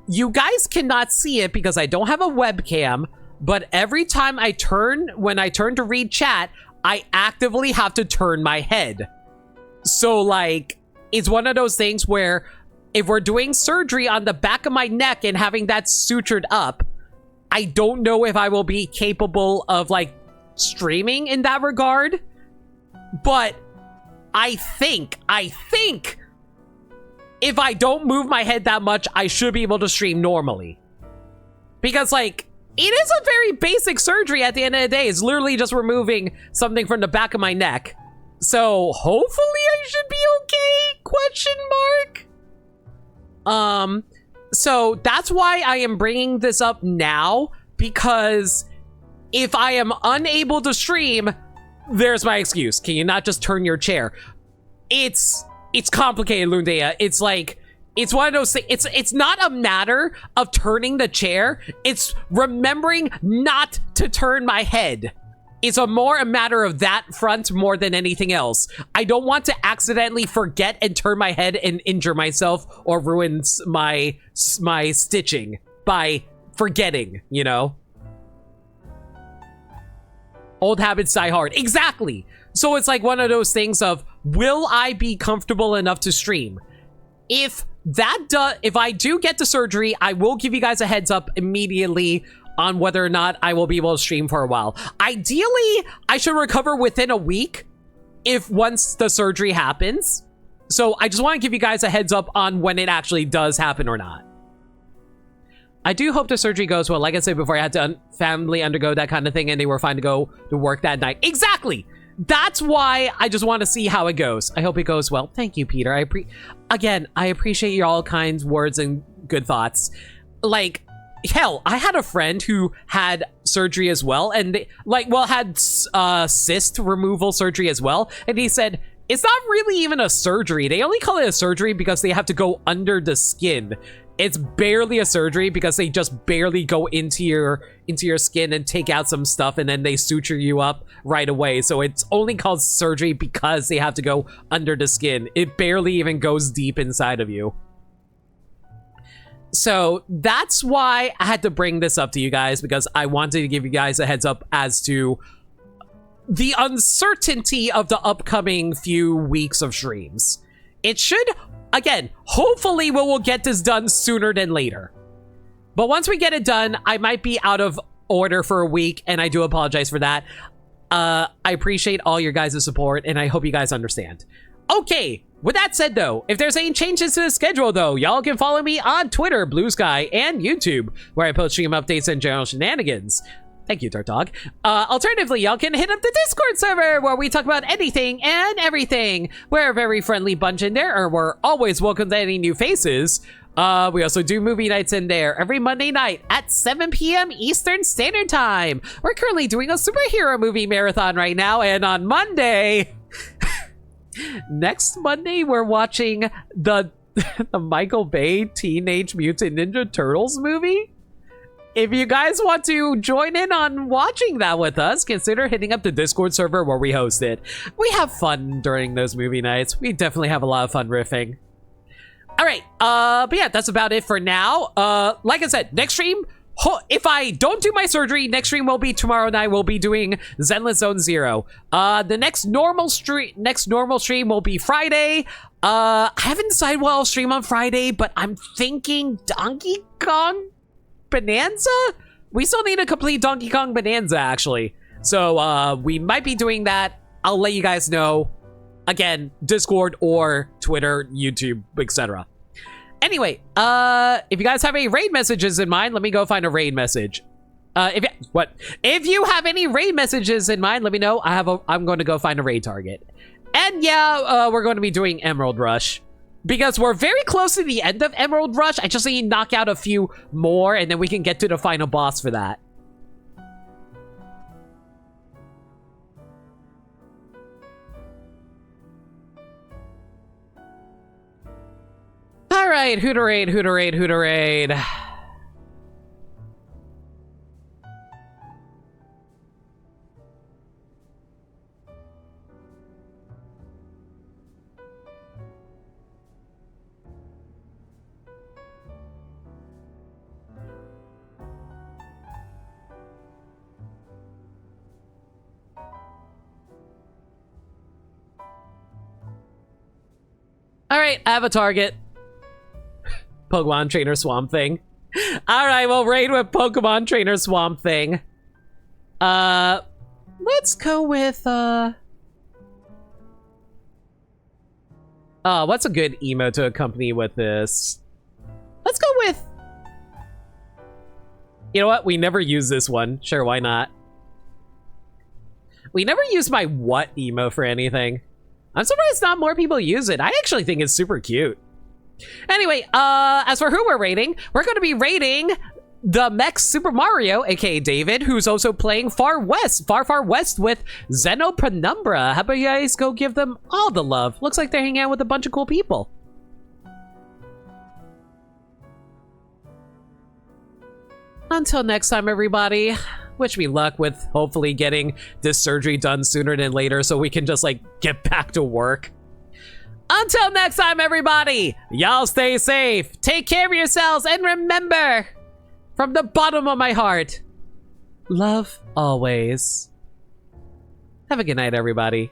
You guys cannot see it because I don't have a webcam, but every time when I turn to read chat, I actively have to turn my head. So like, it's one of those things where if we're doing surgery on the back of my neck and having that sutured up, I don't know if I will be capable of like streaming in that regard. But I think if I don't move my head that much, I should be able to stream normally. Because like, it is a very basic surgery at the end of the day. It's literally just removing something from the back of my neck. So hopefully I should be okay? Question mark. So that's why I am bringing this up now, because if I am unable to stream, there's my excuse. Can you not just turn your chair? It's complicated, Lundea. It's like, it's one of those things. It's not a matter of turning the chair. It's remembering not to turn my head. It's a matter of that front more than anything else. I don't want to accidentally forget and turn my head and injure myself or ruin my stitching by forgetting, you know? Old habits die hard. Exactly. So it's like one of those things of, will I be comfortable enough to stream? If I do get the surgery, I will give you guys a heads up immediately on whether or not I will be able to stream for a while. Ideally, I should recover within a week once the surgery happens. So I just want to give you guys a heads up on when it actually does happen or not. I do hope the surgery goes well. Like I said before, I had to family undergo that kind of thing and they were fine to go to work that night. Exactly! That's why I just want to see how it goes. I hope it goes well. Thank you, Peter. Again, I appreciate your all kinds words and good thoughts. Like, hell, I had a friend who had surgery as well, and they, had cyst removal surgery as well, and he said it's not really even a surgery. They only call it a surgery because they have to go under the skin. It's barely a surgery because they just barely go into your skin and take out some stuff, and then they suture you up right away. So it's only called surgery because they have to go under the skin. It barely even goes deep inside of you. So that's why I had to bring this up to you guys, because I wanted to give you guys a heads up as to the uncertainty of the upcoming few weeks of streams. It should, again, hopefully we will get this done sooner than later. But once we get it done, I might be out of order for a week, and I do apologize for that. I appreciate all your guys' support, and I hope you guys understand. Okay, with that said, though, if there's any changes to the schedule, though, y'all can follow me on Twitter, Blue Sky, and YouTube, where I post stream updates and general shenanigans. Thank you, Dirt Dog. Alternatively, y'all can hit up the Discord server where we talk about anything and everything. We're a very friendly bunch in there, or we're always welcome to any new faces. We also do movie nights in there every Monday night at 7 p.m. Eastern Standard Time. We're currently doing a superhero movie marathon right now, and on Monday, next Monday, we're watching the Michael Bay Teenage Mutant Ninja Turtles movie. If you guys want to join in on watching that with us, consider hitting up the Discord server where we host it. We have fun during those movie nights. We definitely have a lot of fun riffing. All right, but yeah, that's about it for now. Like I said, next stream, if I don't do my surgery, next stream will be tomorrow night. We'll be doing Zenless Zone Zero. The next normal stream will be Friday. I haven't decided what I'll stream on Friday, but I'm thinking Donkey Kong Bonanza? We still need to complete Donkey Kong Bonanza, actually. So, we might be doing that. I'll let you guys know. Again, Discord or Twitter, YouTube, etc. Anyway, if you guys have any raid messages in mind, let me go find a raid message. If you have any raid messages in mind, let me know. I'm going to go find a raid target. And yeah, we're going to be doing Emerald Rush, because we're very close to the end of Emerald Rush. I just need to knock out a few more, and then we can get to the final boss for that. All right, hooterade, hooterade, hooterade. All right, I have a target. Pokemon Trainer Swamp Thing. All right, we'll raid with Pokemon Trainer Swamp Thing. Let's go with, what's a good emo to accompany with this? Let's go with... You know what? We never use this one. Sure, why not? We never use my what emo for anything. I'm surprised not more people use it. I actually think it's super cute. Anyway, as for who we're rating, we're going to be rating the Mech Super Mario, aka David, who's also playing Far Far West with Zeno Penumbra. How about you guys go give them all the love? Looks like they're hanging out with a bunch of cool people. Until next time, everybody. Wish me luck with hopefully getting this surgery done sooner than later so we can just, like, get back to work. Until next time, everybody, y'all stay safe, take care of yourselves, and remember, from the bottom of my heart, love always. Have a good night, everybody.